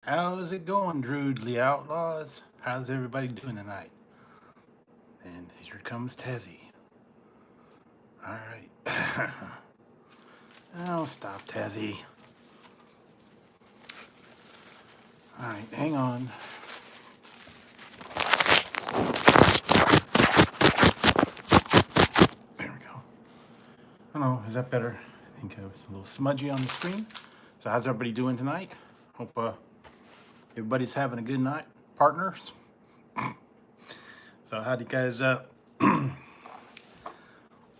How's it going, Drewdly outlaws? How's everybody doing tonight? And here comes Tezzy. All right. Oh, stop, Tezzy. All right, hang on. There we go. I don't know, is that better? I think I was a little smudgy on the screen. So how's everybody doing tonight? Hope everybody's having a good night, partners. So how do you guys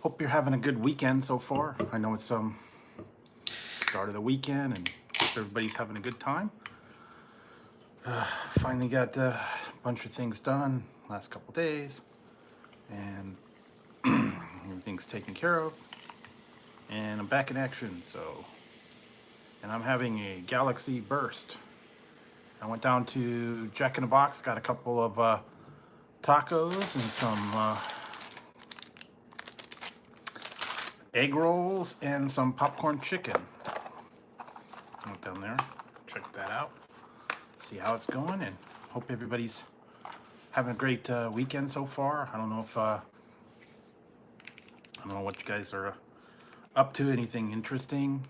hope you're having a good weekend so far. I know it's start of the weekend and everybody's having a good time. Finally got a bunch of things done last couple days, and everything's taken care of, and I'm back in action. And I'm having a galaxy burst. I went down to Jack in the Box, got a couple of tacos and some egg rolls and some popcorn chicken. I went down there, check that out, see how it's going, and hope everybody's having a great weekend so far. I don't know if I don't know what you guys are up to. Anything interesting?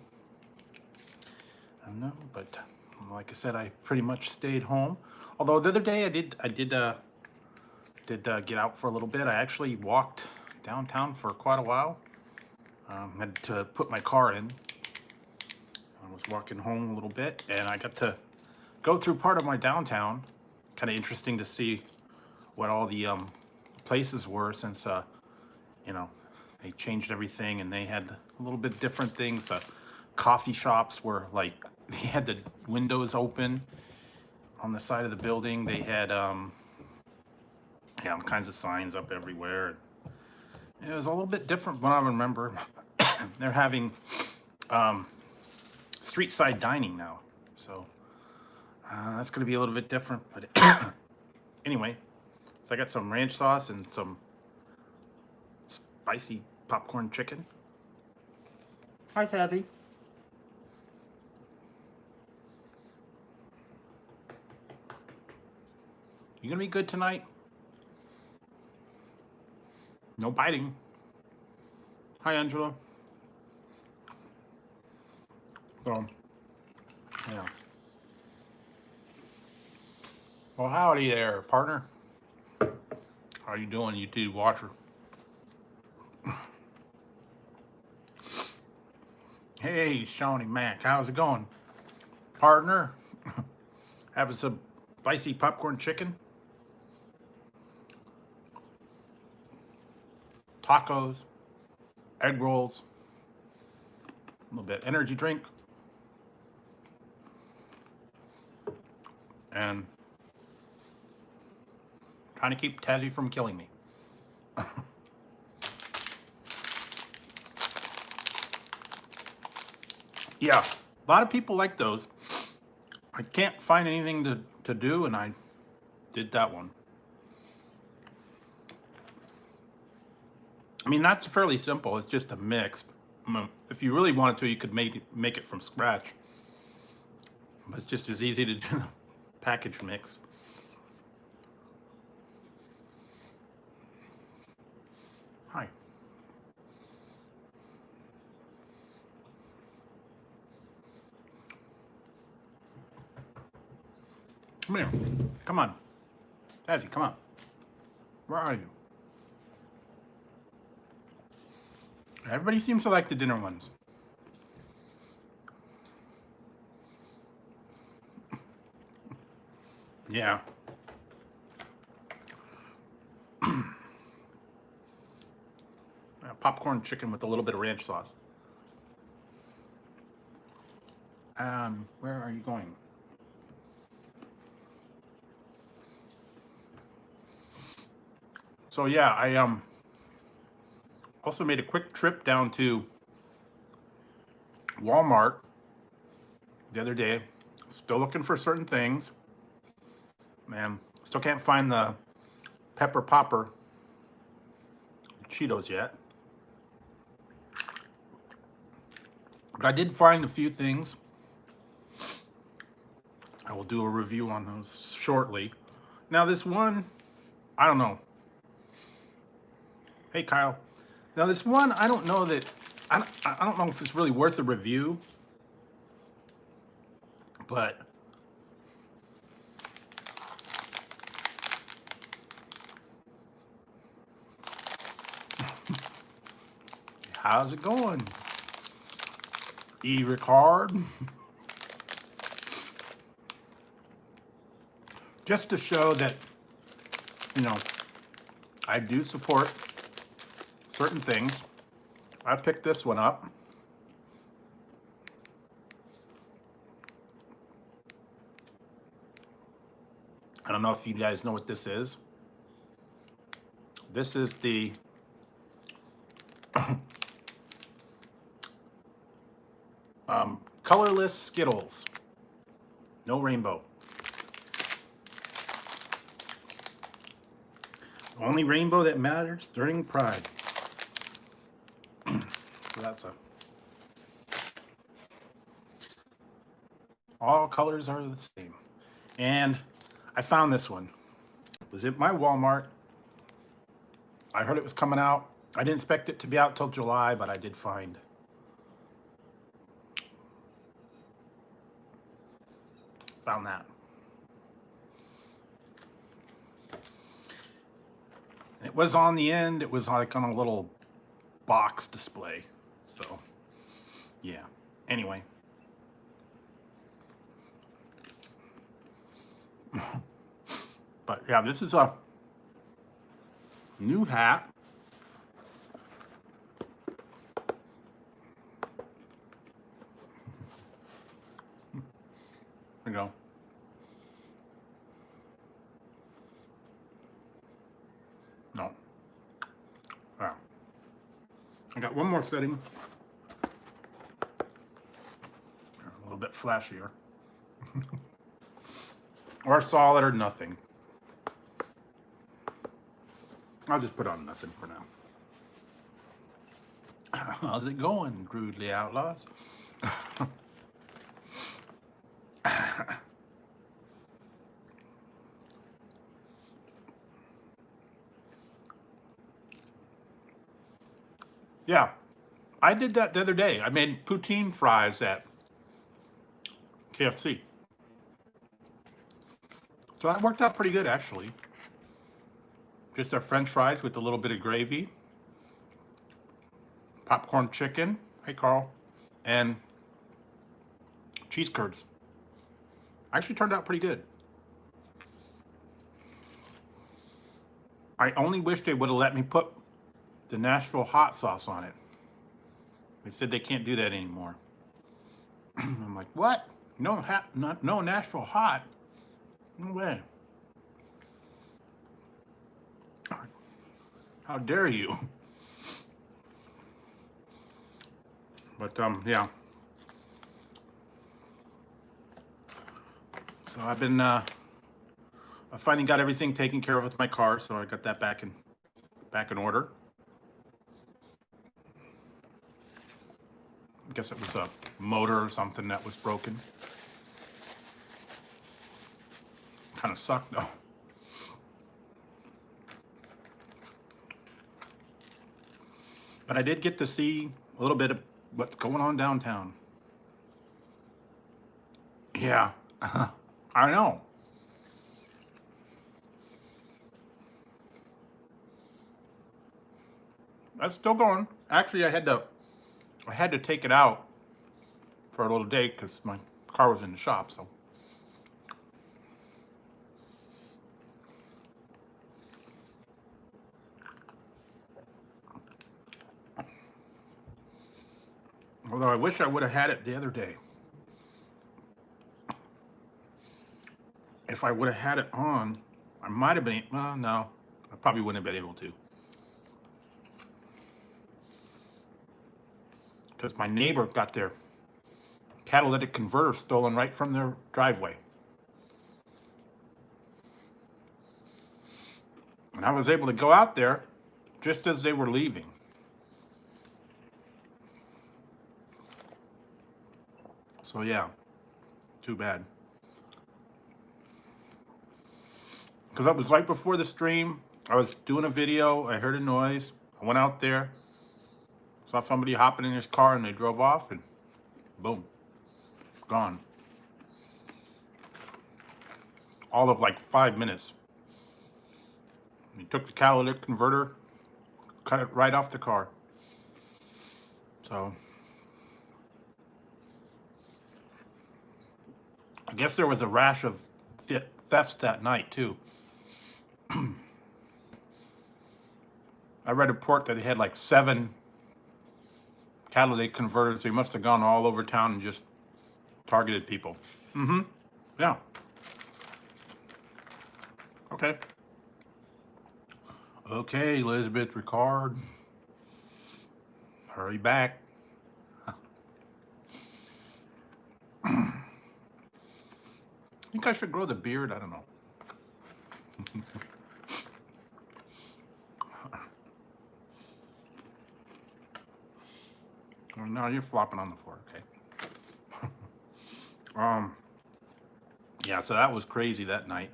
I don't know, but like I said, I pretty much stayed home. Although the other day I did get out for a little bit. I actually walked downtown for quite a while. Had to put my car in. I was walking home a little bit, and I got to go through part of my downtown. Kind of interesting to see what all the places were, since you know, they changed everything and they had a little bit different things. Coffee shops were like, they had the windows open on the side of the building. They had all kinds of signs up everywhere. It was a little bit different when I remember. They're having street side dining now, so that's going to be a little bit different. But anyway, so I got some ranch sauce and some spicy popcorn chicken. Hi, Tabby. You gonna be good tonight? No biting. Hi, Angela. So, yeah. Well, howdy there, partner. How you doing, YouTube watcher? Hey, Shawnee Mac, how's it going, partner? Having some spicy popcorn chicken, tacos, egg rolls, a little bit energy drink, and trying to keep Tazzy from killing me. Yeah, a lot of people like those. I can't find anything to do, and I did that one. I mean, that's fairly simple. It's just a mix. If you really wanted to, you could make it from scratch. But it's just as easy to do the package mix. Hi. Come here. Come on. Tazzy, come on. Where are you? Everybody seems to like the dinner ones. Yeah. Popcorn chicken with a little bit of ranch sauce. Where are you going? So yeah, I also made a quick trip down to Walmart the other day. Still looking for certain things. Man, still can't find the pepper popper Cheetos yet. But I did find a few things. I will do a review on those shortly. Now this one, I don't know. Hey Kyle. Now this one, I don't know that, I don't know if it's really worth a review, but how's it going? Ricard. Just to show that, you know, I do support certain things. I picked this one up. I don't know if you guys know what this is. This is the colorless Skittles. No rainbow. Only rainbow that matters during Pride. So that's a... All colors are the same. And I found this one. It was at my Walmart. I heard it was coming out. I didn't expect it to be out till July, but I did find. Found that. It was on the end. It was like on a little box display. So, yeah. Anyway. But yeah, this is a new hat. There you go. No. Wow. I got one more setting. A little bit flashier. Or solid or nothing. I'll just put on nothing for now. How's it going, Drewdly Outlaws? Yeah, I did that the other day. I made poutine fries at KFC. So that worked out pretty good, actually. Just our French fries with a little bit of gravy, popcorn chicken, hey Carl, and cheese curds. Actually turned out pretty good. I only wish they would have let me put the Nashville hot sauce on it. They said they can't do that anymore. I'm like, what? No, no Nashville hot? No way. How dare you? But yeah. So I've been I finally got everything taken care of with my car, so I got that back in order. I guess it was a motor or something that was broken. Kind of sucked though. But I did get to see a little bit of what's going on downtown. Yeah, I know. That's still going. Actually, I had to take it out for a little day because my car was in the shop, so. Although I wish I would have had it the other day. If I would have had it on, I might have been, well, no, I probably wouldn't have been able to. Because my neighbor got their catalytic converter stolen right from their driveway. And I was able to go out there just as they were leaving. So yeah, too bad. because that was right before the stream. I was doing a video. I heard a noise. I went out there, saw somebody hopping in his car, and they drove off, and boom, gone. All of like 5 minutes. He took the catalytic converter, cut it right off the car. So I guess there was a rash of thefts that night too. I read a report that they had like 7 catalytic converters. They must have gone all over town and just targeted people. Yeah. Okay. Okay, Elizabeth Ricard. Hurry back. I think I should grow the beard. I don't know. Well, no, you're flopping on the floor. Okay. Yeah, so that was crazy that night.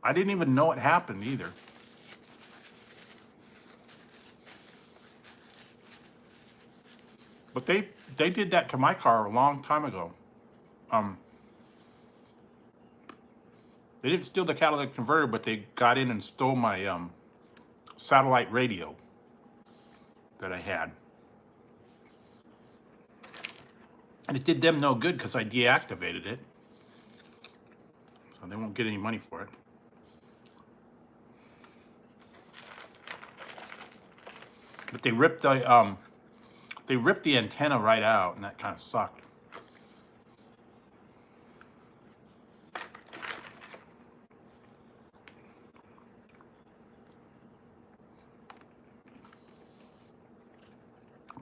I didn't even know it happened either. But they did that to my car a long time ago. They didn't steal the catalytic converter, but they got in and stole my satellite radio that I had. And it did them no good because I deactivated it. So they won't get any money for it. But they ripped the antenna right out, and that kind of sucked.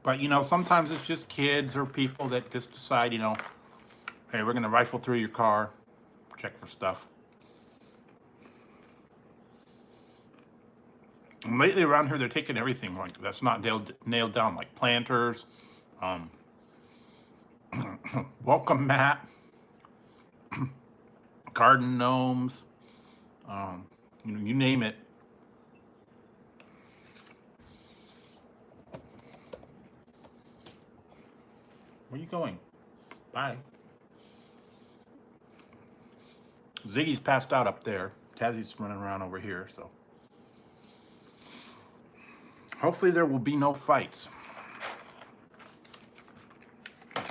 But you know, sometimes it's just kids or people that just decide, you know, hey, we're gonna rifle through your car, check for stuff. And lately around here, they're taking everything like that's not nailed down, like planters, welcome mat, garden gnomes, you know, you name it. Where are you going? Bye. Ziggy's passed out up there. Tazzy's running around over here, so. Hopefully there will be no fights. A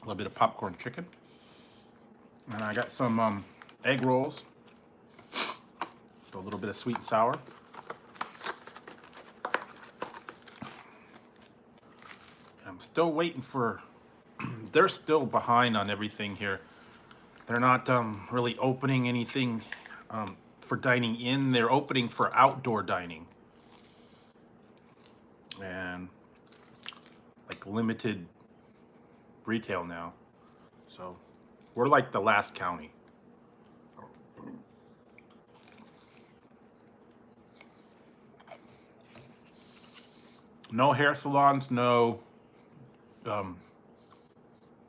little bit of popcorn chicken. And I got some egg rolls. A little bit of sweet and sour. I'm still waiting for, they're still behind on everything here. They're not really opening anything for dining in. They're opening for outdoor dining. And like limited retail now. So we're like the last county. No hair salons, no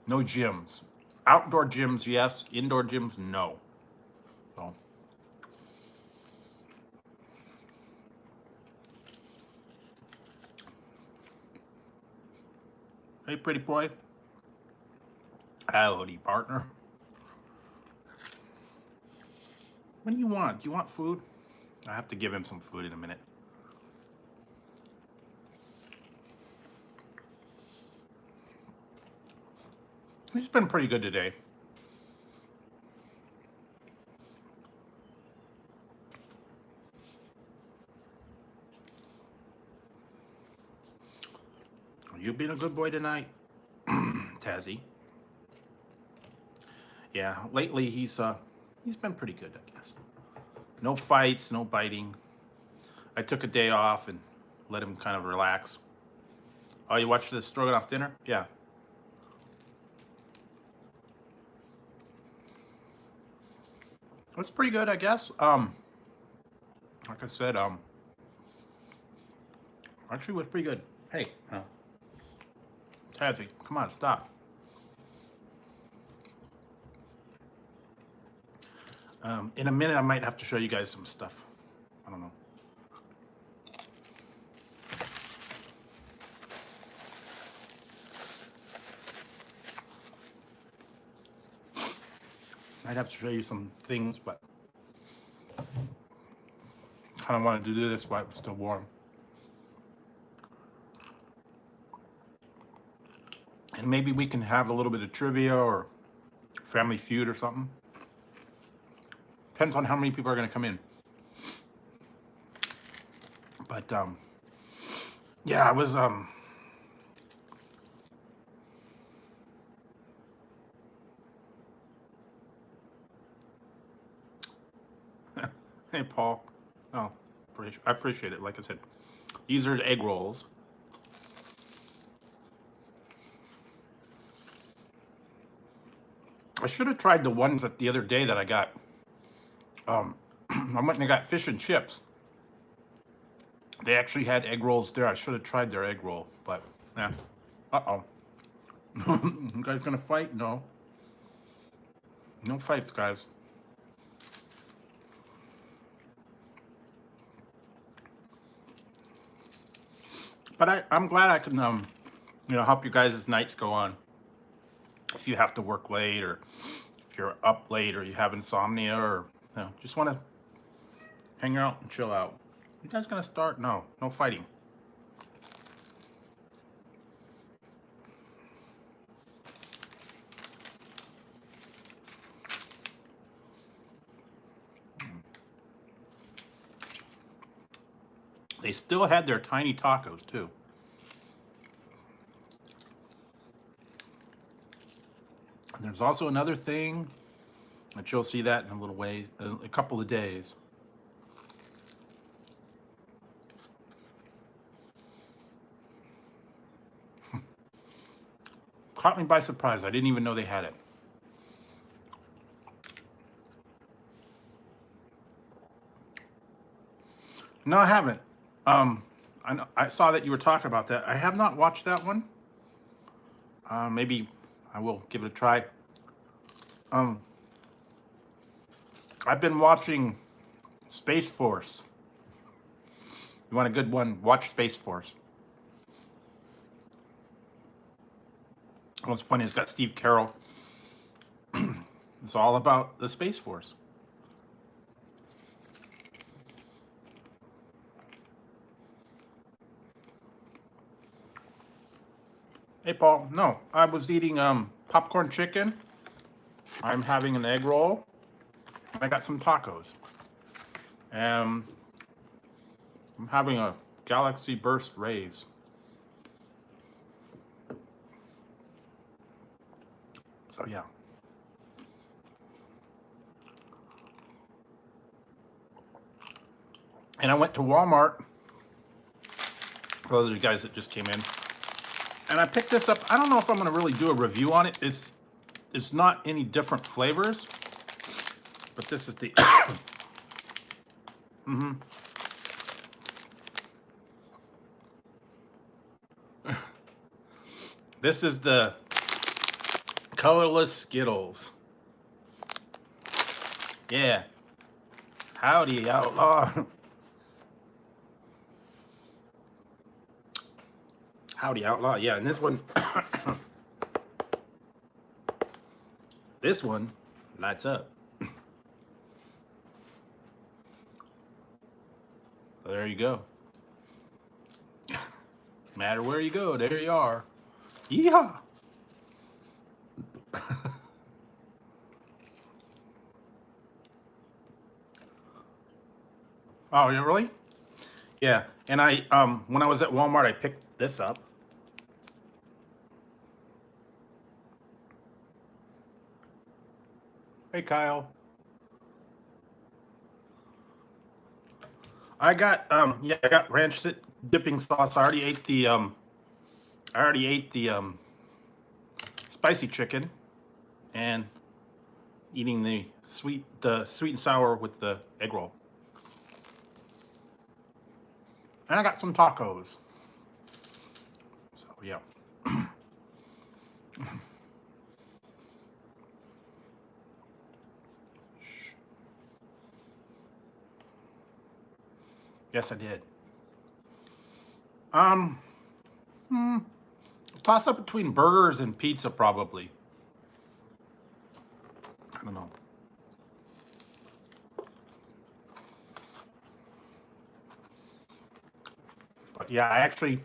gyms. Outdoor gyms, yes. Indoor gyms, no. So. Hey, pretty boy. Howdy, partner. What do you want? Do you want food? I have to give him some food in a minute. He's been pretty good today. You been a good boy tonight, Tazzy? Yeah, lately he's been pretty good, I guess. No fights, no biting. I took a day off and let him kind of relax. Oh, you watched the stroganoff dinner? Yeah. It's pretty good, I guess. Like I said, actually was pretty good. Hey, Tazzy, come on, stop. In a minute, I might have to show you guys some stuff. I don't know. I'd have to show you some things, but I kind of wanted to do this while it was still warm. And maybe we can have a little bit of trivia or Family Feud or something. Depends on how many people are going to come in. But yeah, I was hey Paul. Oh, I appreciate it. Like I said, these are the egg rolls. I should have tried the ones that the other day that I got. I went and I got fish and chips. They actually had egg rolls there. I should have tried their egg roll, but yeah. Uh-oh. You guys gonna fight? No. No fights, guys. But I'm glad I can help you guys' nights go on. If you have to work late, or if you're up late, or you have insomnia, or just want to hang out and chill out. You guys gonna start? No fighting. They still had their tiny tacos too. And there's also another thing that you'll see that in a little way, a couple of days. Caught me by surprise. I didn't even know they had it. No, I haven't. I saw that you were talking about that. I have not watched that one. Maybe I will give it a try. I've been watching Space Force. You want a good one? Watch Space Force. What's funny, it's got Steve Carell. It's all about the Space Force. Hey, Paul. No, I was eating popcorn chicken. I'm having an egg roll. I got some tacos. And I'm having a Galaxy Burst Rays. So yeah. And I went to Walmart, for those of you guys that just came in, and I picked this up. I don't know if I'm going to really do a review on it. It's not any different flavors, but this is the This is the colorless Skittles. Yeah. Howdy, outlaw. Howdy, outlaw. Yeah, and this one, this one lights up. So there you go. No matter where you go, there you are. Yeehaw! Oh, yeah, really? Yeah, and I when I was at Walmart, I picked this up. Hey, Kyle. I got I got ranch dipping sauce. I already ate the spicy chicken, and eating the sweet and sour with the egg roll. And I got some tacos. So yeah. Yes, I did. Toss up between burgers and pizza, probably. I don't know. But yeah, I actually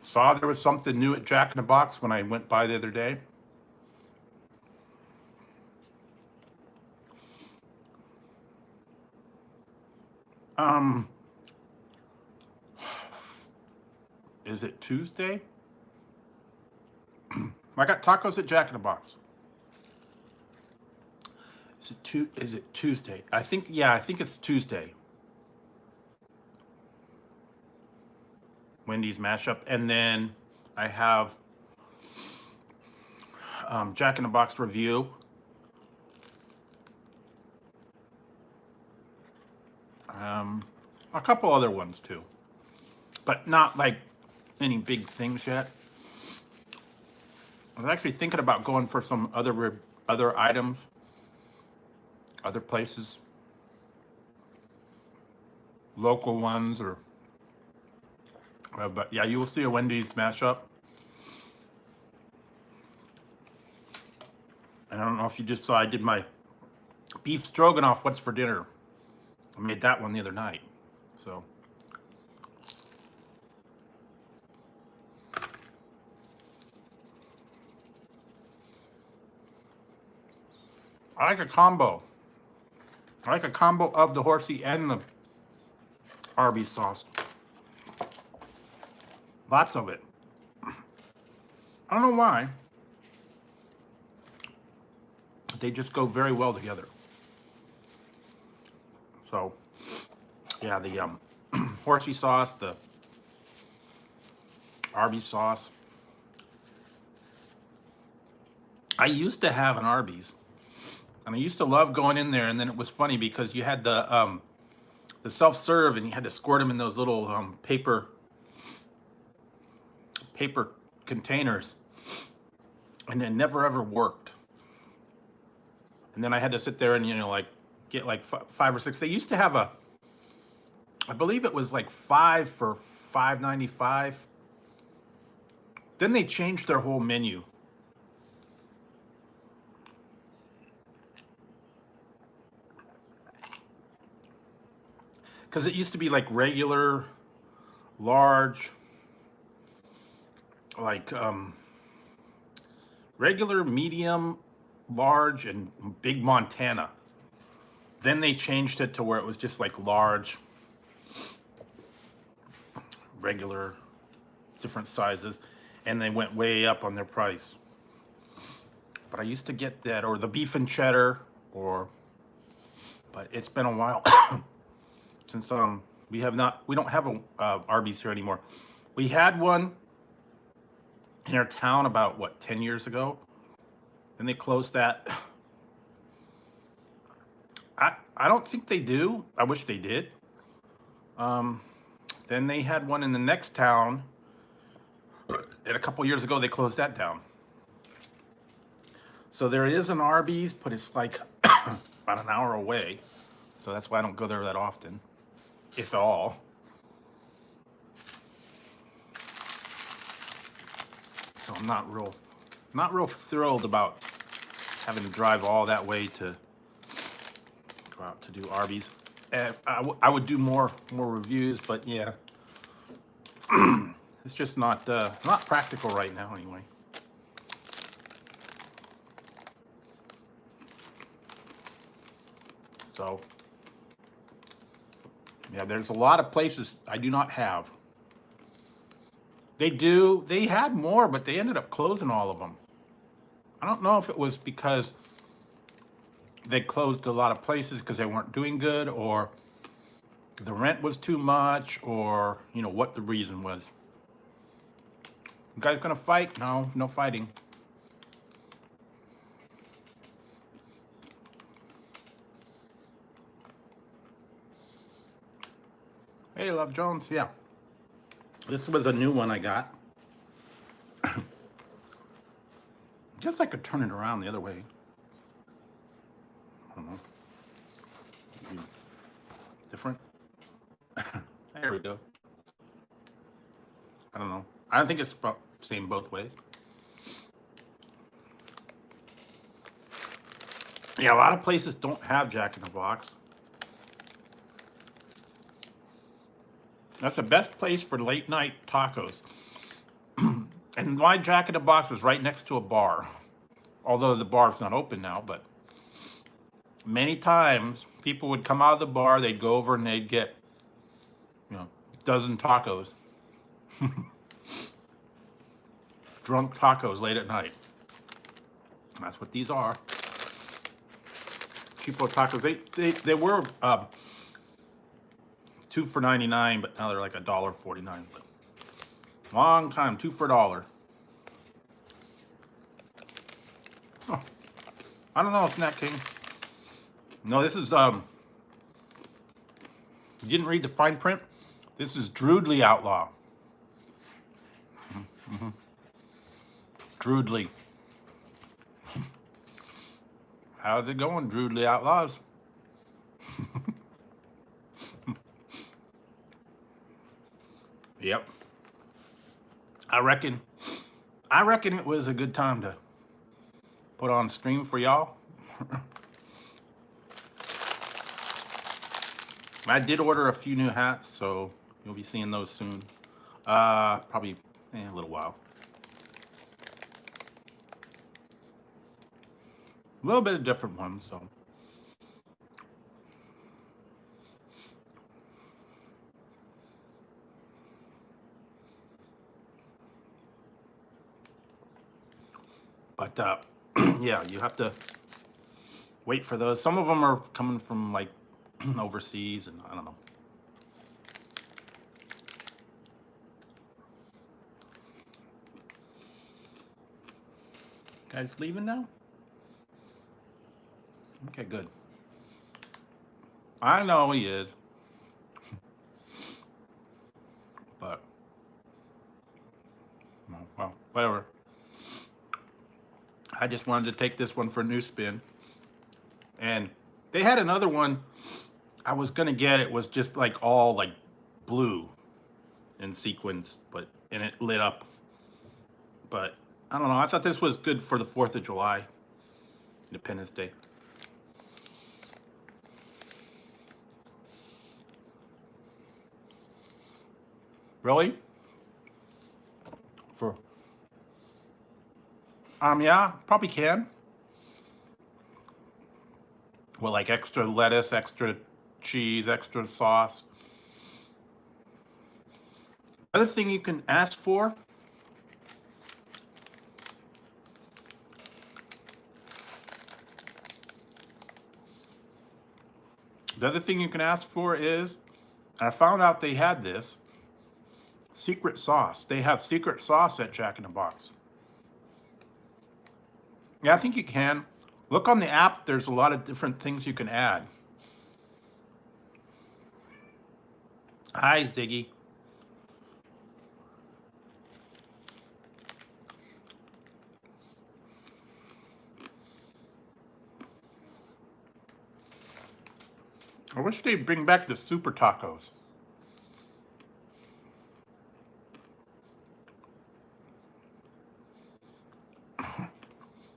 saw there was something new at Jack in the Box when I went by the other day. Is it Tuesday? I got tacos at Jack in the Box. Is it Tuesday? I think, yeah, I think it's Tuesday. Wendy's mashup. And then I have Jack in the Box review. A couple other ones too, but not like any big things yet. I was actually thinking about going for some other items, other places, local ones, or but yeah, you will see a Wendy's mashup. And I don't know if you just saw, I did my beef stroganoff. What's for dinner? I made that one the other night. So I like a combo. I like a combo of the horsey and the Arby's sauce. Lots of it. I don't know why. They just go very well together. So, yeah, the horsey sauce, the Arby's sauce. I used to have an Arby's, and I used to love going in there. And then it was funny because you had the self-serve, and you had to squirt them in those little paper containers, and it never ever worked. And then I had to sit there and like get like 5 or 6. They used to have I believe it was like 5 for $5.95. Then they changed their whole menu. Because it used to be like regular, large, like regular, medium, large, and big Montana. Then they changed it to where it was just like large, regular, different sizes, and they went way up on their price. But I used to get that, or the beef and cheddar, but it's been a while since we don't have a Arby's here anymore. We had one in our town about 10 years ago. Then they closed that. I don't think they do. I wish they did. Then they had one in the next town, and a couple years ago they closed that down. So there is an Arby's, but it's like about an hour away. So that's why I don't go there that often, if at all. So I'm not real thrilled about having to drive all that way to go out to do Arby's. And I would do more reviews, but yeah, it's just not practical right now anyway. So yeah, there's a lot of places I do not have. They had more, but they ended up closing all of them. I don't know if it was because they closed a lot of places because they weren't doing good, or the rent was too much, or what the reason was. You guys gonna fight? No, no fighting. Hey, Love Jones, yeah. This was a new one I got. guess I could turn it around the other way. I don't know. Maybe different. There we go. I don't know. I don't think it's about same both ways. Yeah, a lot of places don't have Jack in the Box. That's the best place for late night tacos. And my Jack in the Box is right next to a bar. Although the bar's not open now, but many times people would come out of the bar, they'd go over and they'd get, you know, a dozen tacos. Drunk tacos late at night. That's what these are. Cheapo tacos. They were 2 for $99, but now they're like $1.49. But long time, 2 for $1. Oh, I don't know, Snack King. No, this is you didn't read the fine print. This is Drewdly Outlaw. Drewdly. How's it going, Drewdly Outlaws? Yep. I reckon it was a good time to put on stream for y'all. I did order a few new hats, so you'll be seeing those soon. Probably a little while. A little bit of different ones, so. But yeah, you have to wait for those. Some of them are coming from like overseas, and I don't know. Guys leaving now? Okay, good. I know he is. But, well, whatever. I just wanted to take this one for a new spin. And they had another one I was going to get. It was just like all like blue in sequins, and it lit up. But I don't know. I thought this was good for the 4th of July, Independence Day. Really? Yeah, probably can. Well, like extra lettuce, extra cheese, extra sauce. Other thing you can ask for, is, I found out they had this, secret sauce. They have secret sauce at Jack in the Box. Yeah, I think you can. Look on the app, there's a lot of different things you can add. Hi, Ziggy. I wish they'd bring back the super tacos.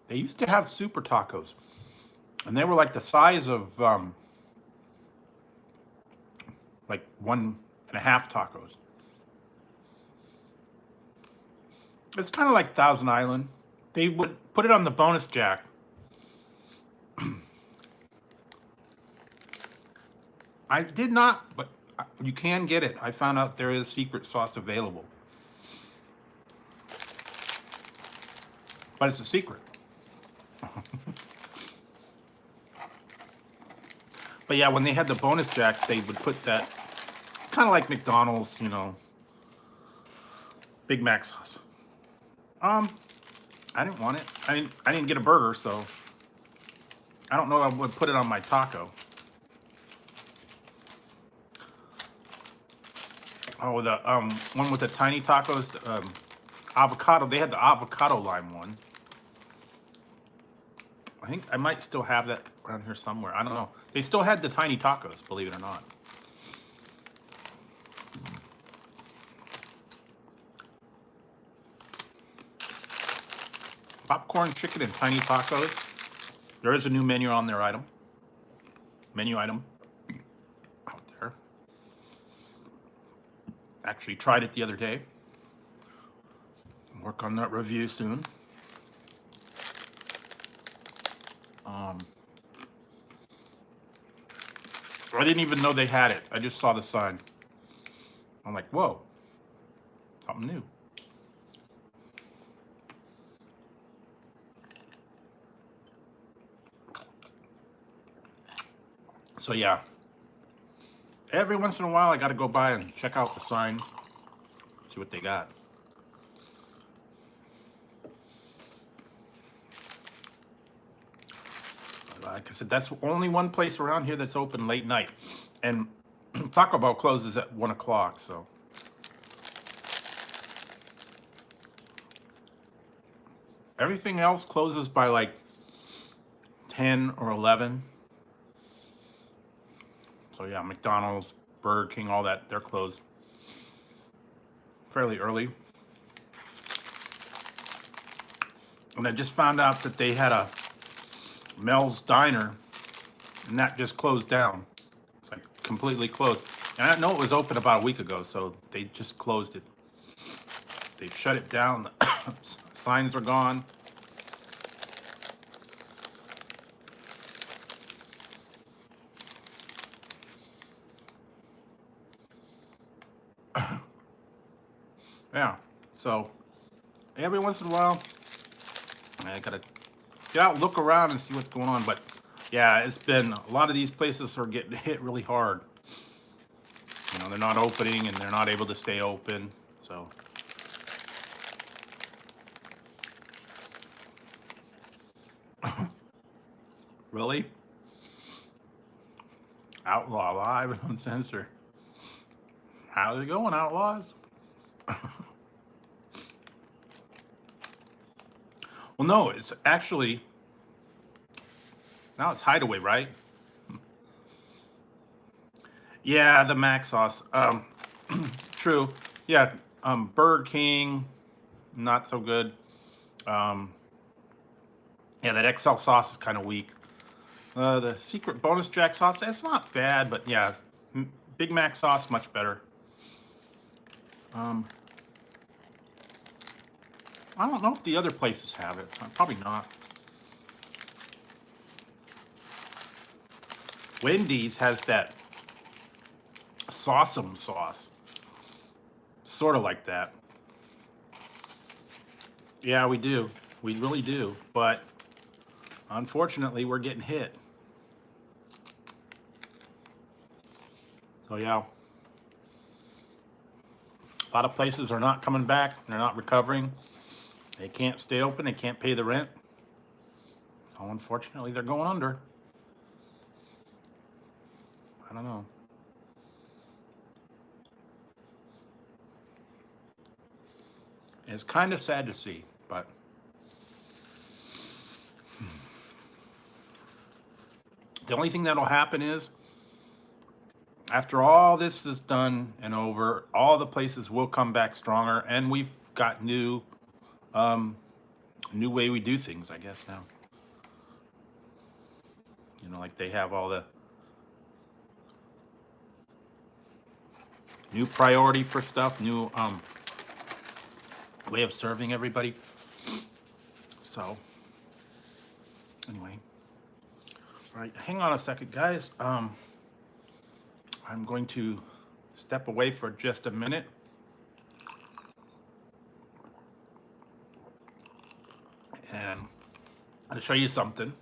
They used to have super tacos, and they were like the size of like 1.5 tacos. It's kind of like Thousand Island. They would put it on the bonus jack. I did not, but you can get it. I found out there is secret sauce available. But it's a secret. But yeah, when they had the bonus jacks, they would put that, kind of like McDonald's, you know, Big Mac sauce. I didn't want it. I didn't get a burger, so I don't know if I would put it on my taco. Oh, the one with the tiny tacos, avocado. They had the avocado lime one. I think I might still have that around here somewhere. I don't know. They still had the tiny tacos, believe it or not. Popcorn chicken and tiny tacos. There is a new menu on their item. Menu item out there. Actually tried it the other day. Work on that review soon. I didn't even know they had it. I just saw the sign. I'm like, whoa, something new. So yeah, every once in a while I got to go by and check out the sign, see what they got. Like I said, that's only one place around here that's open late night, and Taco Bell closes at 1 o'clock. So everything else closes by like 10 or 11. So yeah, McDonald's, Burger King, all that, they're closed fairly early. And I just found out that they had a Mel's Diner, and that just closed down. It's like completely closed. And I know it was open about a week ago, so they just closed it. They shut it down. The signs are gone. Yeah, so every once in a while, I gotta get out, look around, and see what's going on. But yeah, it's been a lot of these places are getting hit really hard. You know, they're not opening and they're not able to stay open. So really, Outlaw Live and Uncensored. How's it going, Outlaws? Well, no, it's actually, now it's Hideaway, right? Yeah, the Mac sauce. True. Yeah, Burger King, not so good. Yeah, that XL sauce is kind of weak. The secret bonus Jack sauce, it's not bad, but yeah, Big Mac sauce, much better. I don't know if the other places have it. Probably not. Wendy's has that Sauceum sauce. Sort of like that. Yeah, we do. We really do. But unfortunately, we're getting hit. So yeah. A lot of places are not coming back. They're not recovering. They can't stay open. They can't pay the rent. So unfortunately, they're going under. I don't know. It's kind of sad to see, but the only thing that'll happen is after all this is done and over, all the places will come back stronger, and we've got new way we do things, I guess, now. You know, like they have all the new priority for stuff, new way of serving everybody. So anyway, all right, hang on a second, guys. I'm going to step away for just a minute. And I'm going to show you something.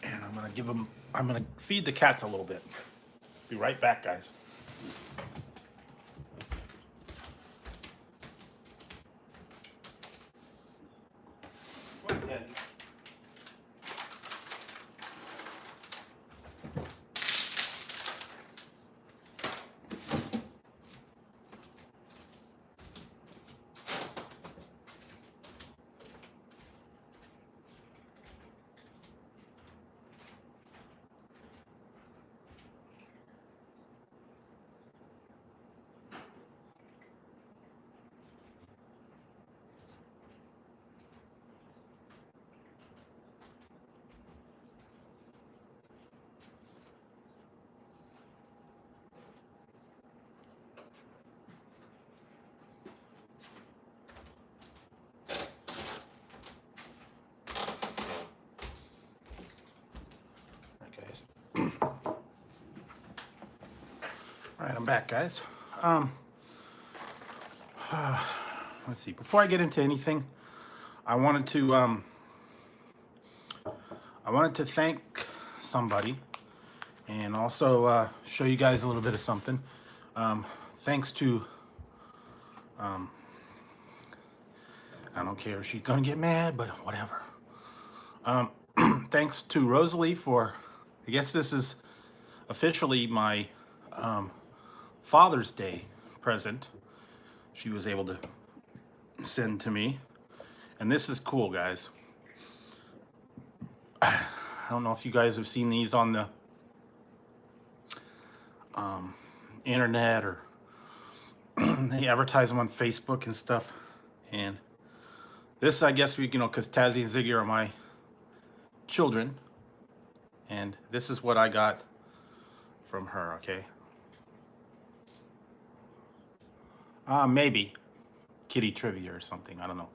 And I'm going to feed the cats a little bit. Be right back, guys. Go ahead. All right, I'm back, guys. Let's see. Before I get into anything, I wanted to thank somebody, and also show you guys a little bit of something. Thanks to I don't care if she's gonna get mad, but whatever. Thanks to Rosalie for, I guess this is officially my Father's Day present. She was able to send to me, and this is cool, guys. I don't know if you guys have seen these on the internet, or they advertise them on Facebook and stuff. And this, I guess, because Tazzy and Ziggy are my children, and this is what I got from her. Okay. Maybe kitty trivia or something, I don't know,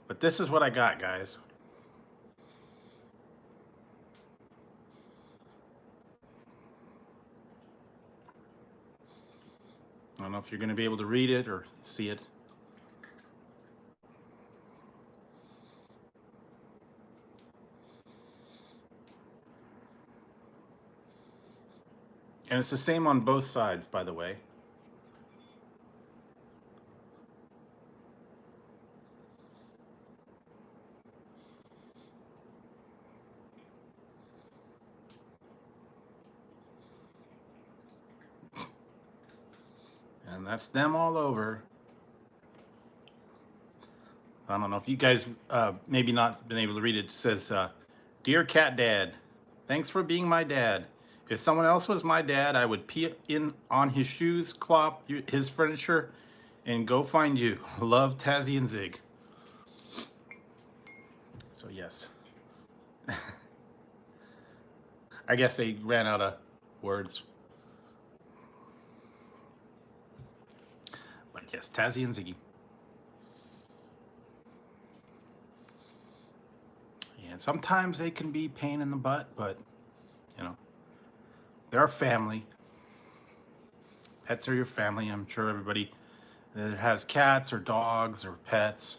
but this is what I got, guys. I don't know if you're going to be able to read it or see it. And it's the same on both sides, by the way. And that's them all over. I don't know if you guys maybe not been able to read it. It says, "Dear Cat Dad, thanks for being my dad. If someone else was my dad, I would pee in on his shoes, clop his furniture, and go find you. Love, Tazzy and Zig." So yes. I guess they ran out of words. But yes, Tazzy and Ziggy. And sometimes they can be pain in the butt, but they're a family. Pets are your family. I'm sure everybody that has cats or dogs or pets,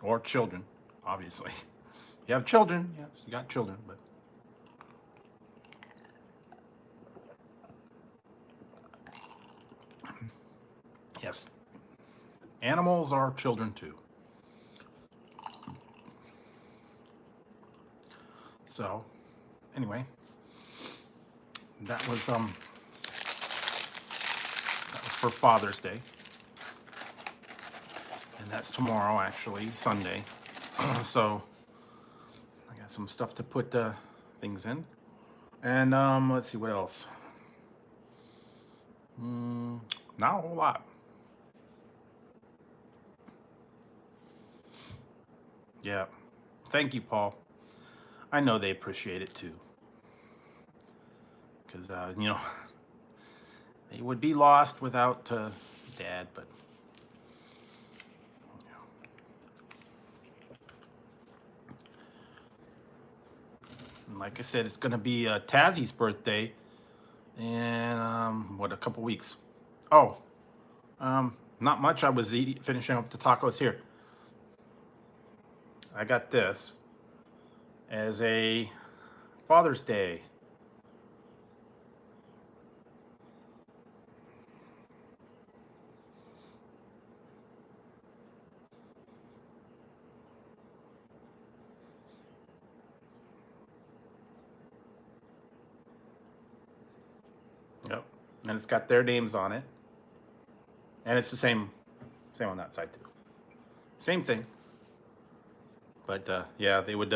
or children, obviously. You have children, yes, you got children, but yes, animals are children too. So, anyway, that was for Father's Day, and that's tomorrow, actually, Sunday. So I got some stuff to put things in, and let's see what else. Not a whole lot. Yeah, thank you, Paul. I know they appreciate it too, because they would be lost without Dad, but and like I said, it's gonna be Tazzy's birthday in a couple weeks. Oh, not much. I was finishing up the tacos here. I got this as a Father's Day. Yep, and it's got their names on it, and it's the same on that side too. Same thing. But yeah, they would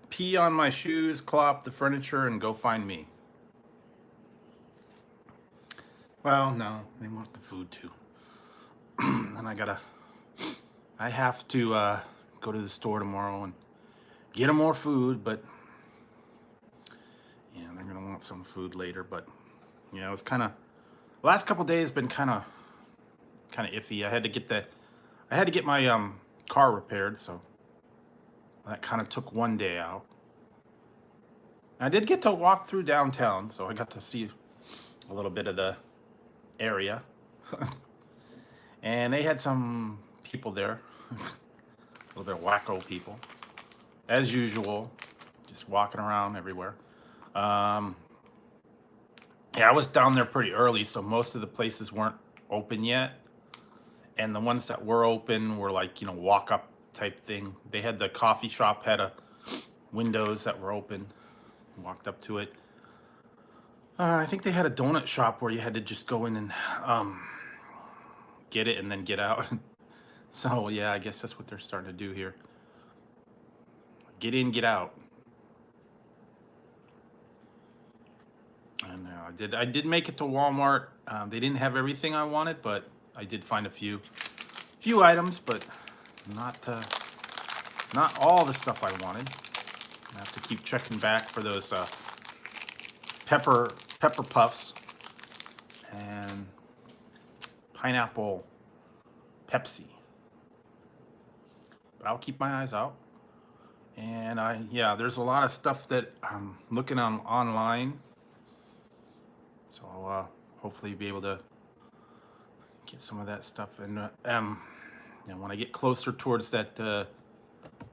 pee on my shoes, clop the furniture, and go find me. Well, no, they want the food too. And I have to go to the store tomorrow and get them more food, but yeah, they're gonna want some food later. But yeah, it's kind of, last couple days been kind of iffy. I had to get my car repaired, so that kind of took one day out. I did get to walk through downtown, so I got to see a little bit of the area. And they had some people there, a little bit of wacko people, as usual, just walking around everywhere. Yeah, I was down there pretty early, so most of the places weren't open yet. And the ones that were open were like, you know, walk up type thing. They had the coffee shop, had a windows that were open. Walked up to it. I think they had a donut shop where you had to just go in and get it and then get out. So yeah, I guess that's what they're starting to do here. Get in, get out. And I did make it to Walmart. They didn't have everything I wanted, but I did find a few items, but not all the stuff I wanted. I have to keep checking back for those pepper puffs and pineapple Pepsi. But I'll keep my eyes out. And yeah, there's a lot of stuff that I'm looking on online. So I'll hopefully be able to get some of that stuff. And when I get closer towards that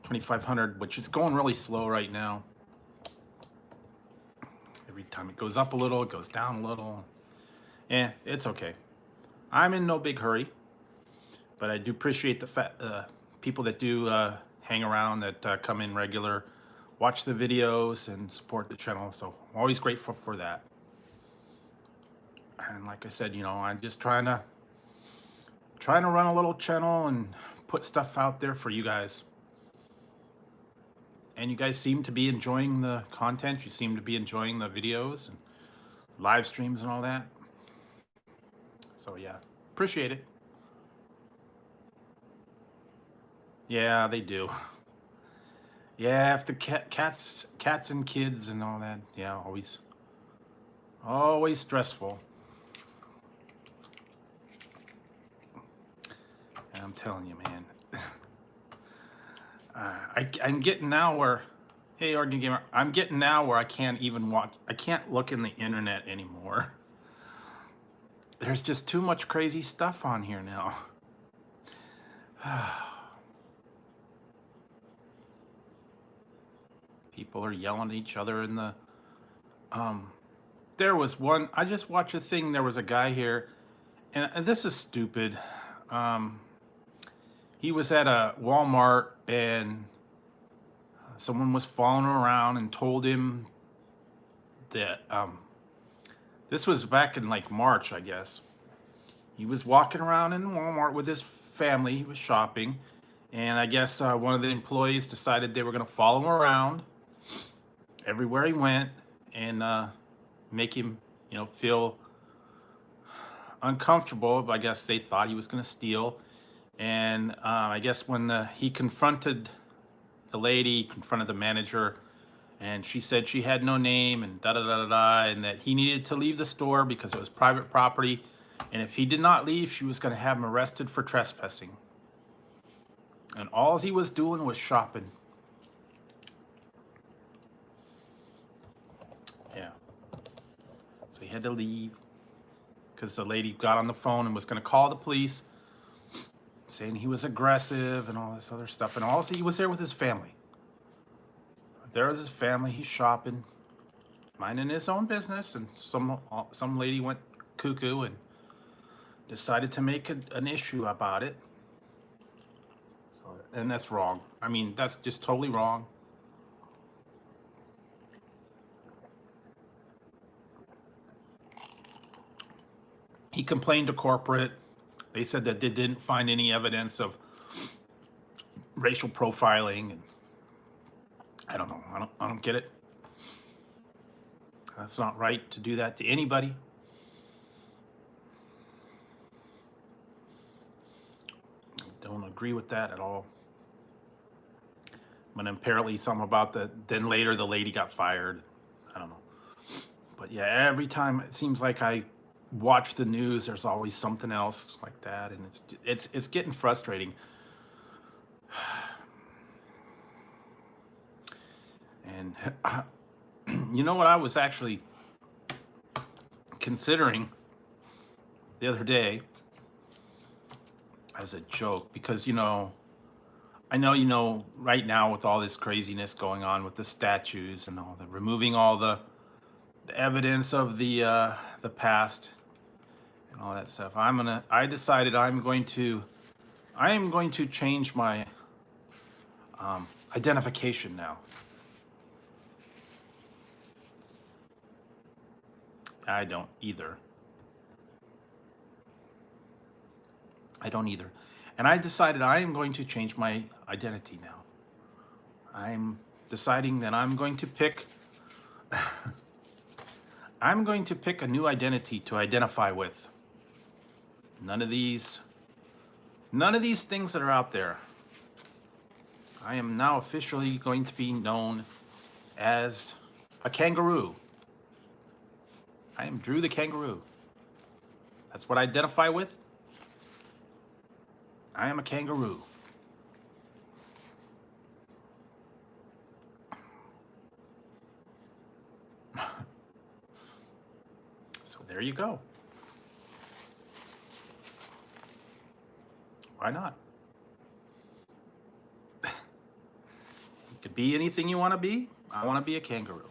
2500, which is going really slow right now. Every time it goes up a little, it goes down a little. It's okay. I'm in no big hurry, but I do appreciate the people that do hang around, that come in regular, watch the videos, and support the channel. So I'm always grateful for that. And like I said, you know, I'm just trying to run a little channel and put stuff out there for you guys. And you guys seem to be enjoying the content. You seem to be enjoying the videos and live streams and all that. So yeah, appreciate it. Yeah, they do. Yeah, if the cats and kids and all that. Yeah, always stressful. And I'm telling you, man. I'm getting now where, hey, Oregon Gamer, I'm getting now where I can't look in the internet anymore. There's just too much crazy stuff on here now. People are yelling at each other in the, there was one, I just watched a thing, there was a guy here, and this is stupid. He was at a Walmart and someone was following him around and told him that this was back in like March, I guess. He was walking around in Walmart with his family. He was shopping, and I guess one of the employees decided they were going to follow him around everywhere he went and make him, you know, feel uncomfortable. But I guess they thought he was going to steal. And I guess when he confronted the lady, confronted the manager, and she said she had no name and and that he needed to leave the store because it was private property, and if he did not leave, she was going to have him arrested for trespassing. And all he was doing was shopping. Yeah. So he had to leave because the lady got on the phone and was going to call the police, saying he was aggressive and all this other stuff. And all he was there with his family. There was his family. He's shopping, minding his own business, and some lady went cuckoo and decided to make an issue about it. So, and that's wrong. I mean, that's just totally wrong. He complained to corporate. They said that they didn't find any evidence of racial profiling, and I don't know. I don't get it. That's not right to do that to anybody. Don't agree with that at all. But apparently some about then later the lady got fired. I don't know. But yeah, every time it seems like I watch the news, there's always something else like that, and it's getting frustrating. And You know what I was actually considering the other day as a joke, because I know right now with all this craziness going on with the statues and all the removing all the evidence of the past and all that stuff. I decided I am going to change my identification now. I don't either. And I decided I am going to change my identity now. I'm deciding that I'm going to pick a new identity to identify with. None of these things that are out there. I am now officially going to be known as a kangaroo. I am Drew the kangaroo. That's what I identify with. I am a kangaroo. So there you go. Why not? You could be anything you want to be. I want to be a kangaroo.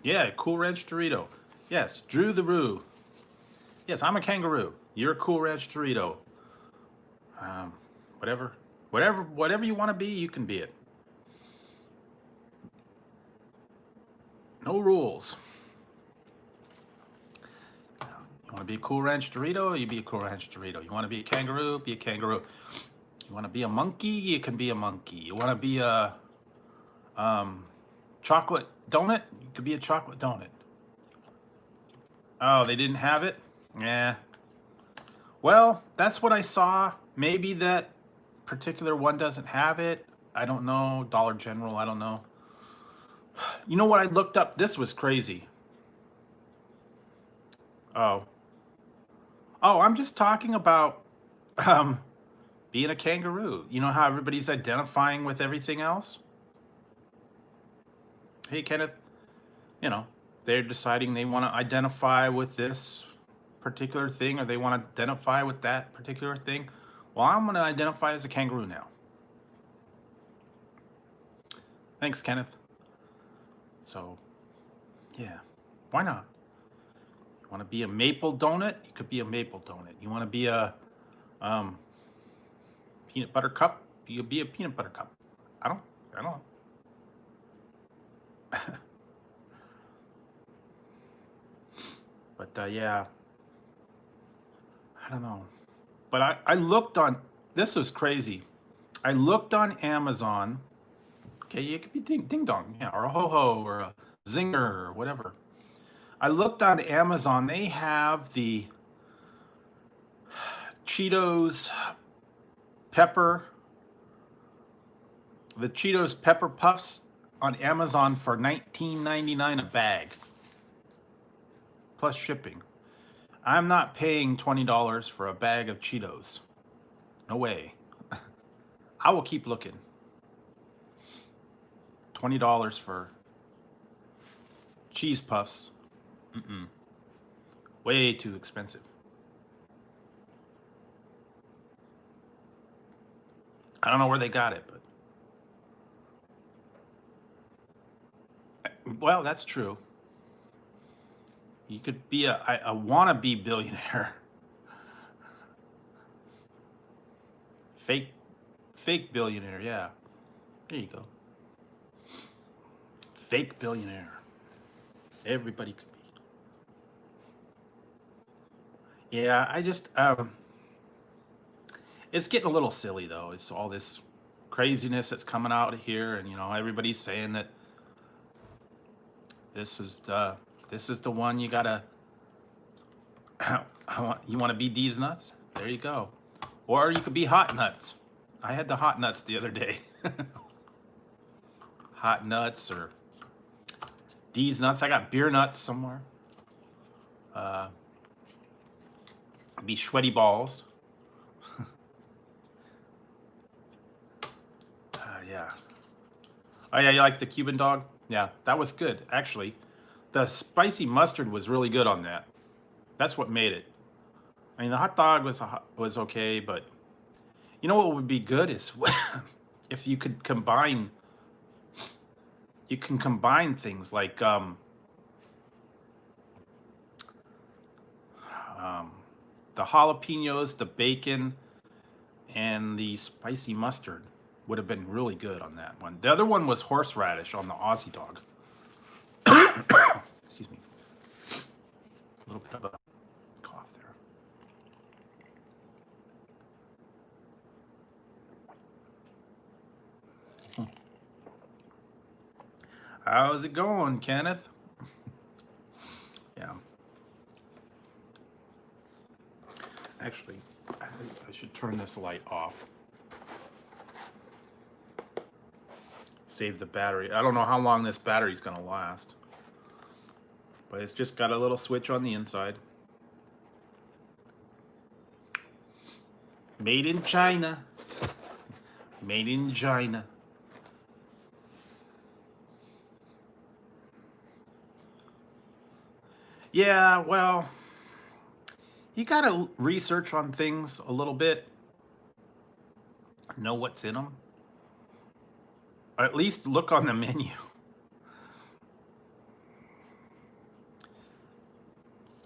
Yeah, Cool Ranch Dorito. Yes, Drew the Roo. Yes, I'm a kangaroo. You're a Cool Ranch Dorito. Whatever you want to be, you can be it. No rules. You want to be a Cool Ranch Dorito, you be a Cool Ranch Dorito. You want to be a kangaroo, be a kangaroo. You want to be a monkey, you can be a monkey. You want to be a chocolate donut, you could be a chocolate donut. Oh, they didn't have it? Yeah. Well, that's what I saw. Maybe that particular one doesn't have it. I don't know. Dollar General, I don't know. You know what I looked up? This was crazy. Oh, I'm just talking about being a kangaroo. You know how everybody's identifying with everything else? Hey, Kenneth, they're deciding they want to identify with this particular thing, or they want to identify with that particular thing. Well, I'm going to identify as a kangaroo now. Thanks, Kenneth. So, yeah, why not? You want to be a maple donut? You could be a maple donut. You want to be a peanut butter cup? You could be a peanut butter cup. I don't know. But yeah, I don't know. But I looked on, this was crazy. I looked on Amazon. Okay, it could be ding dong, yeah, or a ho ho, or a zinger, or whatever. I looked on Amazon. They have the Cheetos pepper puffs on Amazon for $19.99 a bag, plus shipping. I'm not paying $20 for a bag of Cheetos. No way. I will keep looking. $20 for cheese puffs. Way too expensive. I don't know where they got it, but well, that's true. You could be a wannabe billionaire. Fake billionaire, yeah. There you go. Fake billionaire. Everybody could be. Yeah, I just it's getting a little silly though. It's all this craziness that's coming out of here, and everybody's saying that this is the one you gotta you want to be these nuts? There you go. Or you could be hot nuts. I had the hot nuts the other day. Hot nuts or these nuts. I got beer nuts somewhere. Be sweaty balls. yeah. Oh yeah, you like the Cuban dog? Yeah, that was good actually. The spicy mustard was really good on that. That's what made it. I mean, the hot dog was okay, but you know what would be good is if you could combine. You can combine things like um, the jalapenos, the bacon, and the spicy mustard would have been really good on that one. The other one was horseradish on the Aussie dog. Excuse me. A little bit of a cough there. How's it going, Kenneth? Yeah. Actually, I should turn this light off. Save the battery. I don't know how long this battery's going to last. But it's just got a little switch on the inside. Made in China. Made in China. Yeah, well, you gotta research on things a little bit, know what's in them, or at least look on the menu.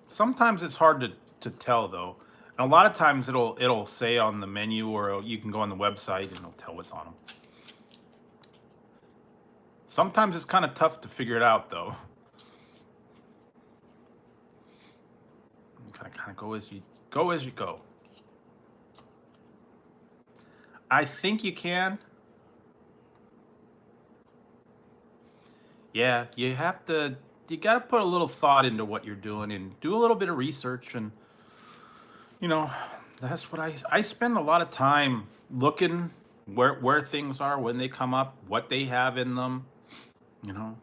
Sometimes it's hard to tell though, and a lot of times it'll say on the menu, or you can go on the website and it'll tell what's on them. Sometimes it's kind of tough to figure it out though. Kind of go as you go. I think you can. Yeah, you got to put a little thought into what you're doing and do a little bit of research. And you know, that's what I spend a lot of time looking where things are when they come up, what they have in them, you know,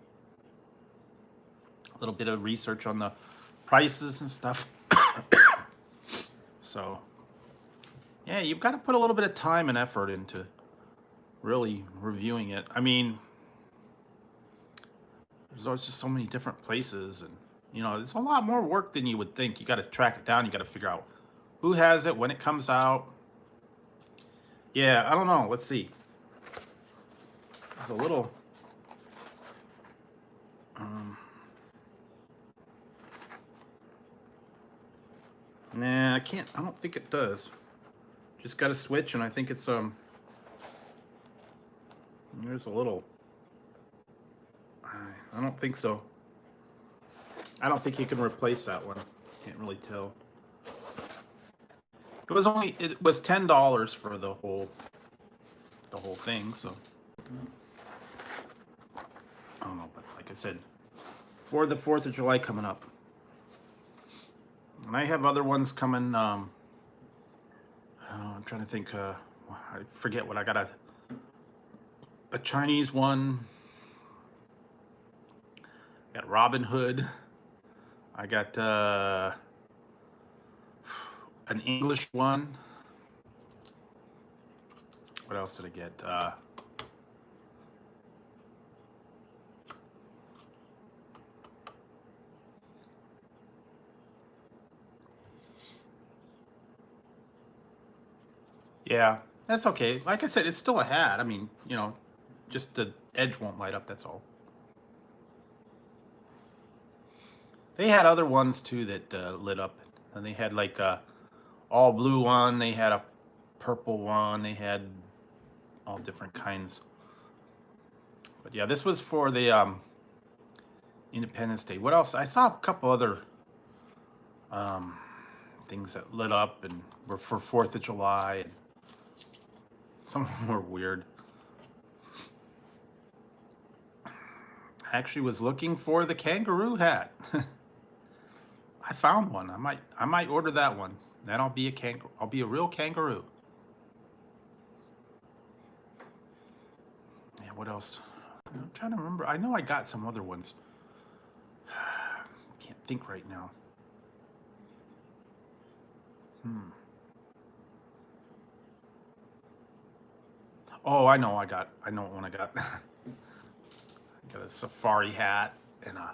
a little bit of research on the prices and stuff. So yeah, you've got to put a little bit of time and effort into really reviewing it. I mean, there's just so many different places, and you know, it's a lot more work than you would think. You got to track it down. You got to figure out who has it, when it comes out. Yeah, I don't know. Let's see. There's a little. Nah, I can't. I don't think it does. Just got to switch, and I think it's There's a little. I don't think so. I don't think you can replace that one. Can't really tell. It was $10 for the whole thing, so I don't know, but like I said, for the 4th of July coming up. And I have other ones coming, I'm trying to think, I forget what I got, a Chinese one, I got Robin Hood, I got an English one. What else did I get? Yeah, that's okay. Like I said, it's still a hat. I mean, you know, just the edge won't light up, that's all. They had other ones too that lit up. And they had like a all blue one, they had a purple one, they had all different kinds. But yeah, this was for the Independence Day. What else? I saw a couple other things that lit up and were for 4th of July. And some of them were weird. I actually was looking for the kangaroo hat. I found one. I might order that one. Then I'll be a real kangaroo. Yeah, what else? I'm trying to remember. I know I got some other ones. Can't think right now. Oh, I know what one I got. I got a safari hat and a,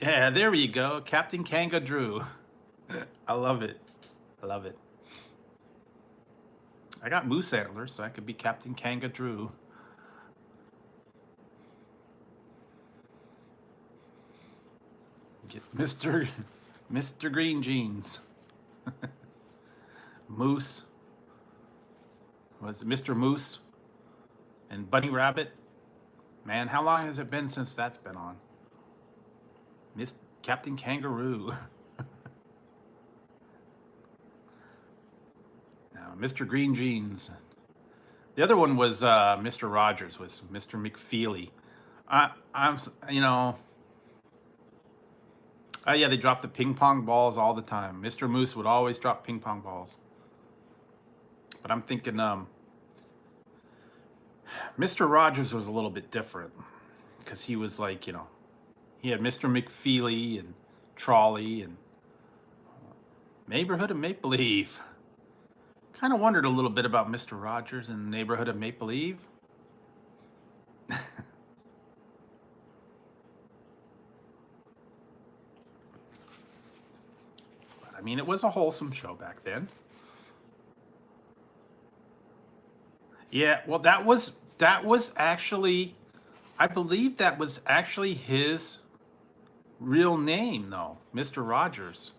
yeah, there you go. Captain Kanga Drew. I love it. I love it. I got moose antlers, so I could be Captain Kanga Drew. Get Mr. Green Jeans. Moose. Was it Mr. Moose and Bunny Rabbit? Man, how long has it been since that's been on? Miss Captain Kangaroo. Now, Mr. Green Jeans. The other one was Mr. Rogers, was Mr. McFeely. I'm, you know, yeah, they dropped the ping pong balls all the time. Mr. Moose would always drop ping pong balls. But I'm thinking, Mr. Rogers was a little bit different because he was like, you know, he had Mr. McFeely and Trolley and Neighborhood of Make Believe. Kind of wondered a little bit about Mr. Rogers and Neighborhood of Make Believe. I mean, it was a wholesome show back then. Yeah, well, that was actually, I believe that was actually his real name, though, Mr. Rogers.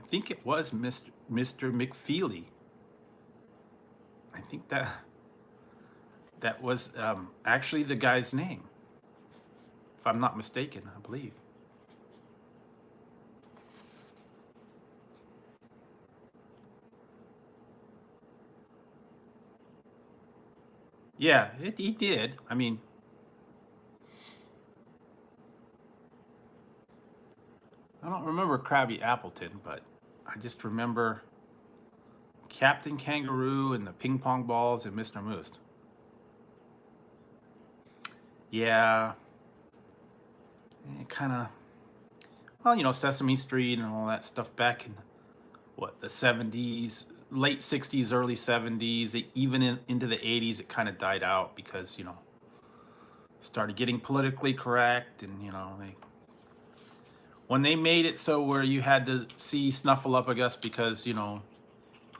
I think it was Mr. McFeely. I think that was actually the guy's name, if I'm not mistaken, I believe. Yeah, he did. I mean, I don't remember Krabby Appleton, but I just remember Captain Kangaroo and the ping pong balls and Mr. Moose. Yeah, kind of, well, you know, Sesame Street and all that stuff back in, what, the 70s, late 60s, early 70s, even into the 80s, it kind of died out because, you know, started getting politically correct, and, you know, when they made it so where you had to see Snuffleupagus because, you know,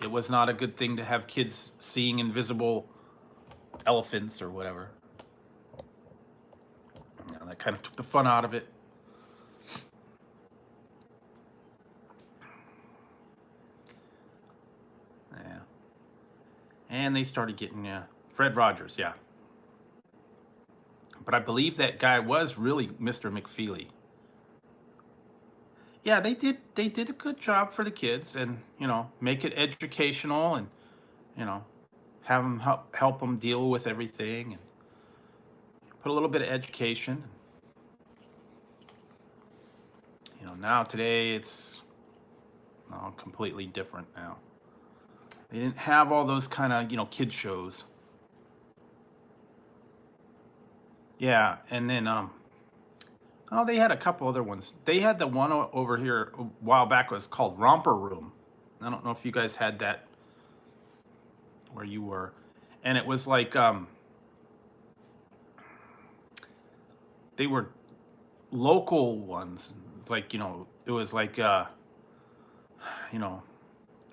it was not a good thing to have kids seeing invisible elephants or whatever. You know, that kind of took the fun out of it. Yeah. And they started getting Fred Rogers, yeah. But I believe that guy was really Mr. McFeely. Yeah, they did a good job for the kids, and, you know, make it educational, and, you know, have them help them deal with everything, and put a little bit of education. You know, now today it's completely different now. They didn't have all those kind of, you know, kid shows. Yeah, and then oh, they had a couple other ones. They had the one over here a while back was called Romper Room. I don't know if you guys had that where you were. And it was like they were local ones. It's like, you know, it was like you know,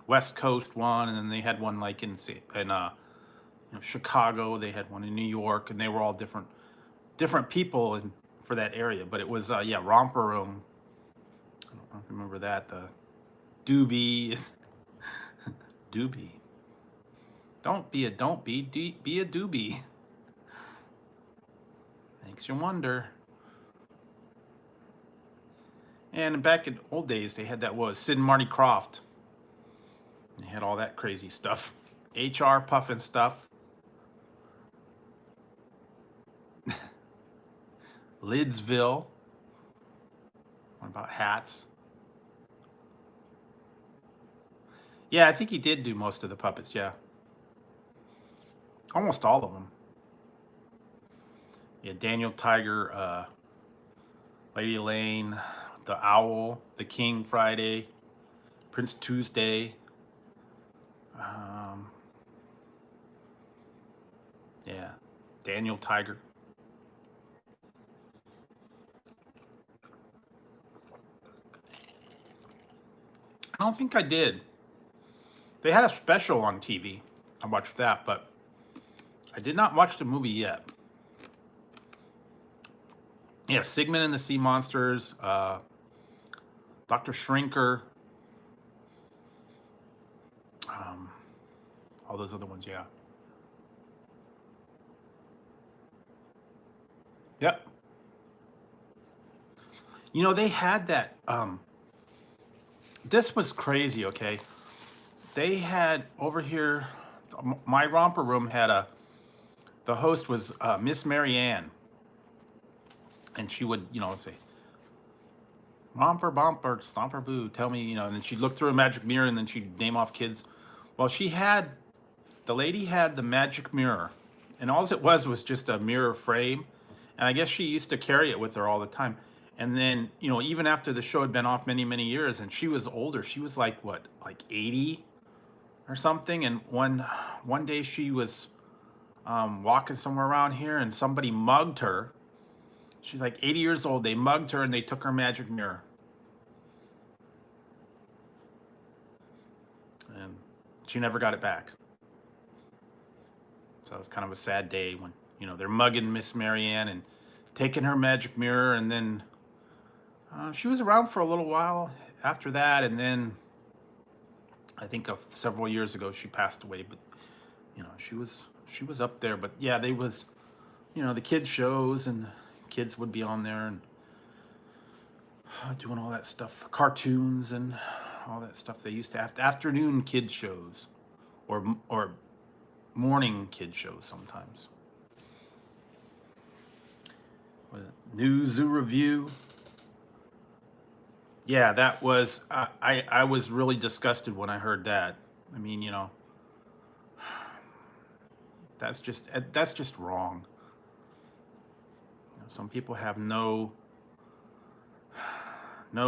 West Coast one, and then they had one like in you know, Chicago, they had one in New York, and they were all different people in for that area. But it was yeah, Romper Room. I don't remember that. The Doobie. Doobie. Don't be a be a doobie. Makes you wonder. And back in old days, they had that was Sid and Marty Krofft. They had all that crazy stuff. HR Puffin stuff. Lidsville. What about hats? Yeah, I think he did do most of the puppets, yeah. Almost all of them. Yeah, Daniel Tiger, Lady Elaine, the Owl, the King Friday, Prince Tuesday. Um, yeah, Daniel Tiger. I don't think I did. They had a special on TV. I watched that, but I did not watch the movie yet. Yeah, Sigmund and the Sea Monsters, Dr. Shrinker, all those other ones, yeah. Yep. You know, they had that, this was crazy, okay? They had over here, my romper room had the host was Miss Mary Ann. And she would, you know, say, romper, bumper, stomper, boo, tell me, you know, and then she'd look through a magic mirror and then she'd name off kids. Well, the lady had the magic mirror, and all it was just a mirror frame. And I guess she used to carry it with her all the time. And then, you know, even after the show had been off many, many years and she was older, she was like, what, like 80 or something. And one day she was walking somewhere around here and somebody mugged her. She's like 80 years old. They mugged her and they took her magic mirror. And she never got it back. So it was kind of a sad day when, you know, they're mugging Miss Mary Ann and taking her magic mirror. And then she was around for a little while after that. And then I think several years ago she passed away. But, you know, she was up there. But yeah, they was, you know, the kids shows and kids would be on there and doing all that stuff, cartoons and all that stuff. They used to have afternoon kids shows or morning kid shows sometimes. New Zoo Review. Yeah, that was I was really disgusted when I heard that. I mean, you know, that's just wrong. You know, some people have no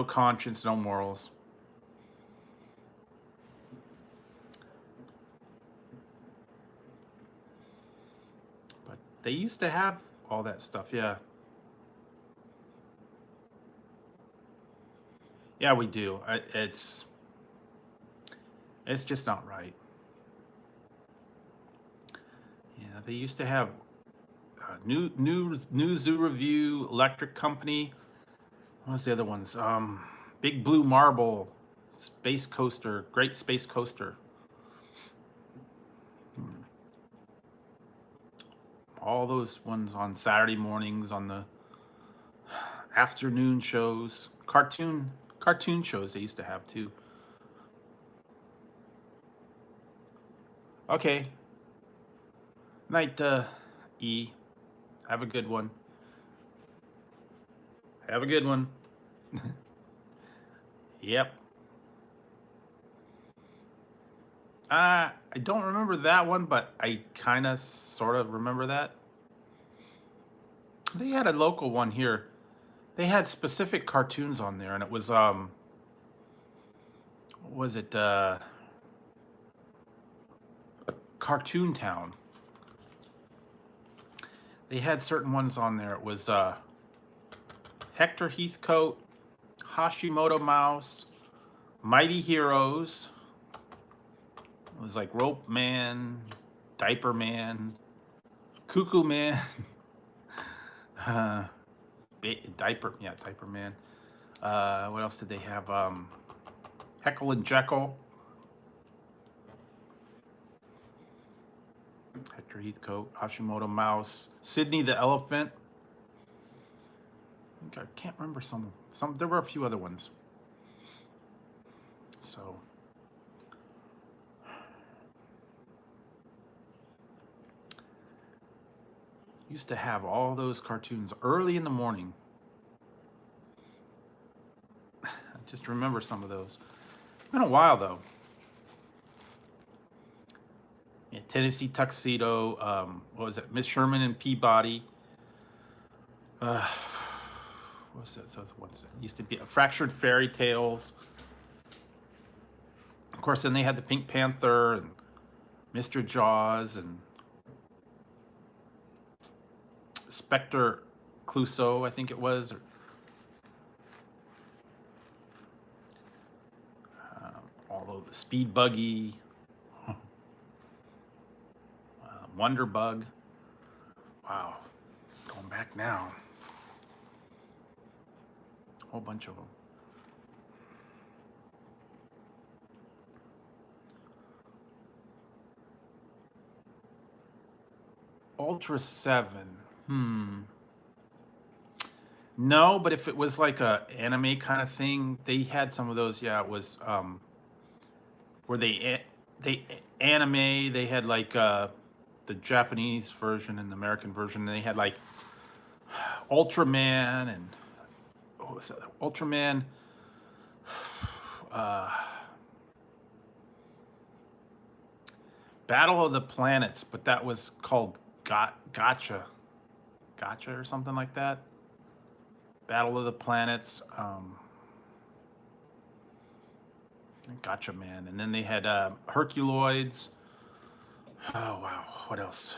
conscience, no morals. But they used to have all that stuff, yeah. Yeah, we do. It's just not right. Yeah, they used to have new Zoo Review, Electric Company. What was the other ones? Big Blue Marble, Space Coaster, Great Space Coaster. All those ones on Saturday mornings on the afternoon shows, cartoon shows they used to have too. Okay. Night, E. Have a good one. Have a good one. Yep. I don't remember that one, but I kind of sort of remember that. They had a local one here. They had specific cartoons on there, and it was what was it Cartoon Town. They had certain ones on there. It was Hector Heathcote, Hashimoto Mouse, Mighty Heroes. It was like Rope Man, Diaper Man, Cuckoo Man, Diaper Man. What else did they have? Heckle and Jekyll, Hector Heathcote, Hashimoto Mouse, Sydney the Elephant. I can't remember some. There were a few other ones. So. Used to have all those cartoons early in the morning. I just remember some of those. It's been a while though. Yeah, Tennessee Tuxedo. What was it? Miss Sherman and Peabody. What's that? So what's that? Used to be Fractured Fairy Tales. Of course, then they had the Pink Panther and Mr. Jaws and Spectre Clouseau, I think it was. Or, all of the Speed Buggy, Wonder Bug. Wow, going back now. A whole bunch of them. Ultra 7. No, but if it was like a anime kind of thing, they had some of those. Yeah, it was where they anime. They had like the Japanese version and the American version. And they had like Ultraman and what was that? Ultraman. Battle of the Planets, but that was called Gotcha or something like that. Battle of the Planets. Gotcha Man. And then they had Herculoids. Oh, wow. What else?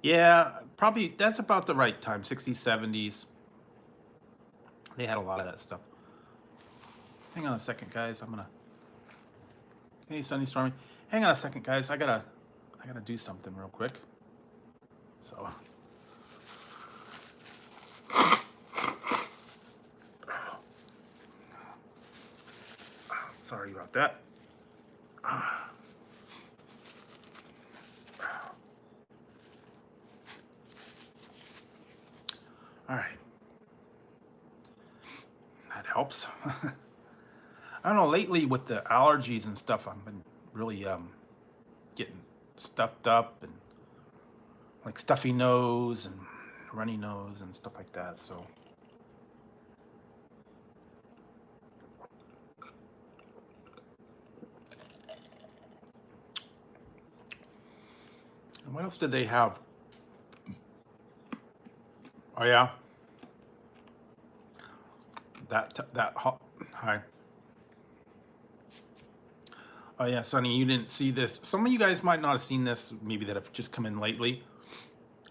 Yeah, probably that's about the right time, 60s, 70s. They had a lot of that stuff. Hang on a second, guys. I'm gonna. Hey, Sunny Stormy. Hang on a second, guys. I gotta do something real quick. So. Sorry about that. All right. That helps. I don't know, lately with the allergies and stuff, I've been really getting stuffed up and like stuffy nose and runny nose and stuff like that. So and what else did they have? Oh yeah. Hi. Oh yeah, Sonny, you didn't see this. Some of you guys might not have seen this, maybe that have just come in lately.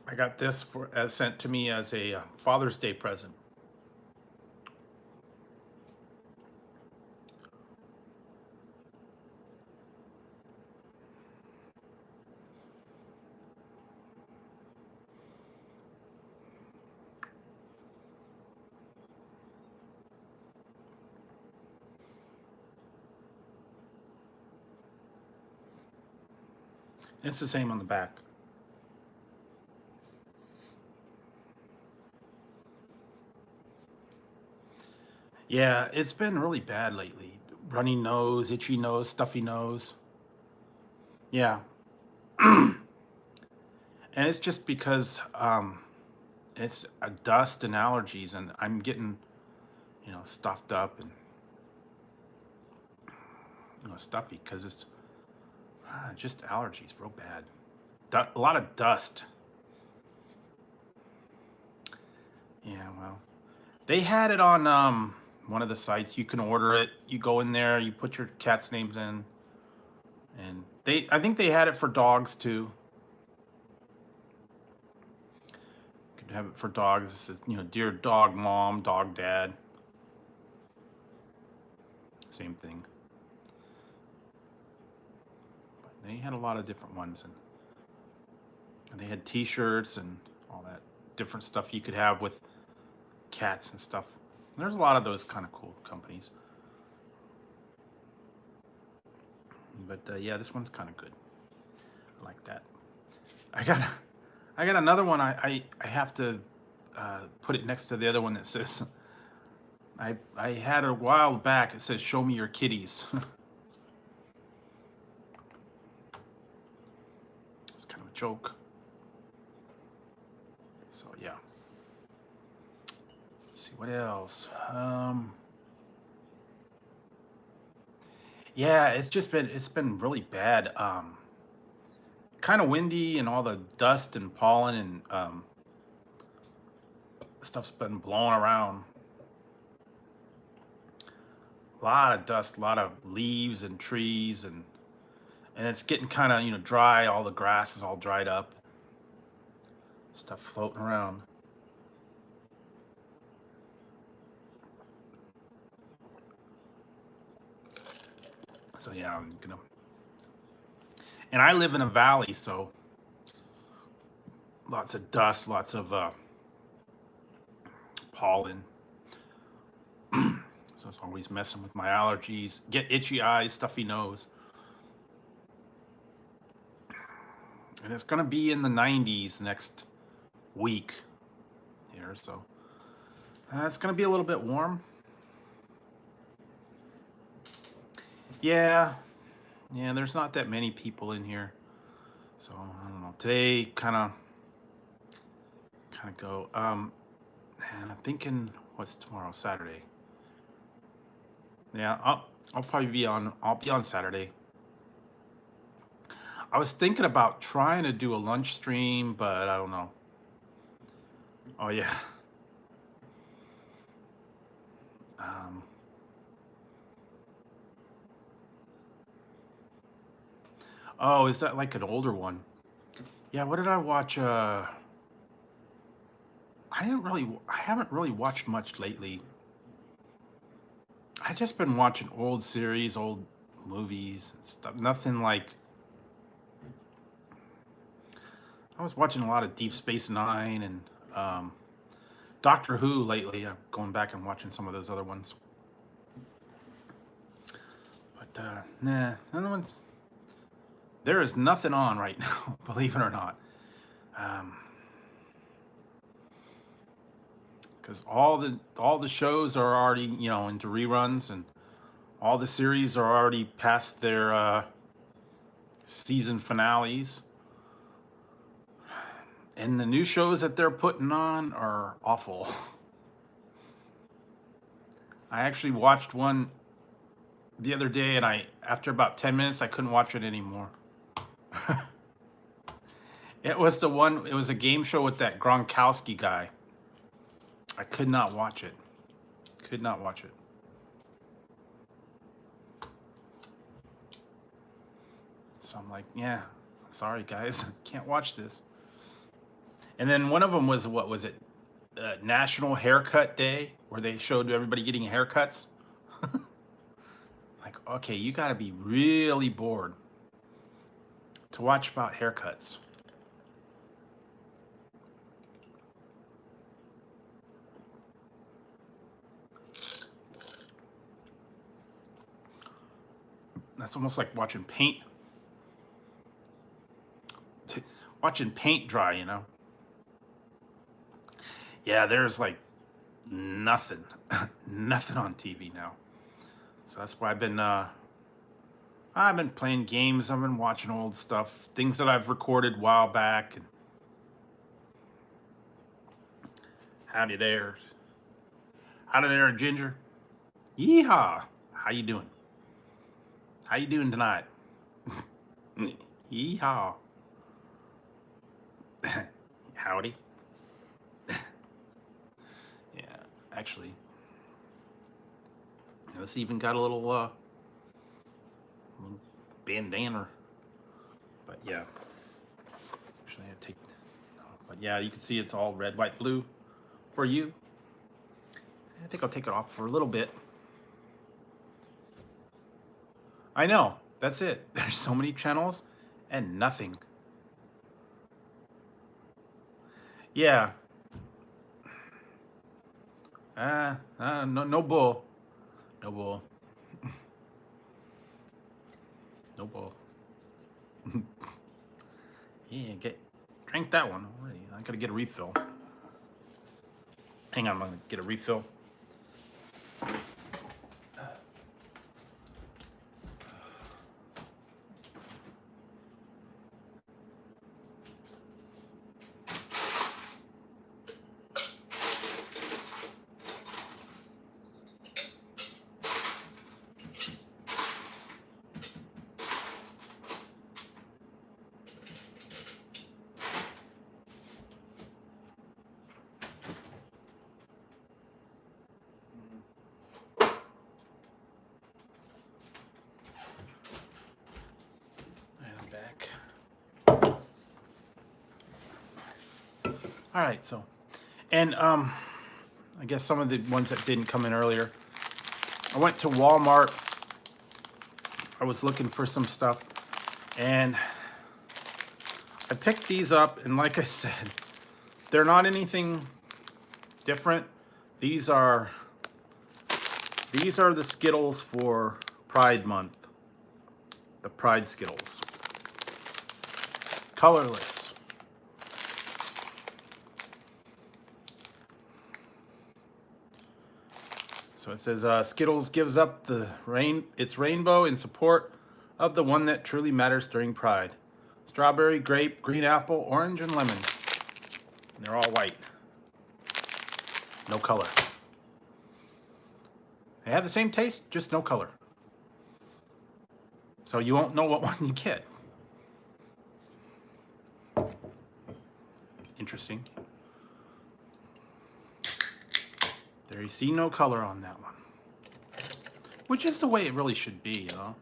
I got this sent to me as a Father's Day present. It's the same on the back. Yeah, it's been really bad lately. Runny nose, itchy nose, stuffy nose. Yeah. And it's just because it's dust and allergies, and I'm getting, stuffed up and, stuffy because it's just allergies, real bad. A lot of dust. Yeah, well, they had it on one of the sites. You can order it. You go in there, you put your cat's names in, and I think they had it for dogs too. You could have it for dogs. It says, dear dog mom, dog dad. Same thing. But they had a lot of different ones, and they had T-shirts and all that different stuff you could have with cats and stuff. There's a lot of those kind of cool companies. But yeah, this one's kind of good. I like that. I got another one. I have to put it next to the other one that says. I had a while back. It says, "Show me your kitties." It's kind of a joke. So yeah. Let's see what else. Yeah, it's been really bad. Kind of windy and all the dust and pollen and stuff's been blowing around. lot of dust, a lot of leaves and trees, and it's getting kind of, dry. All the grass is all dried up. Stuff floating around. So yeah, I'm gonna. And I live in a valley, so lots of dust, lots of pollen. So it's always messing with my allergies. Get itchy eyes, stuffy nose. And it's gonna be in the 90s next week here, so it's gonna be a little bit warm. Yeah, there's not that many people in here, so I don't know. Today kind of go. And I'm thinking, what's tomorrow? Saturday. Yeah, I'll probably be on. I'll be on Saturday. I was thinking about trying to do a lunch stream, but I don't know. Oh yeah. Oh, is that like an older one? Yeah. What did I watch? I haven't really watched much lately. I just been watching old series, old movies and stuff. Nothing like. I was watching a lot of Deep Space Nine and Doctor Who lately. I'm going back and watching some of those other ones. But nah, other ones. There is nothing on right now, believe it or not. Because all the shows are already into reruns, and all the series are already past their season finales, and the new shows that they're putting on are awful. I actually watched one the other day, and after about 10 minutes I couldn't watch it anymore. It was a game show with that Gronkowski guy. I could not watch it. Could not watch it. So I'm like, yeah, sorry guys, can't watch this. And then one of them was, what was it? National Haircut Day, where they showed everybody getting haircuts. Like, okay, you got to be really bored to watch about haircuts. That's almost like watching paint. Watching paint dry, Yeah, there's like nothing, nothing on TV now. So that's why I've been playing games. I've been watching old stuff, things that I've recorded a while back. And howdy there, Ginger. Yeehaw! How you doing? How you doing tonight? Yeehaw! Howdy. Yeah, actually, this even got a little bandana. But yeah, actually, I take. But yeah, you can see it's all red, white, blue for you. I think I'll take it off for a little bit. I know, that's it. There's so many channels and nothing. Yeah. No bull. No bull. No bull. Yeah, drink that one already. I gotta get a refill. Hang on, I'm gonna get a refill. All right, so, and I guess some of the ones that didn't come in earlier. I went to Walmart. I was looking for some stuff, and I picked these up, and like I said, they're not anything different. These are the Skittles for Pride Month. The Pride Skittles. Colorless. So it says Skittles gives up its rainbow in support of the one that truly matters during Pride. Strawberry, grape, green apple, orange, and lemon. And they're all white. No color. They have the same taste, just no color. So you won't know what one you get. Interesting. There you see no color on that one. Which is the way it really should be, you know.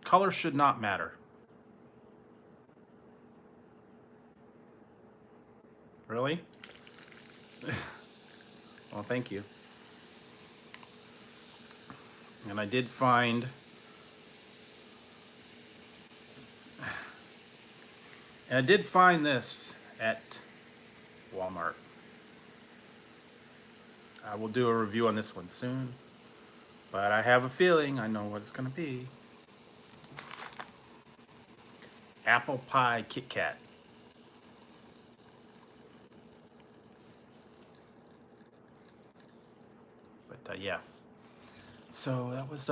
Color should not matter. Really? Well, thank you. And I did find this at Walmart. I will do a review on this one soon, but I have a feeling I know what it's going to be. Apple Pie Kit Kat. But yeah. So that was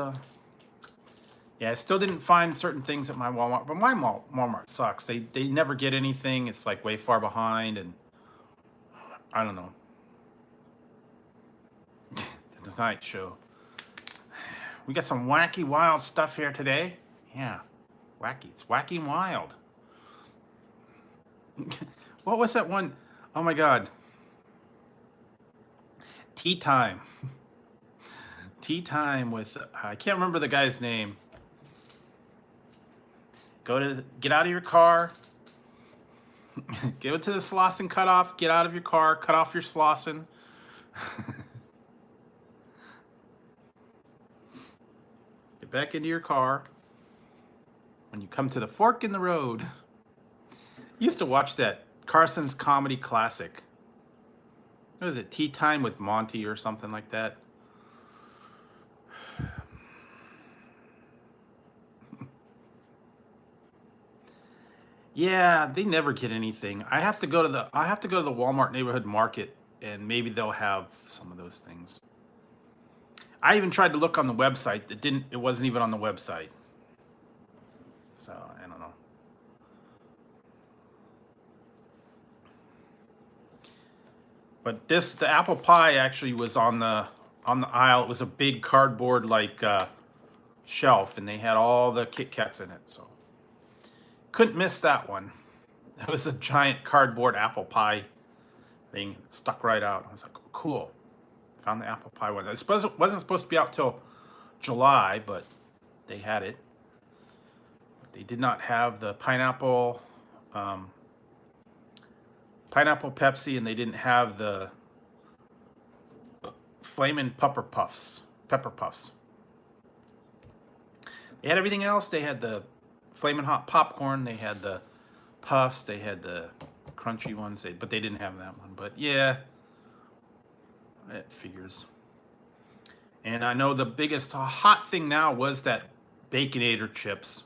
yeah, I still didn't find certain things at my Walmart, but my Walmart sucks. They never get anything. It's like way far behind, and I don't know. The Tonight Show. We got some wacky, wild stuff here today. Yeah, wacky. It's wacky and wild. What was that one? Oh my God. Tea Time. Tea Time with, I can't remember the guy's name. Get out of your car. Go to the Slauson cutoff. Get out of your car. Cut off your Slauson. Get back into your car. When you come to the fork in the road. I used to watch that Carson's Comedy Classic. What is it? Tea Time with Monty or something like that. Yeah, they never get anything. I have to go to the Walmart neighborhood market, and maybe they'll have some of those things. I even tried to look on the website. It wasn't even on the website. So, I don't know. But the apple pie actually was on the aisle. It was a big cardboard like shelf, and they had all the Kit Kats in it, so couldn't miss that one. That was a giant cardboard apple pie thing, stuck right out. I was like, oh, cool. Found the apple pie one. It wasn't supposed to be out till July, but they had it. They did not have the pineapple Pepsi, and they didn't have the Flamin' Pepper Puffs. They had everything else. They had the Flamin' Hot popcorn. They had the puffs. They had the crunchy ones. But they didn't have that one. But yeah, it figures. And I know the biggest hot thing now was that Baconator chips.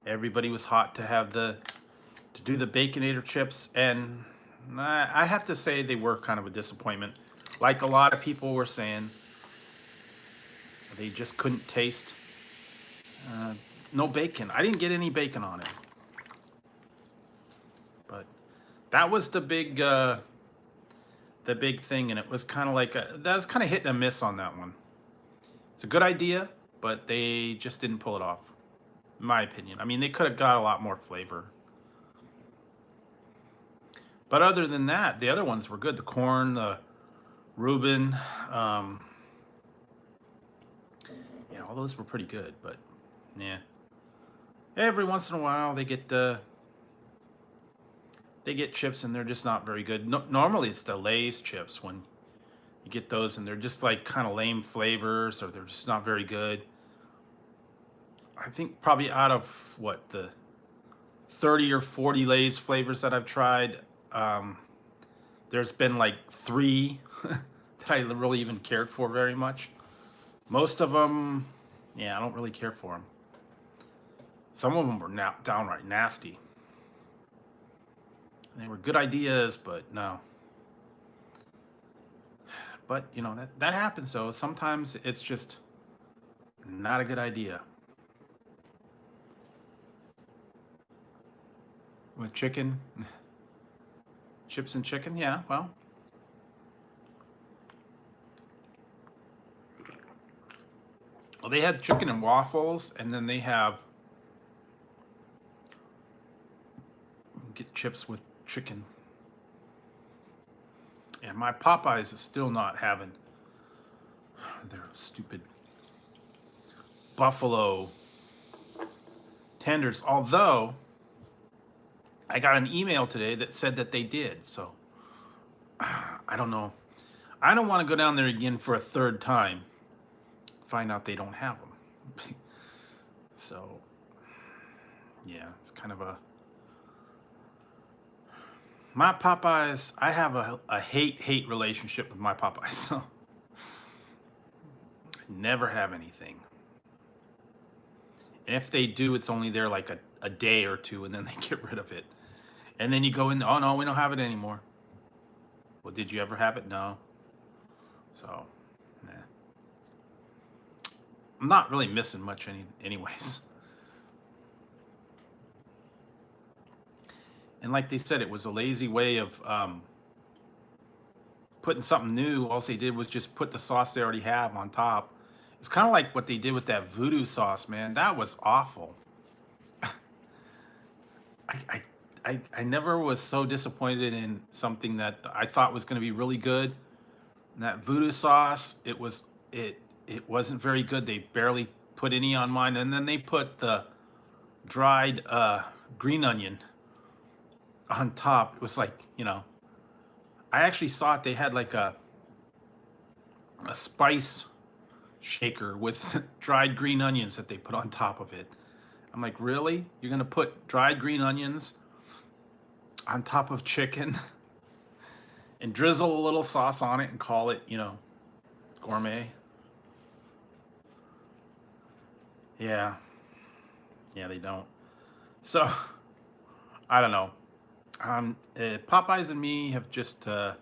Everybody was hot to do the Baconator chips, and I have to say they were kind of a disappointment. Like a lot of people were saying, they just couldn't taste. No bacon. I didn't get any bacon on it. But that was the big thing, and it was kind of like that was kind of hit and miss on that one. It's a good idea, but they just didn't pull it off, in my opinion. I mean, they could have got a lot more flavor. But other than that, the other ones were good. The corn, the Reuben, yeah, all those were pretty good. But yeah, every once in a while they get they get chips and they're just not very good. No, normally it's the Lay's chips when you get those and they're just like kind of lame flavors or they're just not very good. I think probably out of what, the 30 or 40 Lay's flavors that I've tried, there's been like 3 that I really even cared for very much. Most of them, yeah, I don't really care for them. Some of them were downright nasty. They were good ideas, but no. But, you know, that happens, though. Sometimes it's just not a good idea. With chicken, chips and chicken, yeah, well. Well, they had chicken and waffles, and then they have get chips with chicken. And my Popeyes is still not having their stupid buffalo tenders, although I got an email today that said that they did. So I don't know. I don't want to go down there again for a third time, find out they don't have them. So yeah, it's kind of my Popeyes. I have a hate relationship with my Popeyes. So I never have anything. And if they do, it's only there like a day or two, and then they get rid of it. And then you go in, oh no, we don't have it anymore. Well, did you ever have it? No. So, nah. I'm not really missing much anyways. And like they said, it was a lazy way of putting something new. All they did was just put the sauce they already have on top. It's kind of like what they did with that voodoo sauce, man. That was awful. I never was so disappointed in something that I thought was going to be really good. And that voodoo sauce, it wasn't very good. They barely put any on mine, and then they put the dried green onion on top. It was like, you know, I actually saw it. They had like a spice shaker with dried green onions that they put on top of it. I'm like, really? You're gonna put dried green onions on top of chicken and drizzle a little sauce on it and call it, you know, gourmet? Yeah. Yeah, they don't. So, I don't know. Popeyes and me have just, no.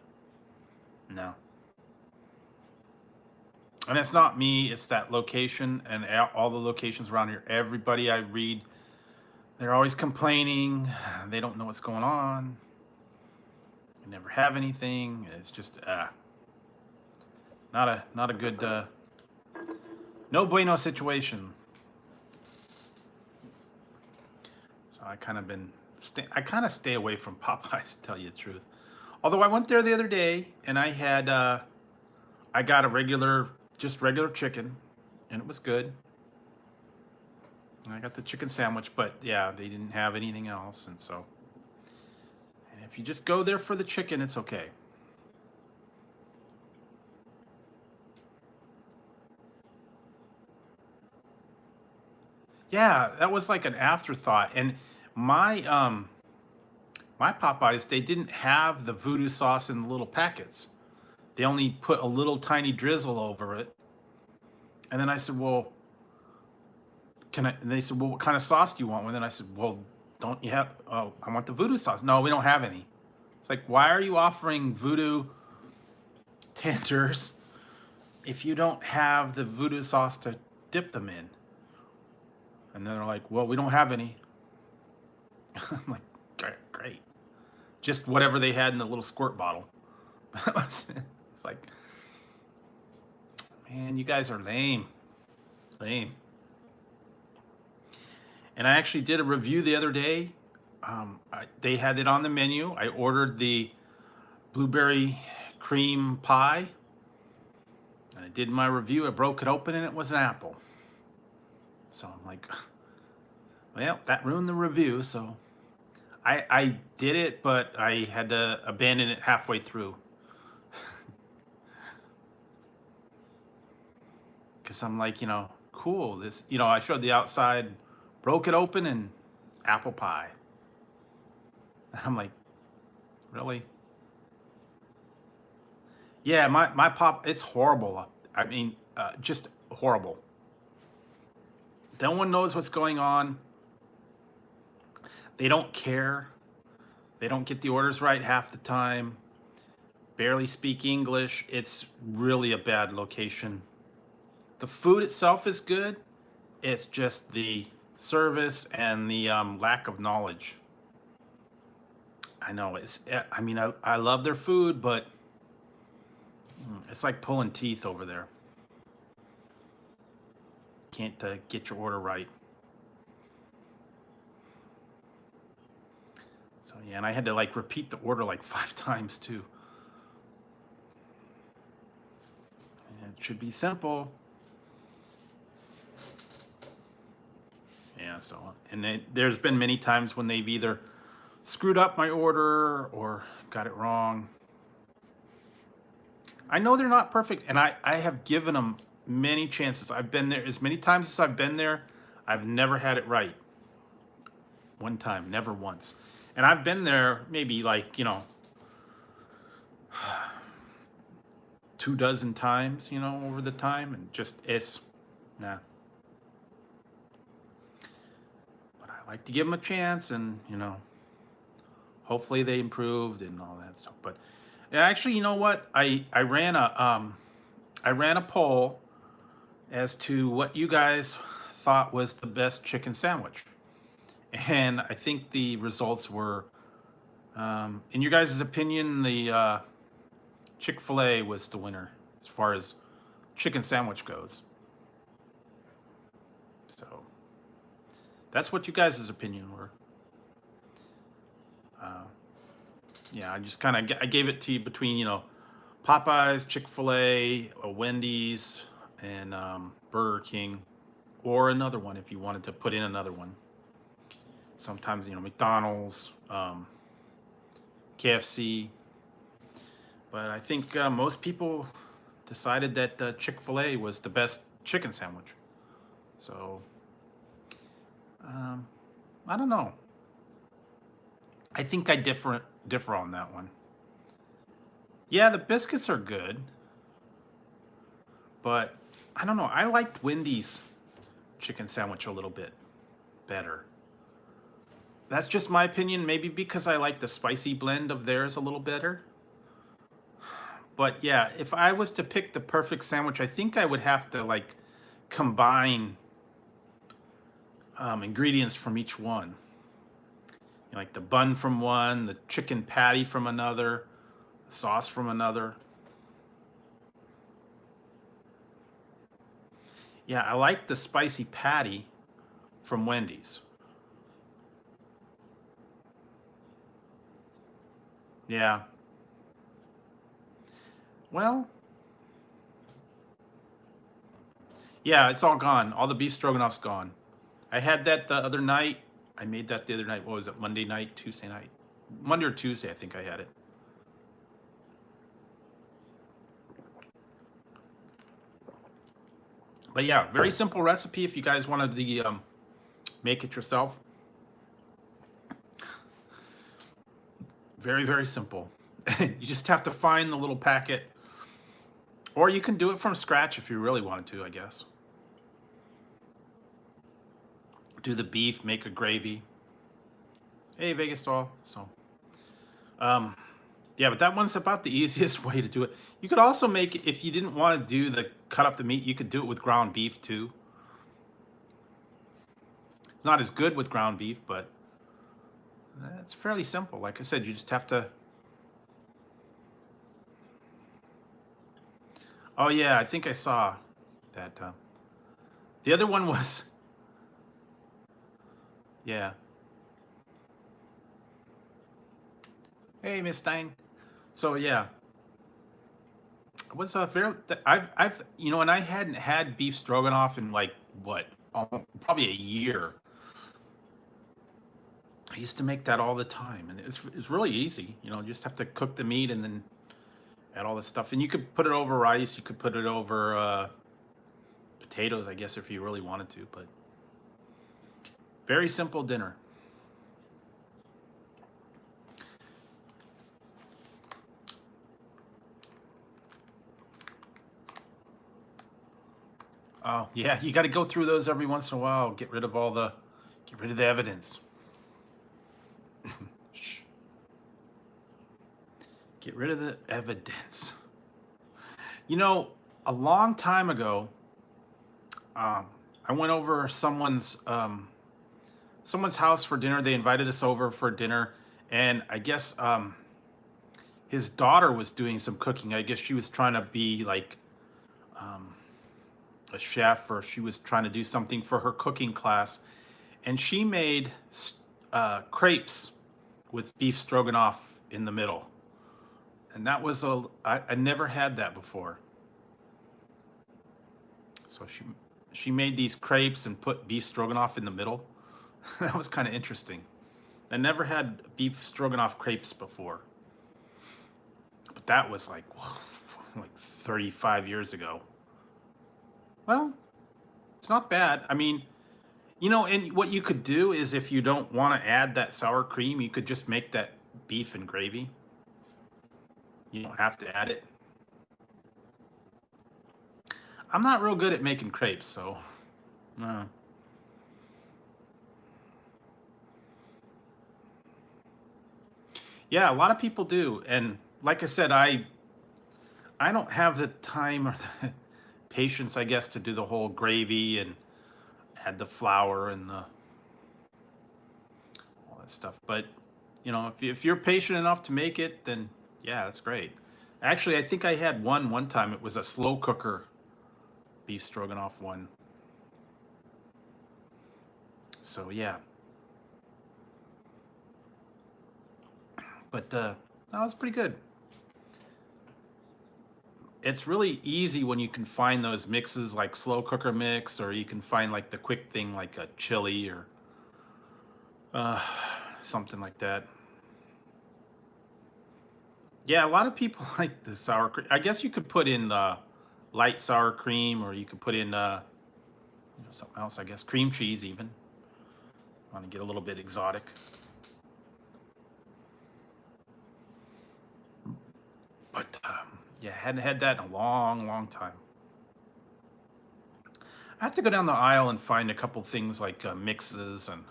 And it's not me, it's that location and all the locations around here. Everybody I read, they're always complaining. They don't know what's going on. They never have anything. It's just not a good, no bueno situation. So I kind of stay away from Popeyes, to tell you the truth. Although I went there the other day and I had I got a regular chicken, and it was good. I got the chicken sandwich, but yeah, they didn't have anything else, and so. And if you just go there for the chicken, it's okay. Yeah, that was like an afterthought, and my my Popeyes, they didn't have the voodoo sauce in the little packets. They only put a little tiny drizzle over it. And then I said, well, and they said, well, what kind of sauce do you want? And then I said, well, don't you have, oh, I want the voodoo sauce. No, we don't have any. It's like, why are you offering voodoo tenders if you don't have the voodoo sauce to dip them in? And then they're like, well, we don't have any. I'm like, great. Just whatever they had in the little squirt bottle. It's like, man, you guys are lame. Lame. And I actually did a review the other day. They had it on the menu. I ordered the blueberry cream pie. And I did my review. I broke it open and it was an apple. So I'm like, well, that ruined the review. So I did it, but I had to abandon it halfway through because I'm like, cool. This, I showed the outside, broke it open, and apple pie. I'm like, really? Yeah, my pop, it's horrible. I mean, just horrible. No one knows what's going on. They don't care. They don't get the orders right half the time. Barely speak English. It's really a bad location. The food itself is good. It's just the service and the lack of knowledge. I know I mean, I love their food, but it's like pulling teeth over there. Can't get your order right. So yeah, and I had to like repeat the order like 5 times too. And it should be simple. Yeah, so and there's been many times when they've either screwed up my order or got it wrong. I know they're not perfect, and I have given them many chances. I've been there as many times as I've been there. I've never had it right. One time, never once. And I've been there maybe like, 24 times, over the time, and just it's nah. But I like to give them a chance, and hopefully they improved and all that stuff. But actually, you know what? I ran a poll as to what you guys thought was the best chicken sandwich, and I think the results were, in your guys' opinion, the Chick-fil-A was the winner as far as chicken sandwich goes. So that's what you guys' opinion were. Yeah, I just kind of I gave it to you between Popeyes, Chick-fil-A, Wendy's, and Burger King, or another one if you wanted to put in another one. Sometimes McDonald's, KFC, but I think most people decided that Chick-fil-A was the best chicken sandwich. So I don't know. I think I differ on that one. Yeah, the biscuits are good, but I don't know. I liked Wendy's chicken sandwich a little bit better. That's just my opinion. Maybe because I like the spicy blend of theirs a little better. But yeah, if I was to pick the perfect sandwich, I think I would have to like combine ingredients from each one. Like the bun from one, the chicken patty from another, the sauce from another. Yeah, I like the spicy patty from Wendy's. Yeah. Well, yeah, it's all gone. All the beef stroganoff's gone. I had that the other night. I made that the other night. What was it? Monday night, Tuesday night? Monday or Tuesday, I think I had it. But yeah, very simple recipe if you guys wanted to make it yourself. Very, very simple. You just have to find the little packet. Or you can do it from scratch if you really wanted to, I guess. Do the beef, make a gravy. Hey, Vegas doll. So, yeah, but that one's about the easiest way to do it. You could also make it, if you didn't want to do the cut up the meat, you could do it with ground beef too. It's not as good with ground beef, but it's fairly simple. Like I said, you just have to. Oh yeah, I think I saw that. The other one was, yeah. Hey, Miss Stein. So yeah, it was a very. I've and I hadn't had beef stroganoff in like what, probably a year. I used to make that all the time, and it's really easy. You just have to cook the meat and then add all this stuff. And you could put it over rice. You could put it over potatoes, I guess, if you really wanted to. But very simple dinner. Oh yeah, you got to go through those every once in a while. Get rid of the evidence. Shh. Get rid of the evidence. A long time ago, I went over someone's house for dinner. They invited us over for dinner, and I guess his daughter was doing some cooking. I guess she was trying to be like a chef, or she was trying to do something for her cooking class, and she made crepes with beef stroganoff in the middle. And that was I never had that before. So she made these crepes and put beef stroganoff in the middle. That was kind of interesting. I never had beef stroganoff crepes before. But that was like 35 years ago. Well, it's not bad. I mean, and what you could do is, if you don't want to add that sour cream, you could just make that beef and gravy. You don't have to add it. I'm not real good at making crepes, so yeah, a lot of people do. And like I said, I don't have the time or the patience, I guess, to do the whole gravy and add the flour and all that stuff. But if you're patient enough to make it, then yeah, that's great. Actually, I think I had one time. It was a slow cooker beef stroganoff one. So yeah. But that was pretty good. It's really easy when you can find those mixes like slow cooker mix, or you can find like the quick thing like a chili or something like that. Yeah, a lot of people like the sour cream. I guess you could put in light sour cream, or you could put in something else. I guess cream cheese even. Want to get a little bit exotic. But yeah, hadn't had that in a long, long time. I have to go down the aisle and find a couple things like mixes and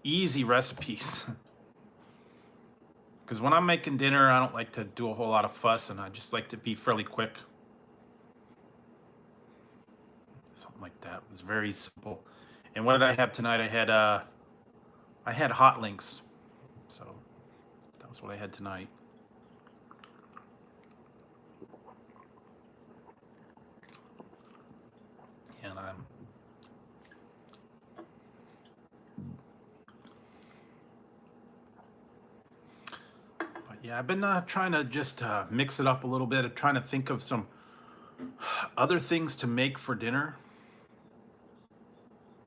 easy recipes. Because when I'm making dinner, I don't like to do a whole lot of fuss, and I just like to be fairly quick. Something like that. It was very simple. And what did I have tonight? I had hot links. So that was what I had tonight. And but yeah, I've been trying to just mix it up a little bit. I'm trying to think of some other things to make for dinner.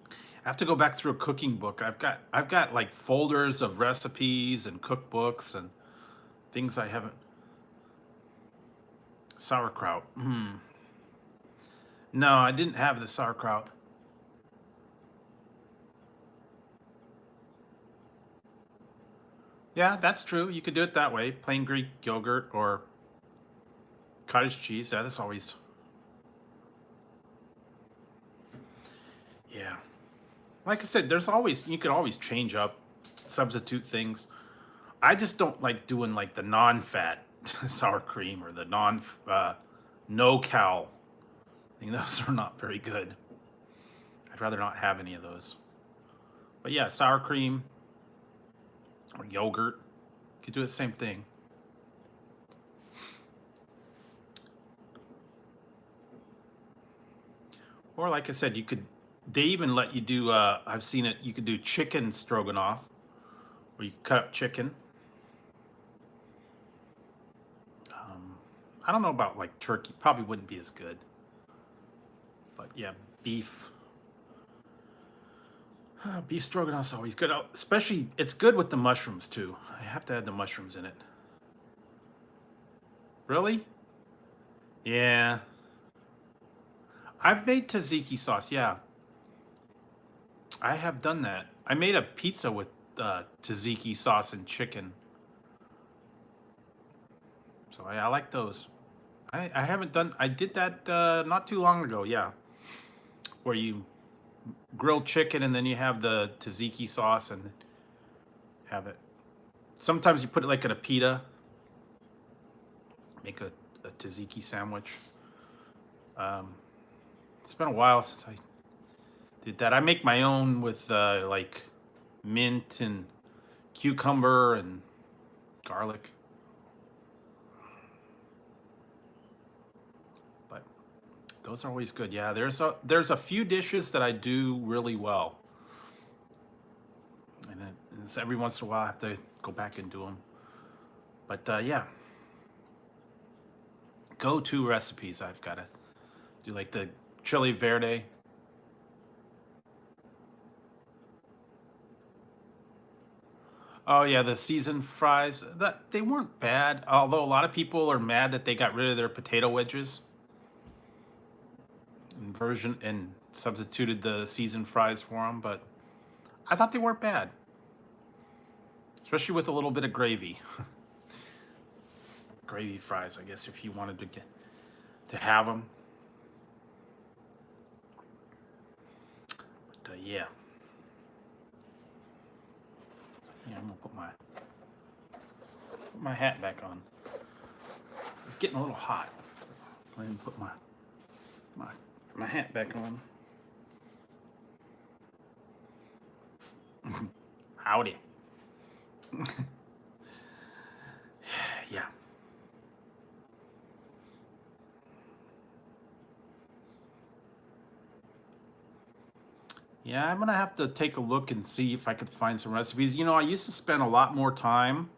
I have to go back through a cooking book. I've got like folders of recipes and cookbooks and things I haven't. Sauerkraut. No, I didn't have the sauerkraut. Yeah, that's true. You could do it that way. Plain Greek yogurt or cottage cheese. Yeah, that's always. Yeah. Like I said, you could always change up, substitute things. I just don't like doing like the non-fat sour cream or the no-cal. I think those are not very good. I'd rather not have any of those. But yeah, sour cream or yogurt, you could do the same thing. Or like I said, they even let you do, I've seen it, you could do chicken stroganoff, where you cut up chicken. I don't know about like turkey, probably wouldn't be as good. But yeah, beef. Beef stroganoff's always good, especially it's good with the mushrooms too. I have to add the mushrooms in it. Really? Yeah. I've made tzatziki sauce. Yeah, I have done that. I made a pizza with tzatziki sauce and chicken. So I like those. I haven't done. I did that not too long ago. Yeah, where you grilled chicken and then you have the tzatziki sauce and have it. Sometimes you put it like in a pita. Make a tzatziki sandwich. It's been a while since I did that. I make my own with like mint and cucumber and garlic. But those are always good. Yeah, there's a few dishes that I do really well, and it's every once in a while I have to go back and do them. But yeah, go-to recipes I've got to do like the chili verde. Oh yeah, the seasoned fries. That they weren't bad, although a lot of people are mad that they got rid of their potato wedges and substituted the seasoned fries for them. But I thought they weren't bad, especially with a little bit of gravy. Gravy fries, I guess, if you wanted to have them. But yeah. Yeah, I'm gonna put my hat back on. It's getting a little hot. Go ahead and put my hat back on. Howdy. Yeah. Yeah, I'm gonna have to take a look and see if I could find some recipes. You know, I used to spend a lot more time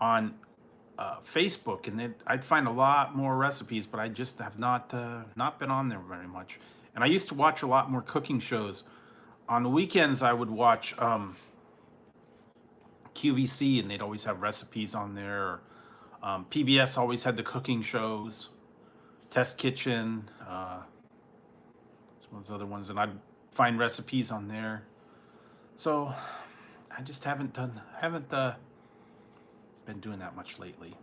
on Facebook, and then I'd find a lot more recipes, but I just have not been on there very much. And I used to watch a lot more cooking shows. On the weekends, I would watch QVC, and they'd always have recipes on there. PBS always had the cooking shows, Test Kitchen. Some of those other ones, and I'd find recipes on there. So I just haven't been doing that much lately.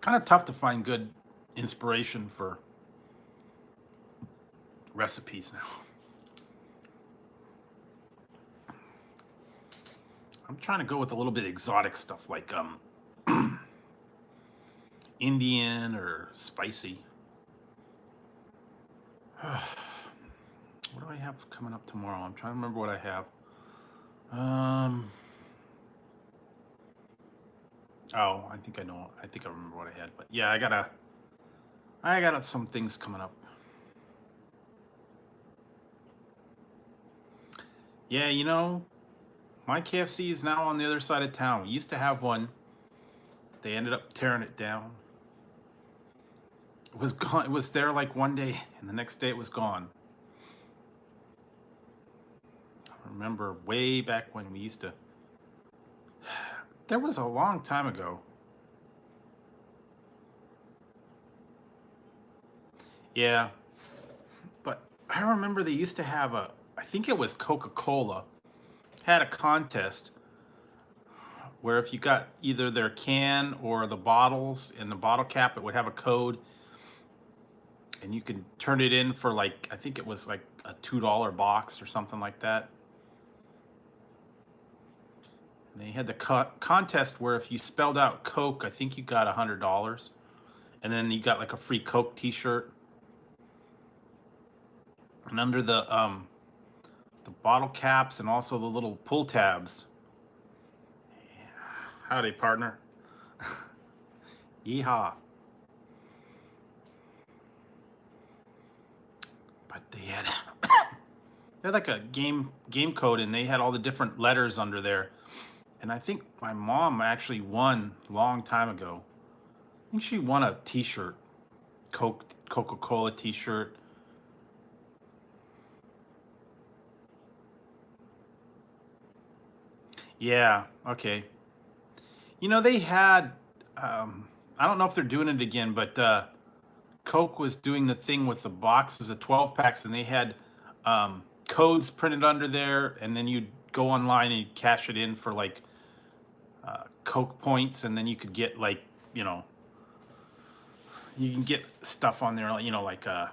Kind of tough to find good inspiration for recipes now. I'm trying to go with a little bit exotic stuff like Indian or spicy. What do I have coming up tomorrow? I'm trying to remember what I have. Oh, I think I know. I think I remember what I had. But yeah, I got some things coming up. Yeah, you know, my KFC is now on the other side of town. We used to have one. They ended up tearing it down. It was gone. It was there like one day, and the next day it was gone. I remember way back when we used to. There was a long time ago. Yeah, but I remember they used to have I think it was Coca-Cola, had a contest where if you got either their can or the bottles in the bottle cap, it would have a code, and you could turn it in for like, I think it was like a $2 box or something like that. And they had the contest where if you spelled out Coke, I think you got $100, and then you got like a free Coke T-shirt. And under the bottle caps and also the little pull tabs. Yeah. Howdy, partner. Yeehaw. But they had they had like a game code, and they had all the different letters under there. And I think my mom actually won a long time ago. think she won a T-shirt, Coca-Cola T-shirt. Yeah. Okay. You know, they had. I don't know if they're doing it again, but Coke was doing the thing with the boxes of 12 packs, and they had codes printed under there, and then you'd go online and you'd cash it in for like Coke points, and then you could get like, you know, you can get stuff on there, you know, like you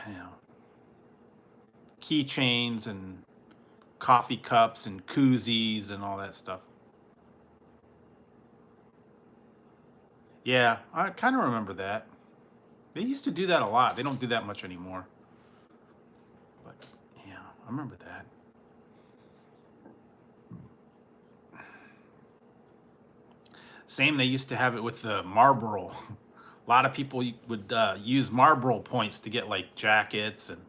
know, keychains and coffee cups and koozies and all that stuff. Yeah, I kind of remember that. They used to do that a lot. They don't do that much anymore. But yeah, I remember that. Same, they used to have it with the Marlboro. A lot of people would use Marlboro points to get like jackets and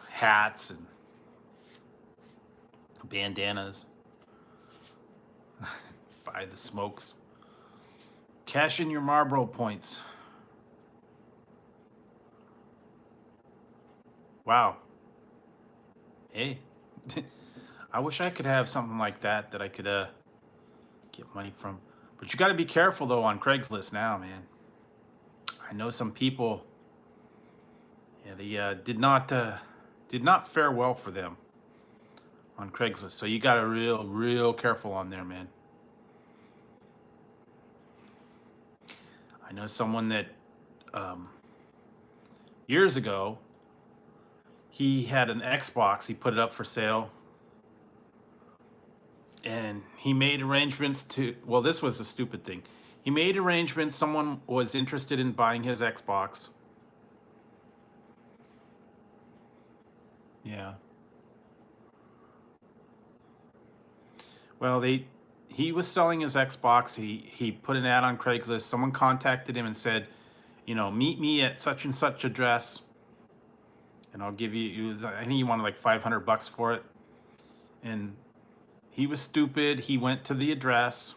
hats and bandanas. Buy the smokes. Cash in your Marlboro points. Wow. Hey, I wish I could have something like that that I could get money from. But you got to be careful though on Craigslist now, man. I know some people. Yeah, they did not fare well for them on Craigslist. So you got to real careful on there, man. I know someone that um, years ago he had an Xbox. He put it up for sale, and he made arrangements to. Well, this was a stupid thing. He made arrangements. Someone was interested in buying his Xbox. Yeah. Well, he was selling his Xbox. He put an ad on Craigslist. Someone contacted him and said, you know, meet me at such and such address, and I'll give you. It was, I think he wanted like $500 for it, and he was stupid. He went to the address.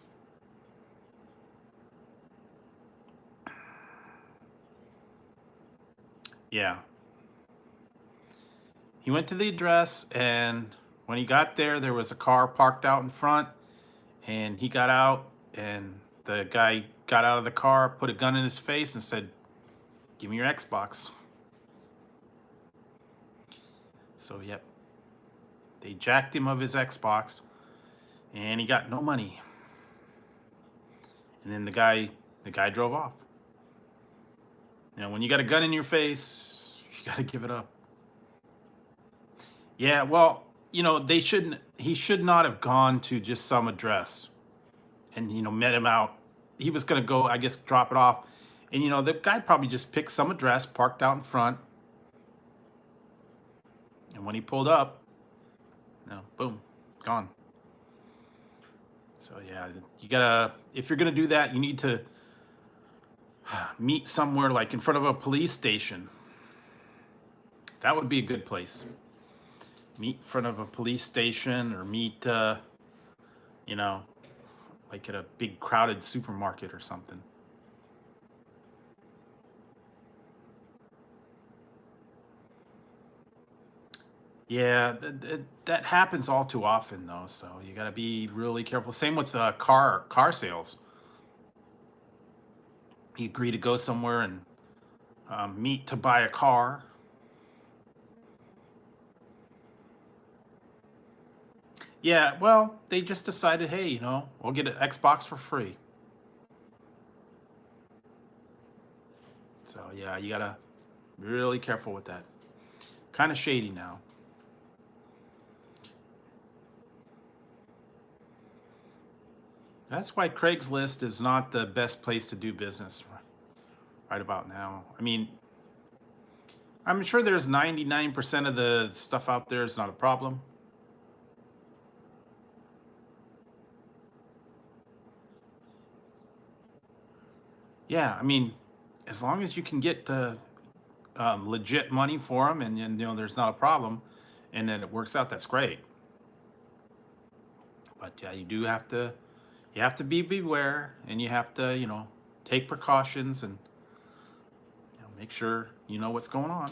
Yeah. He went to the address, and when he got there, there was a car parked out in front, and he got out, and the guy got out of the car, put a gun in his face, and said, "Give me your Xbox." So, yep, they jacked him of his Xbox, and he got no money. And then the guy drove off. Now, when you got a gun in your face, you got to give it up. Yeah, well, you know, they shouldn't. He should not have gone to just some address and, you know, met him out. He was gonna go, I guess, drop it off, and you know, the guy probably just picked some address, parked out in front, and when he pulled up, you know, boom, gone. So yeah, you gotta, if you're gonna do that, you need to meet somewhere like in front of a police station. That would be a good place. Meet in front of a police station, or meet, you know, like at a big crowded supermarket or something. Yeah, that happens all too often though, so you got to be really careful. Same with car sales. You agree to go somewhere and meet to buy a car. Yeah, well, they just decided, hey, you know, we'll get an Xbox for free. So yeah, you gotta be really careful with that. Kind of shady now. That's why Craigslist is not the best place to do business right about now. I mean, I'm sure there's 99% of the stuff out there is not a problem. Yeah, I mean, as long as you can get legit money for them, and you know there's not a problem, and then it works out, that's great. But yeah, you do have to you have to be beware, and you have to, take precautions and make sure you know what's going on.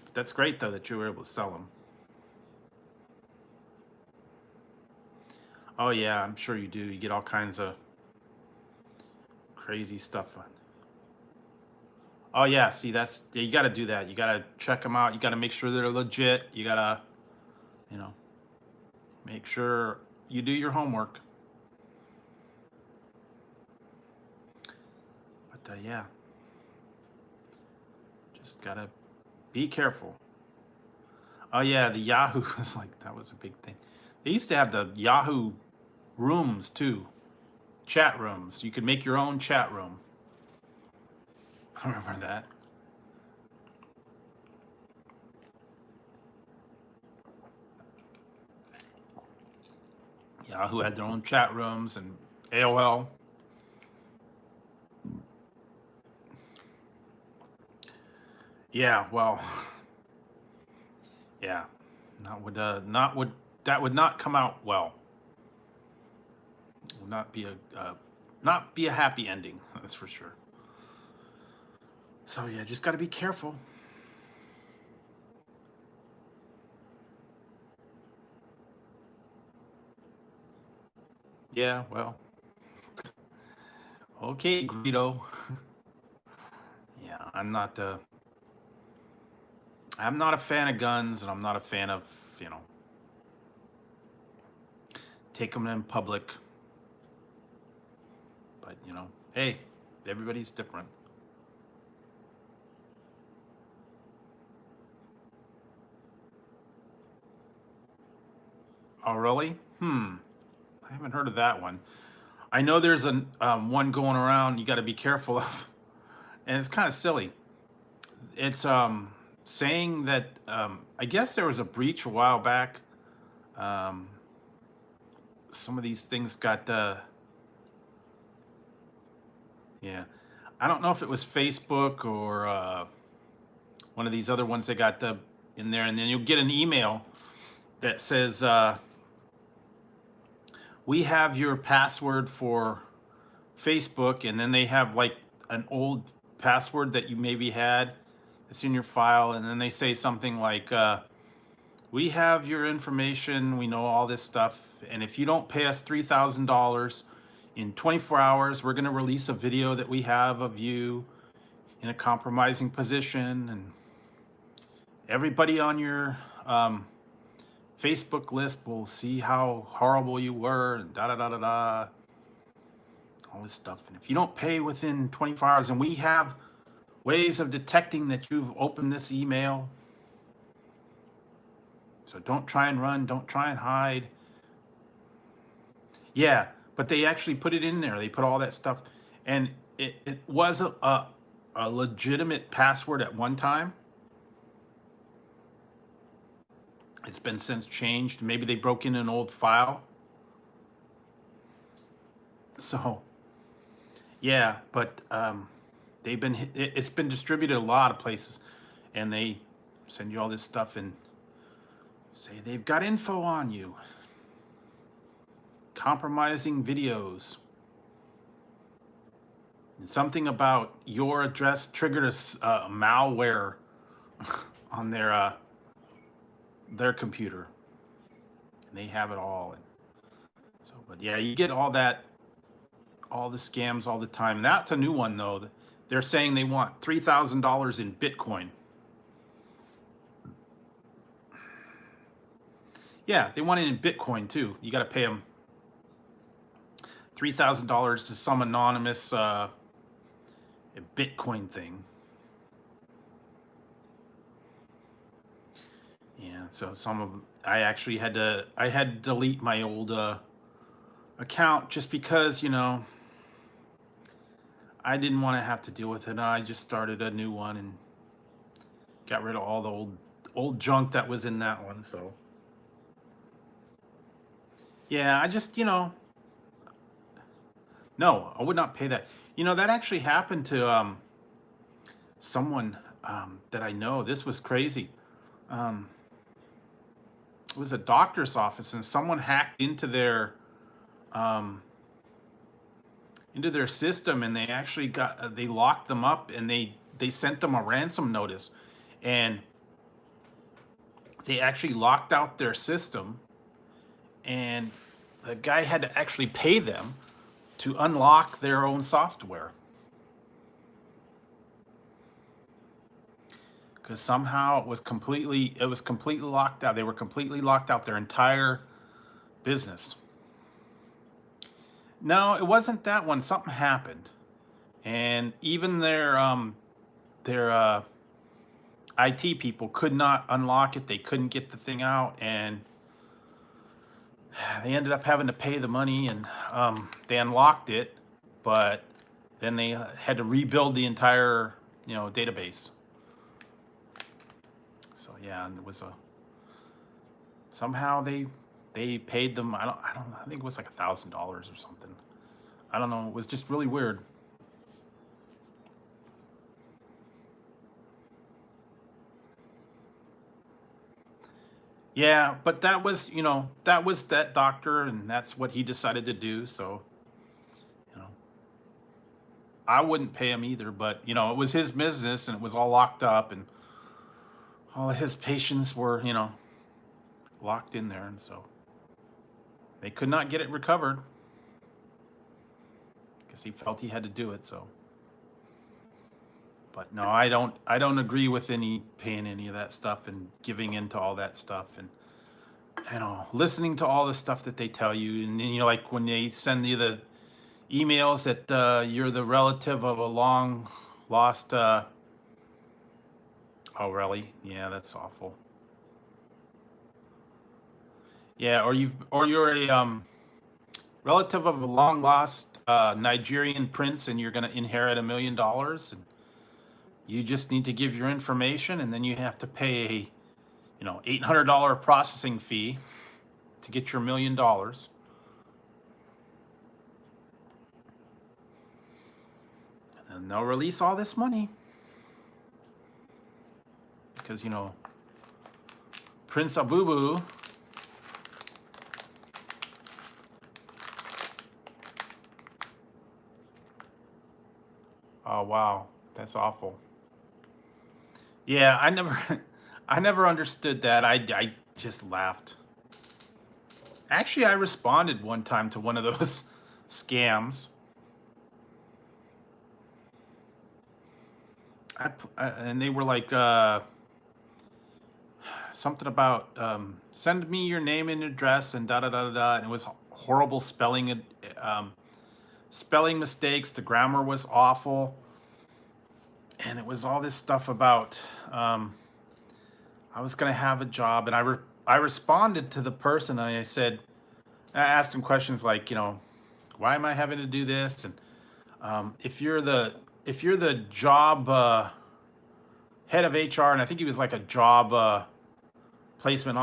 But that's great though that you were able to sell them. Oh yeah, I'm sure you do. You get all kinds of crazy stuff. Oh yeah, see yeah, you got to do that. You got to check them out. You got to make sure they're legit. You got to, you know, make sure you do your homework. But yeah, just got to be careful. Oh yeah, the Yahoo was like, that was a big thing. They used to have the Yahoo rooms too, chat rooms. You could make your own chat room. I remember that. Yahoo had their own chat rooms, and AOL. Yeah, well, yeah, that would not come out well. It would not be a happy ending. That's for sure. So yeah, just got to be careful. Yeah, well, okay, Greedo. Yeah, I'm not a fan of guns, and I'm not a fan of, you know, take them in public. But, hey, everybody's different. Oh, really? I haven't heard of that one. I know there's one going around you got to be careful of, and it's kind of silly. It's saying that I guess there was a breach a while back. Um, some of these things got yeah. I don't know if it was Facebook or one of these other ones that got in there, and then you'll get an email that says we have your password for Facebook, and then they have like an old password that you maybe had that's in your file, and then they say something like we have your information, we know all this stuff, and if you don't pay us $3,000 in 24 hours, we're going to release a video that we have of you in a compromising position, and everybody on your Facebook list will see how horrible you were, and da da da da da, all this stuff. And if you don't pay within 24 hours, and we have ways of detecting that you've opened this email, so don't try and run, don't try and hide. Yeah, but they actually put it in there. They put all that stuff, and it was a legitimate password at one time. It's been since changed. Maybe they broke in an old file. So, yeah, but it's been distributed a lot of places, and they send you all this stuff and say they've got info on you. Compromising videos. And something about your address triggered a malware on their computer. And they have it all. So, but yeah, you get all the scams all the time. And that's a new one though. They're saying they want $3,000 in Bitcoin. Yeah, they want it in Bitcoin too. You got to pay them $3,000 to some anonymous Bitcoin thing. Yeah, so I actually had to delete my old account just because, I didn't want to have to deal with it. I just started a new one and got rid of all the old junk that was in that one. So yeah, I just, no, I would not pay that. That actually happened to someone that I know. This was crazy. It was a doctor's office, and someone hacked into their um, into their system, and they actually got they locked them up, and they sent them a ransom notice, and they actually locked out their system, and the guy had to actually pay them to unlock their own software, because somehow it was completely locked out. They were completely locked out, their entire business. No, it wasn't that one. Something happened, and even their IT people could not unlock it. They couldn't get the thing out, and they ended up having to pay the money, and they unlocked it, but then they had to rebuild the entire, database. So yeah, and it was somehow they paid them. I don't know. I think it was like $1,000 or something. I don't know. It was just really weird. Yeah, but that was that doctor, and that's what he decided to do. So, you know, I wouldn't pay him either, but it was his business, and it was all locked up, and all of his patients were, locked in there, and so they could not get it recovered because he felt he had to do it. So, but no, I don't agree with any paying any of that stuff and giving into all that stuff, and listening to all the stuff that they tell you, and then, like when they send you the emails that you're the relative of a long lost. Oh, really? Yeah, that's awful. Yeah, or you're a relative of a long lost Nigerian prince, and you're going to inherit $1 million, and you just need to give your information, and then you have to pay a $800 processing fee to get your $1 million. And then they'll release all this money because Prince Abubu. Oh wow, that's awful. Yeah, I never, I never understood that. I just laughed. Actually, I responded one time to one of those scams. And they were like something about send me your name and address and da da da da da, and it was horrible spelling mistakes. The grammar was awful, and it was all this stuff about I was gonna have a job, and I responded to the person, and I asked him questions like, why am I having to do this, and if you're the job head of HR, and I think he was like a job placement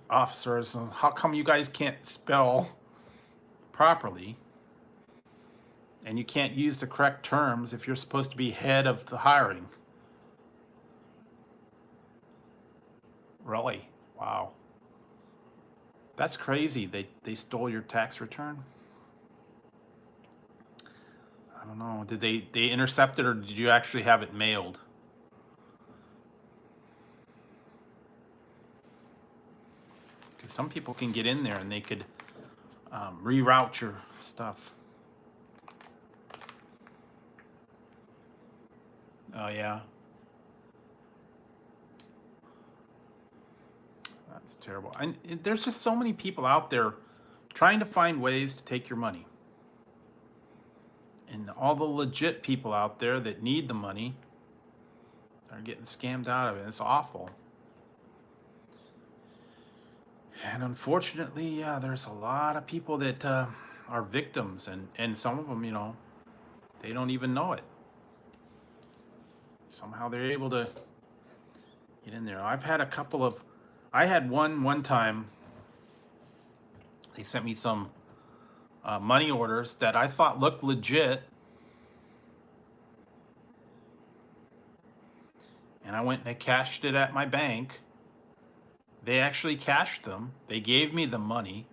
officer, so how come you guys can't spell properly, and you can't use the correct terms if you're supposed to be head of the hiring? Really? Wow. That's crazy. They stole your tax return? I don't know. Did they intercept it, or did you actually have it mailed? Because some people can get in there and they could reroute your stuff. Oh yeah. That's terrible. And there's just so many people out there trying to find ways to take your money. And all the legit people out there that need the money are getting scammed out of it. It's awful. And unfortunately, yeah, there's a lot of people that are victims, and some of them, they don't even know it. Somehow they're able to get in there. I had one time, they sent me some money orders that I thought looked legit. And I went and I cashed it at my bank. They actually cashed them. They gave me the money.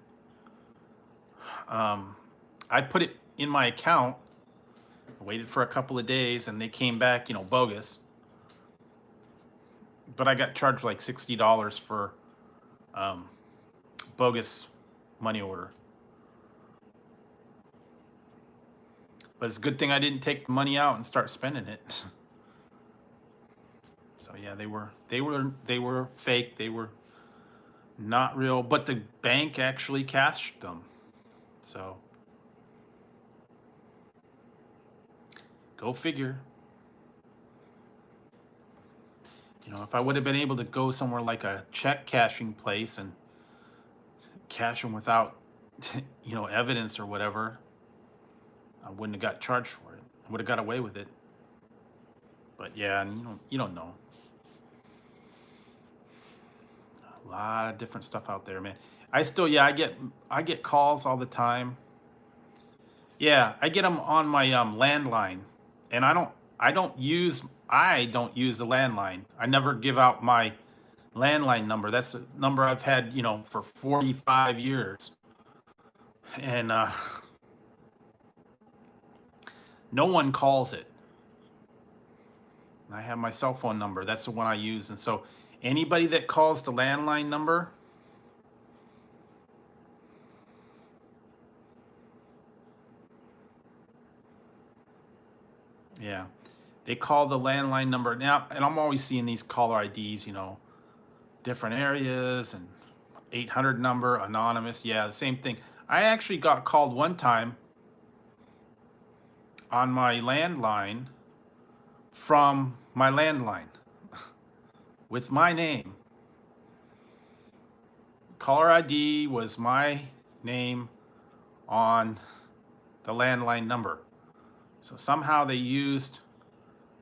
I put it in my account, waited for a couple of days, and they came back, bogus. But I got charged like $60 for um, bogus money order. But it's a good thing I didn't take the money out and start spending it. So yeah, they were fake. They were not real, but the bank actually cashed them. So go figure. If I would have been able to go somewhere like a check cashing place and cash them without, evidence or whatever, I wouldn't have got charged for it. I would have got away with it. But yeah, and you don't know. A lot of different stuff out there, man. I get calls all the time. Yeah, I get them on my landline, and I don't use the landline. I never give out my landline number. That's a number I've had, for 45 years. And no one calls it. I have my cell phone number. That's the one I use. And so anybody that calls the landline number, yeah, they call the landline number now. And I'm always seeing these caller IDs, different areas and 800 number, anonymous. Yeah, the same thing. I actually got called one time on my landline from my landline with my name. Caller ID was my name on the landline number. So somehow they used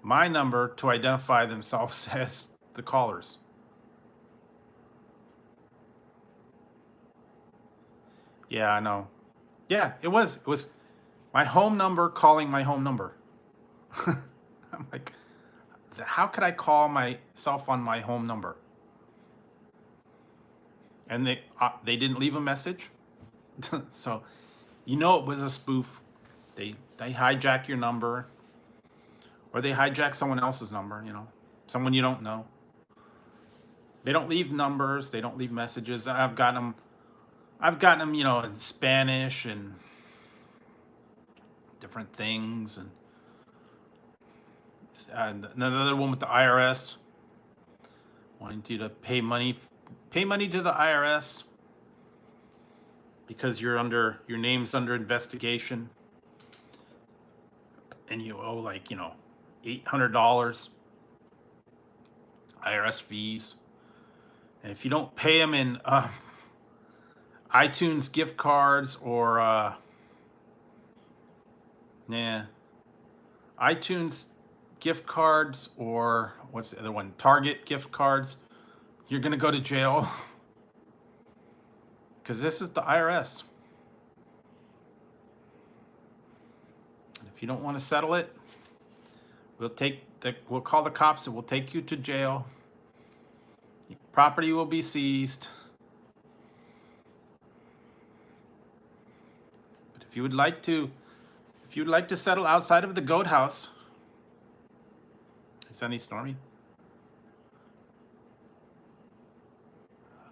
my number to identify themselves as the callers. Yeah, I know. Yeah, it was my home number calling my home number. I'm like, how could I call myself on my home number? And they didn't leave a message. So it was a spoof. They hijack your number, or they hijack someone else's number, someone you don't know. They don't leave numbers, they don't leave messages. I've gotten them, in Spanish and different things, and another one with the IRS, wanting you to pay money to the IRS because your name's under investigation, and you owe like $800 IRS fees, and if you don't pay them in iTunes gift cards or iTunes gift cards, or what's the other one? Target gift cards, you're gonna go to jail because this is the IRS. If you don't want to settle it, we'll call the cops and we'll take you to jail. Your property will be seized. But if you would like to settle outside of the goat house, is any stormy?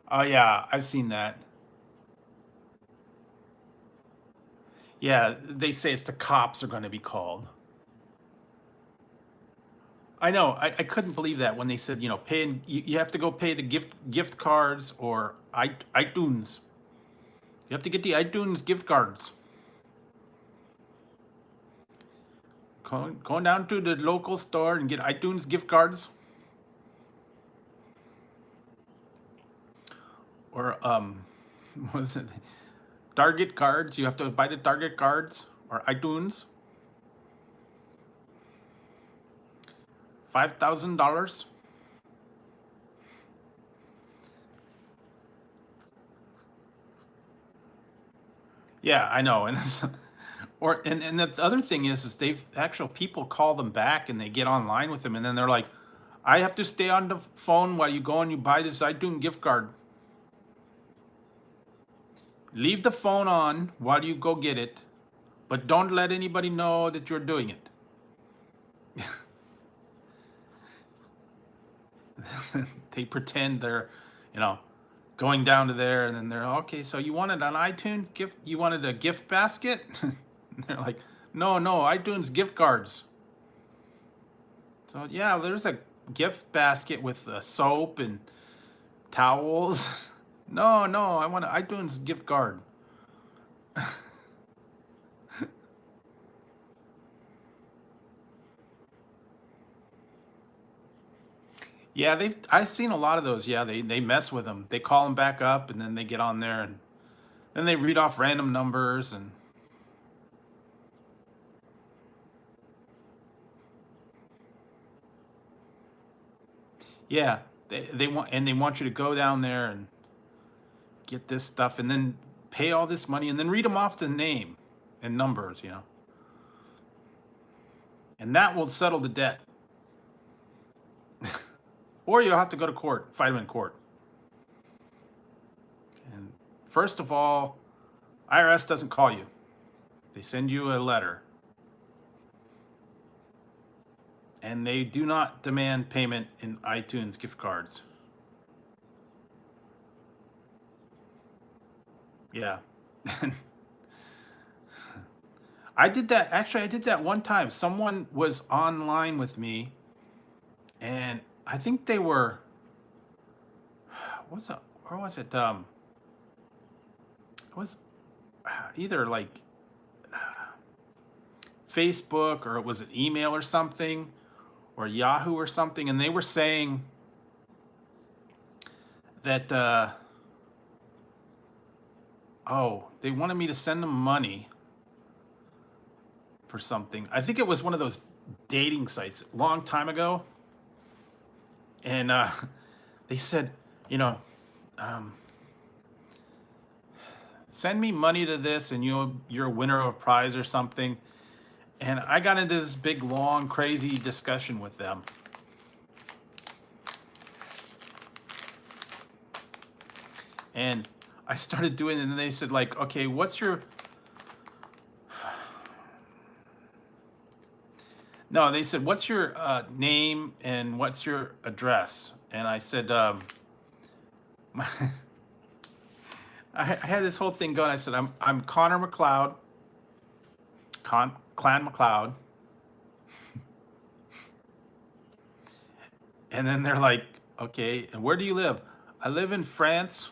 Oh yeah, I've seen that. Yeah, they say it's the cops are going to be called. I know. I couldn't believe that when they said, paying, you have to go pay the gift cards or iTunes. You have to get the iTunes gift cards. Going down to the local store and get iTunes gift cards. Or what was it? Target cards. You have to buy the Target cards or iTunes. $5,000. Yeah, I know, and and the other thing is they've actual people call them back and they get online with them, and then they're like, I have to stay on the phone while you go and you buy this iTunes gift card. Leave the phone on while you go get it. but don't let anybody know that you're doing it. They pretend they're, you know, going down to there, and then they're okay. So you wanted an iTunes gift? You wanted a gift basket? They're like, no, iTunes gift cards. So yeah, there's a gift basket with soap and towels. No, I want an iTunes gift card. Yeah, I've seen a lot of those. Yeah, they mess with them. They call them back up, and then they get on there, and then they read off random numbers, and yeah, they want you to go down there and get this stuff, and then pay all this money, and then read them off the name and numbers, and that will settle the debt. Or you'll have to go to court, fight them in court. And first of all, IRS doesn't call you. They send you a letter. And they do not demand payment in iTunes gift cards. Yeah. I did that. Actually, I did that one time. Someone was online with me, and I think they were, where was it? It was either like Facebook, or it was an email or something, or Yahoo or something, and they were saying that they wanted me to send them money for something. I think it was one of those dating sites a long time ago, and they said, send me money to this, and you're a winner of a prize or something. And I got into this big, long, crazy discussion with them. And I started doing it, and they said, like, okay, what's your... No, they said, what's your name and what's your address? And I said, I had this whole thing going. I said, I'm Connor McLeod, Clan McLeod. And then they're like, okay, and where do you live? I live in France,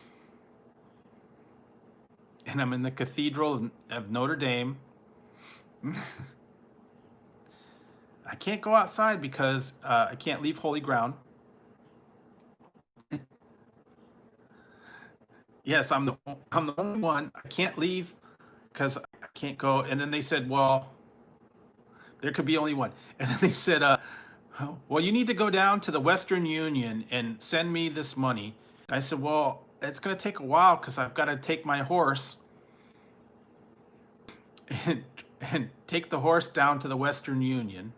and I'm in the Cathedral of Notre Dame. I can't go outside because I can't leave holy ground. Yes, I'm the only one. I can't leave because I can't go. And then they said, well, there could be only one. And then they said, well, you need to go down to the Western Union and send me this money. And I said, well, it's going to take a while because I've got to take my horse and take the horse down to the Western Union.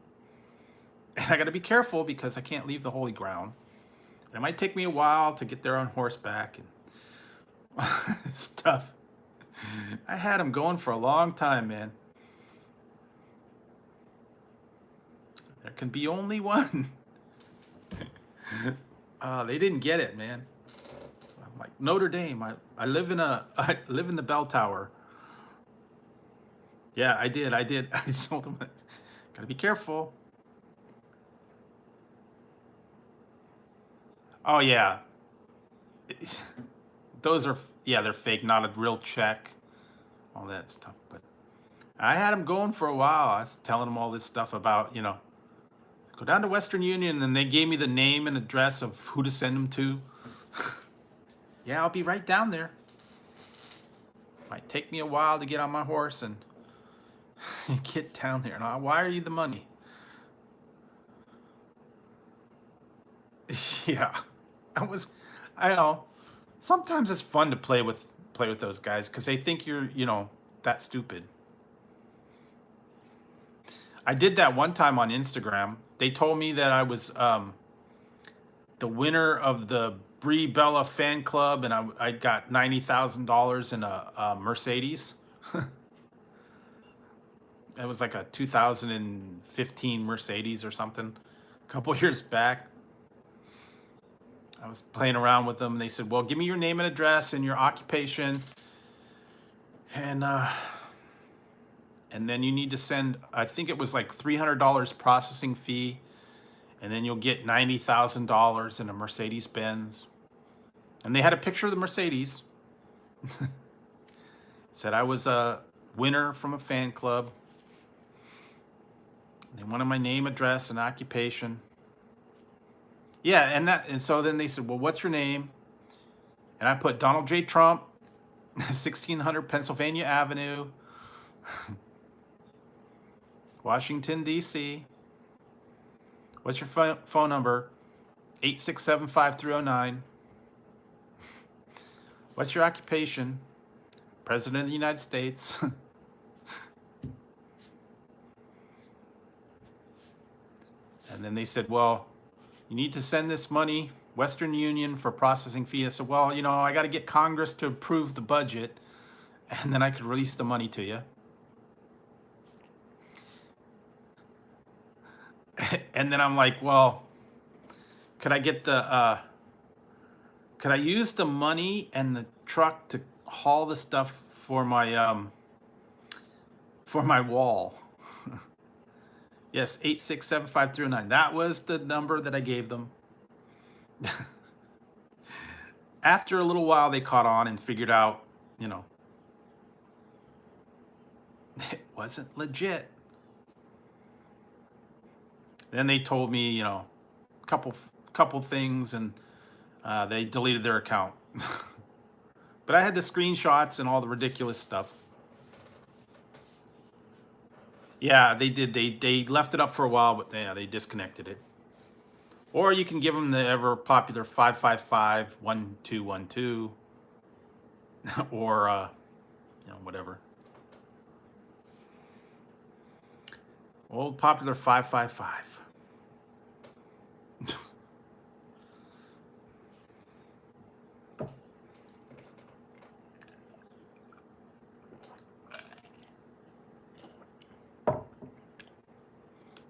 And I got to be careful because I can't leave the holy ground. It might take me a while to get there on horseback and stuff. I had them going for a long time, man. There can be only one. They didn't get it, man. I'm like, Notre Dame. I live in the bell tower. Yeah, I did. I just told them, gotta be careful. Oh yeah, those are, yeah, they're fake, not a real check, all that stuff. But I had them going for a while. I was telling them all this stuff about, go down to Western Union, and they gave me the name and address of who to send them to. Yeah, I'll be right down there. Might take me a while to get on my horse and get down there. And I'll wire you the money. Yeah, I know. Sometimes it's fun to play with those guys because they think you're, that stupid. I did that one time on Instagram. They told me that I was the winner of the Brie Bella fan club, and I got $90,000 in a Mercedes. It was like a 2015 Mercedes or something. A couple years back, I was playing around with them, and they said, "Well, give me your name and address and your occupation, and then you need to send." I think it was like $300 processing fee, and then you'll get $90,000 in a Mercedes Benz. And they had a picture of the Mercedes. Said I was a winner from a fan club. They wanted my name, address, and occupation. Yeah, and so then they said, "Well, what's your name?" And I put Donald J. Trump, 1600 Pennsylvania Avenue, Washington, D.C. What's your phone number? 867-5309. What's your occupation? President of the United States. And then they said, "Well, you need to send this money, Western Union, for processing fee." I said, "Well, I got to get Congress to approve the budget, and then I could release the money to you." And then I'm like, "Well, could I use the money and the truck to haul the stuff for my wall?" Yes, 867-5309. That was the number that I gave them. After a little while, they caught on and figured out, it wasn't legit. Then they told me, a couple things, and they deleted their account. But I had the screenshots and all the ridiculous stuff. Yeah, they did. They left it up for a while, but they disconnected it. Or you can give them the ever popular 555-1212, or whatever. Old popular 555.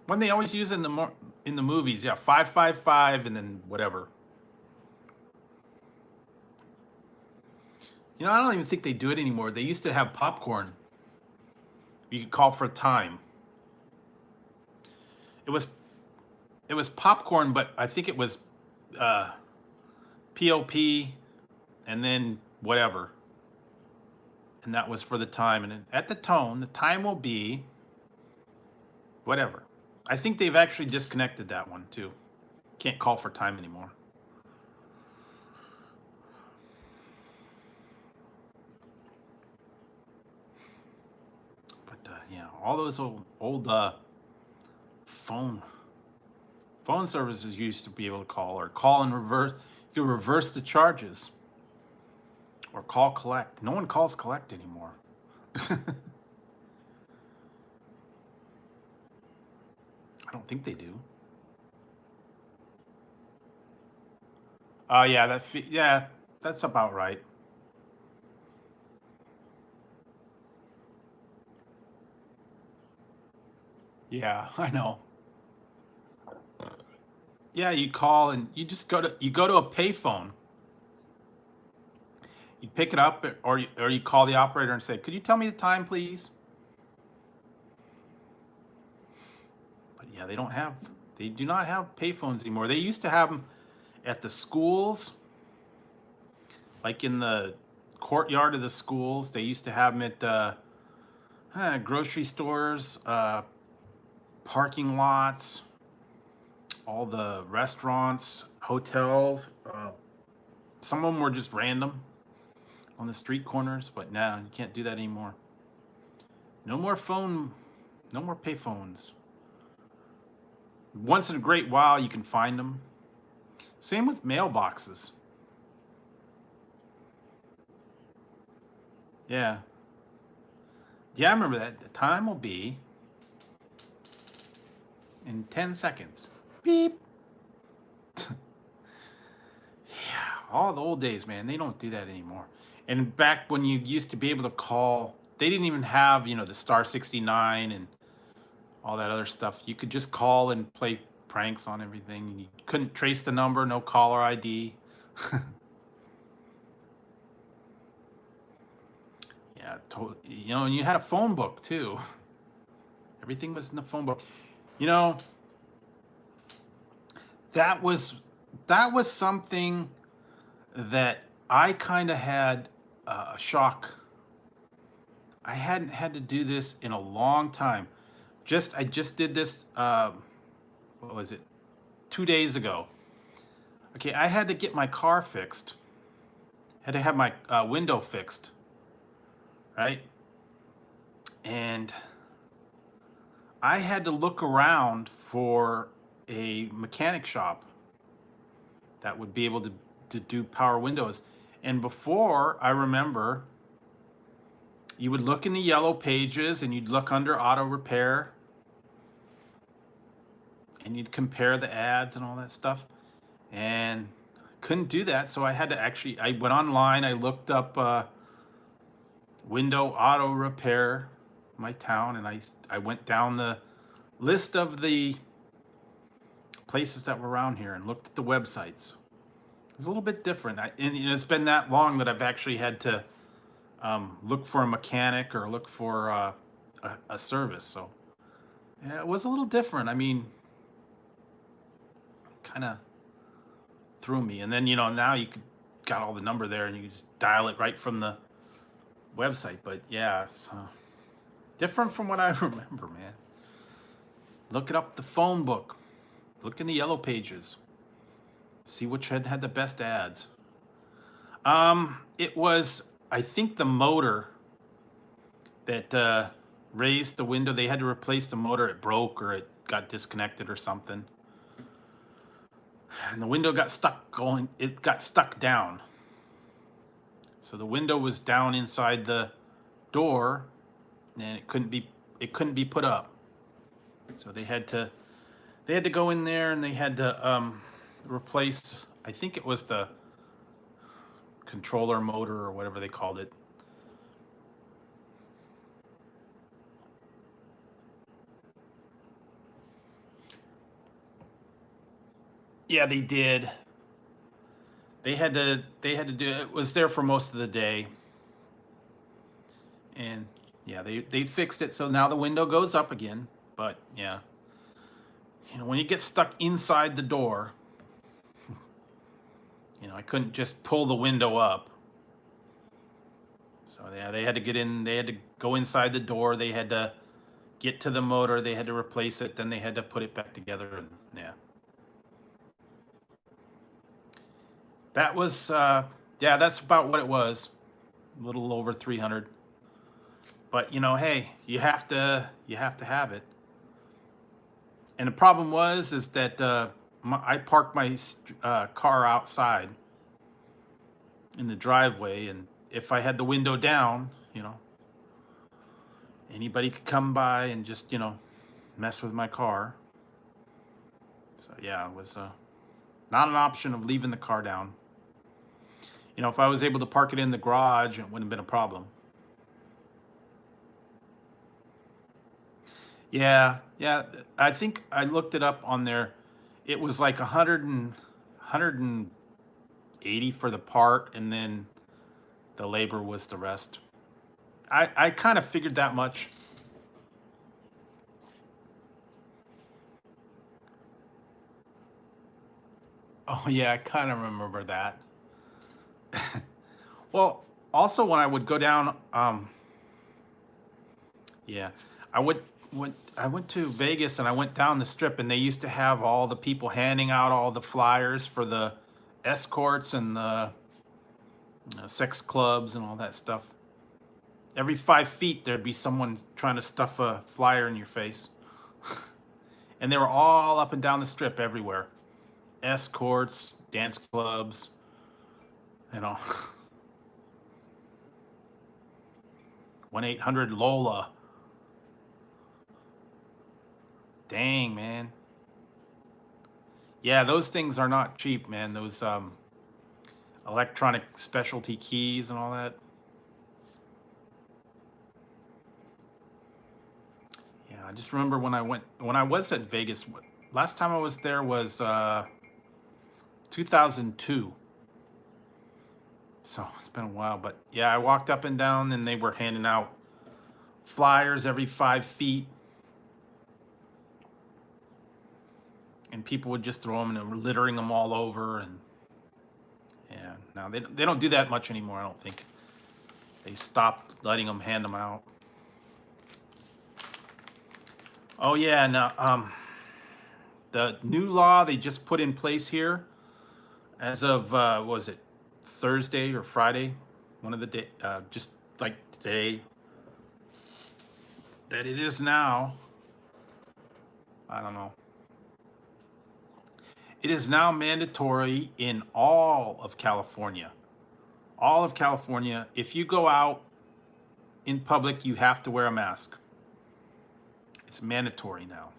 When they always use in the movies, yeah, 555 and then whatever. I don't even think they do it anymore. They used to have popcorn. You could call for time. It was popcorn, but I think it was POP and then whatever. And that was for the time. And at the tone, the time will be whatever. I think they've actually disconnected that one too. Can't call for time anymore. But all those old phone services used to be able to call in reverse. You could reverse the charges or call collect. No one calls collect anymore. I don't think they do. Oh yeah, that's about right. Yeah, I know. Yeah, you call and you just go to a payphone. You pick it up, or you call the operator and say, "Could you tell me the time, please?" But yeah, they do not have payphones anymore. They used to have them at the schools, like in the courtyard of the schools. They used to have them at the grocery stores, parking lots, all the restaurants, hotels. Some of them were just random on the street corners, but now you can't do that anymore. No more payphones. Once in a great while, you can find them. Same with mailboxes. Yeah. Yeah, I remember that. The time will be in 10 seconds. Beep. Yeah, all the old days, man. They don't do that anymore. And back when you used to be able to call they didn't even have, you know, the star 69 and all that other stuff. You could just call and play pranks on everything. You couldn't trace the number, no caller ID. Yeah, totally. You know, and you had a phone book too. Everything was in the phone book. You know, that was something that I kind of had a shock. I hadn't had to do this in a long time. I just did this. What was it? 2 days ago. Okay, I had to get my car fixed. Had to have my window fixed, right? And I had to look around for a mechanic shop that would be able to do power windows. And before, I remember, you would look in the yellow pages and you'd look under auto repair and you'd compare the ads and all that stuff. And couldn't do that, so I had to actually, I went online, I looked up window auto repair in my town, and I went down the list of the places that were around here and looked at the websites. It's a little bit different. And you know, it's been that long that I've actually had to look for a mechanic or look for a service. So yeah, it was a little different. I mean, kind of threw me. And then, you know, now you got all the number there and you can just dial it right from the website. But yeah, it's different from what I remember, man. Look it up, the phone book. Look in the yellow pages. See which had the best ads. It was, I think, the motor that raised the window. They had to replace the motor. It broke or it got disconnected or something. And the window got stuck going, it got stuck down. So the window was down inside the door and it couldn't be put up. So they had to go in there and they had to replace, I think it was the controller motor or whatever they called it. Yeah, they did. They had to do it. It was there for most of the day. And yeah, they fixed it, so now the window goes up again. But yeah, you know, when you get stuck inside the door, you know, I couldn't just pull the window up. So yeah, they had to get in, they had to go inside the door, they had to get to the motor, they had to replace it, then they had to put it back together, and yeah. That was yeah, that's about what it was. A little over 300. But you know, hey, you have to have it. And the problem is that I parked my car outside in the driveway, and if I had the window down, you know, anybody could come by and just, you know, mess with my car. So yeah, it was not an option of leaving the car down. You know, if I was able to park it in the garage, it wouldn't have been a problem. Yeah, yeah. I think I looked it up on there. It was like 180 for the part, and then the labor was the rest. I kind of figured that much. Oh yeah, I kind of remember that. Well, also when I would go down, yeah, I went to Vegas and I went down the strip and they used to have all the people handing out all the flyers for the escorts and the sex clubs and all that stuff. Every 5 feet there'd be someone trying to stuff a flyer in your face. And they were all up and down the strip everywhere. Escorts, dance clubs, you know. 1-800-LOLA. Dang, man. Yeah, those things are not cheap, man. Those electronic specialty keys and all that. I just remember when I was at Vegas. Last time I was there was 2002. So it's been a while, but yeah, I walked up and down, and they were handing out flyers every 5 feet, and people would just throw them, and they were littering them all over. And yeah, now they don't do that much anymore. I don't think they stopped letting them hand them out. Oh yeah, now the new law they just put in place here as of what was it, Thursday or Friday, one of the day, just like today, that it is now, I don't know, it is now mandatory in all of California. All of California, if you go out in public, you have to wear a mask. It's mandatory now.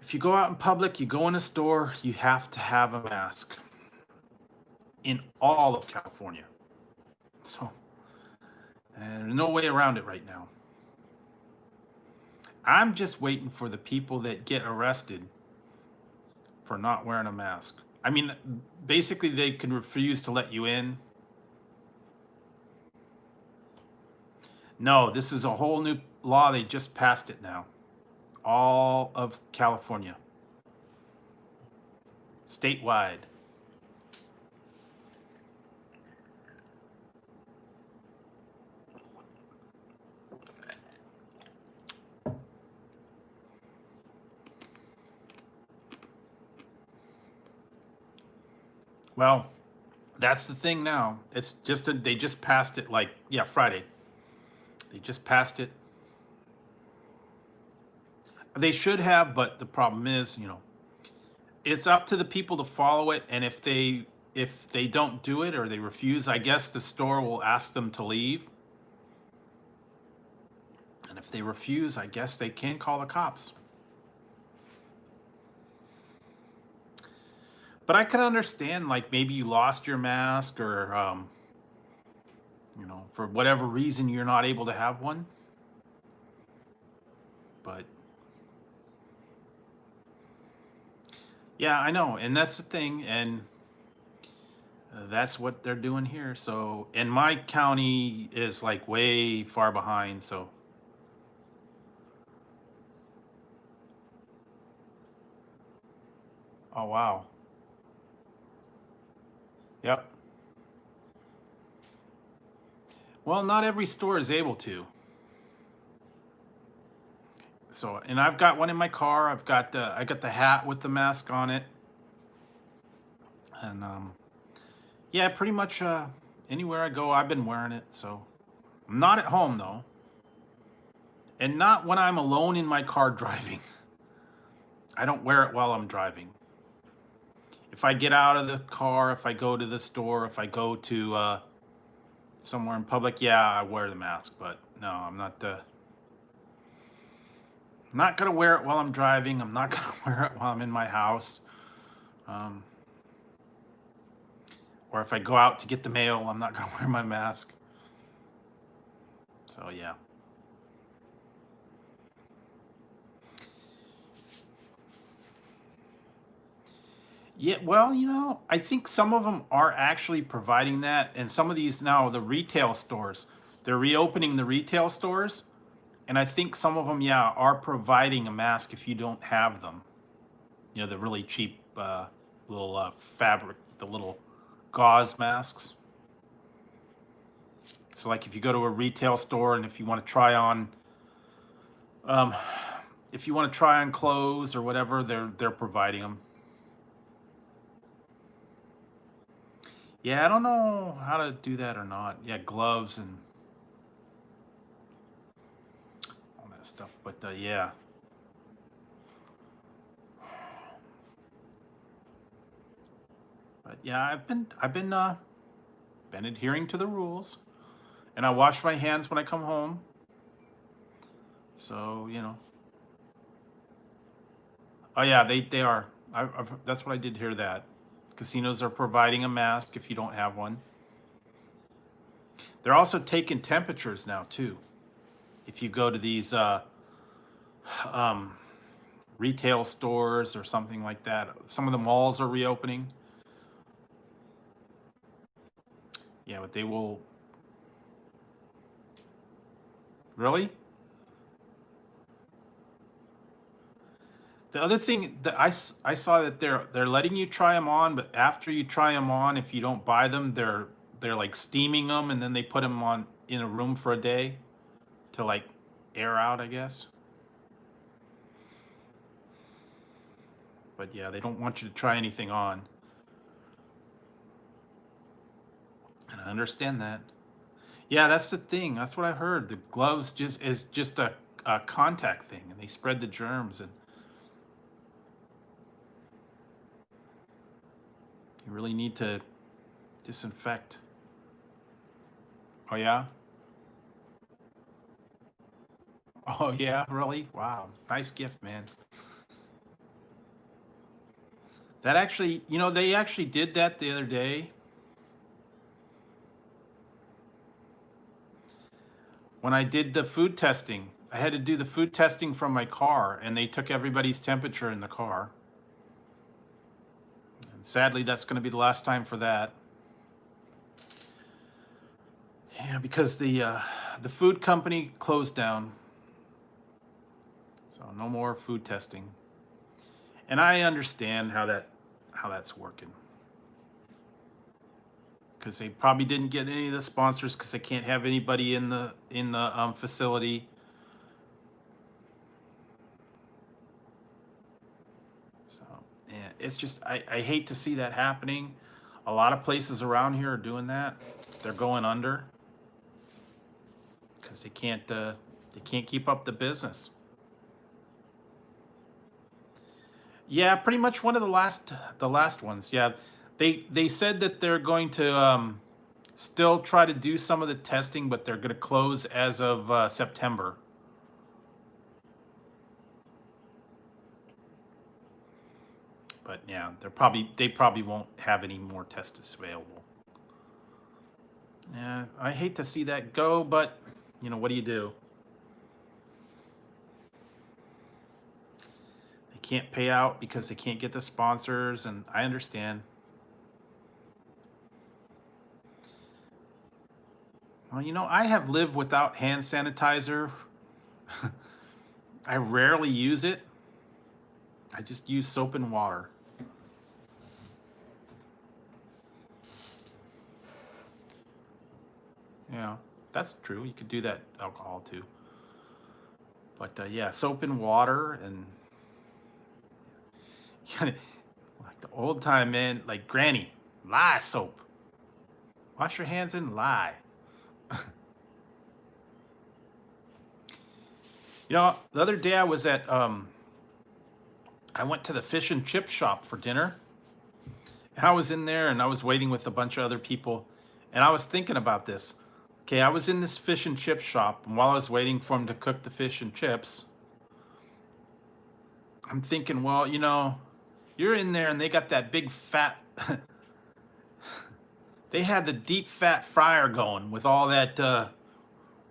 If you go out in public, you go in a store, you have to have a mask in all of California. So, there's no way around it right now. I'm just waiting for the people that get arrested for not wearing a mask. I mean, basically, they can refuse to let you in. No, this is a whole new law. They just passed it now. All of California. Statewide. Well, that's the thing now. It's just they just passed it, like, yeah, Friday. They just passed it. They should have, but the problem is, it's up to the people to follow it. And if they don't do it or they refuse, I guess the store will ask them to leave. And if they refuse, I guess they can call the cops. But I can understand, like, maybe you lost your mask, or for whatever reason you're not able to have one. But yeah, I know, and that's the thing, and that's what they're doing here. So, and my county is like way far behind. So, oh wow, yep. Well, not every store is able to. So, and I've got one in my car. I got the hat with the mask on it, and yeah, pretty much anywhere I go, I've been wearing it. So, I'm not at home though, and not when I'm alone in my car driving. I don't wear it while I'm driving. If I get out of the car, if I go to the store, if I go to somewhere in public, yeah, I wear the mask. But no, I'm not gonna wear it while I'm driving. I'm not gonna wear it while I'm in my house. Um, or if I go out to get the mail, I'm not gonna wear my mask. So yeah. Yeah, well, I think some of them are actually providing that, and some of these now, the retail stores, they're reopening the retail stores, and I think some of them, yeah, are providing a mask if you don't have them. The really cheap little fabric, the little gauze masks. So, like, if you go to a retail store and if you want to try on, um, if you want to try on clothes or whatever, they're providing them. Yeah, I don't know how to do that or not. Yeah, gloves and all that stuff. But yeah, but yeah, I've been adhering to the rules, and I wash my hands when I come home. So oh yeah, they are. That's what I did hear, that casinos are providing a mask if you don't have one. They're also taking temperatures now too. if you go to these um, retail stores or something like that. Some of the malls are reopening. Yeah, but they will. Really? The other thing that I saw that they're letting you try them on, but after you try them on, if you don't buy them, they're like steaming them, and then they put them on in a room for a day to like air out, I guess. But yeah, they don't want you to try anything on, and I understand that. Yeah, that's the thing. That's what I heard. The gloves just is just a contact thing, and they spread the germs, and you really need to disinfect. Oh yeah? Oh yeah, really? Wow. Nice gift, man. That actually, they actually did that the other day when I did the food testing. I had to do the food testing from my car, and they took everybody's temperature in the car. And sadly, that's going to be the last time for that. Yeah, because the food company closed down, so no more food testing. And I understand how that's working, because they probably didn't get any of the sponsors because they can't have anybody in the facility. So yeah, it's just I hate to see that happening. A lot of places around here are doing that. They're going under because they can't keep up the business. Yeah, pretty much one of the last ones. Yeah, they said that they're going to still try to do some of the testing, but they're going to close as of September. But yeah, they probably won't have any more tests available. Yeah, I hate to see that go, but what do you do? They can't pay out because they can't get the sponsors, and I understand. Well, I have lived without hand sanitizer. I rarely use it. I just use soap and water. Yeah, that's true. You could do that alcohol too. But yeah, soap and water, and like the old time man, like Granny, lye soap. Wash your hands and lye. The other day I went to the fish and chip shop for dinner. And I was in there and I was waiting with a bunch of other people, and I was thinking about this. Okay, I was in this fish and chip shop, and while I was waiting for them to cook the fish and chips, I'm thinking, well, you're in there and they got that big fat they had the deep fat fryer going with all that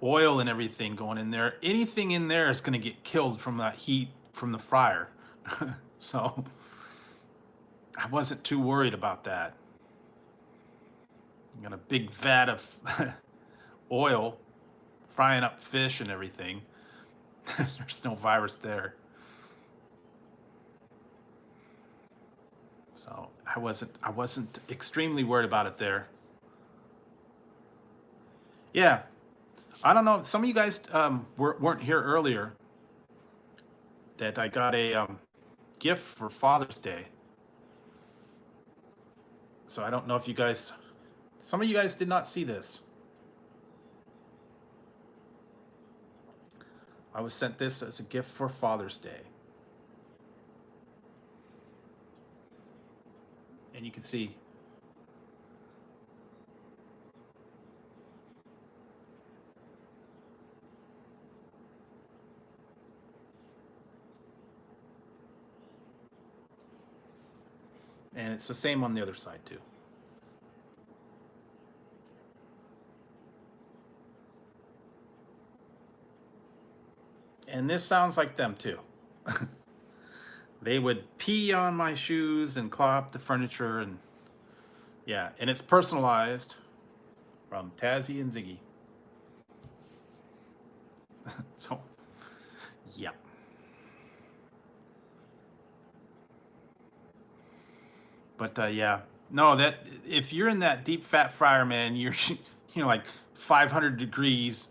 oil and everything going in there. Anything in there is going to get killed from that heat from the fryer. So I wasn't too worried about that. You got a big vat of oil frying up fish and everything. There's no virus there. So I wasn't extremely worried about it there. Yeah, I don't know. Some of you guys weren't here earlier. That I got a gift for Father's Day. So I don't know if some of you guys did not see this. I was sent this as a gift for Father's Day. And you can see. And it's the same on the other side too. And this sounds like them too. They would pee on my shoes and claw up the furniture, and yeah, and it's personalized from Tazzy and Ziggy. So, yeah. But yeah, no, that if you're in that deep fat fryer, man, you're like 500 degrees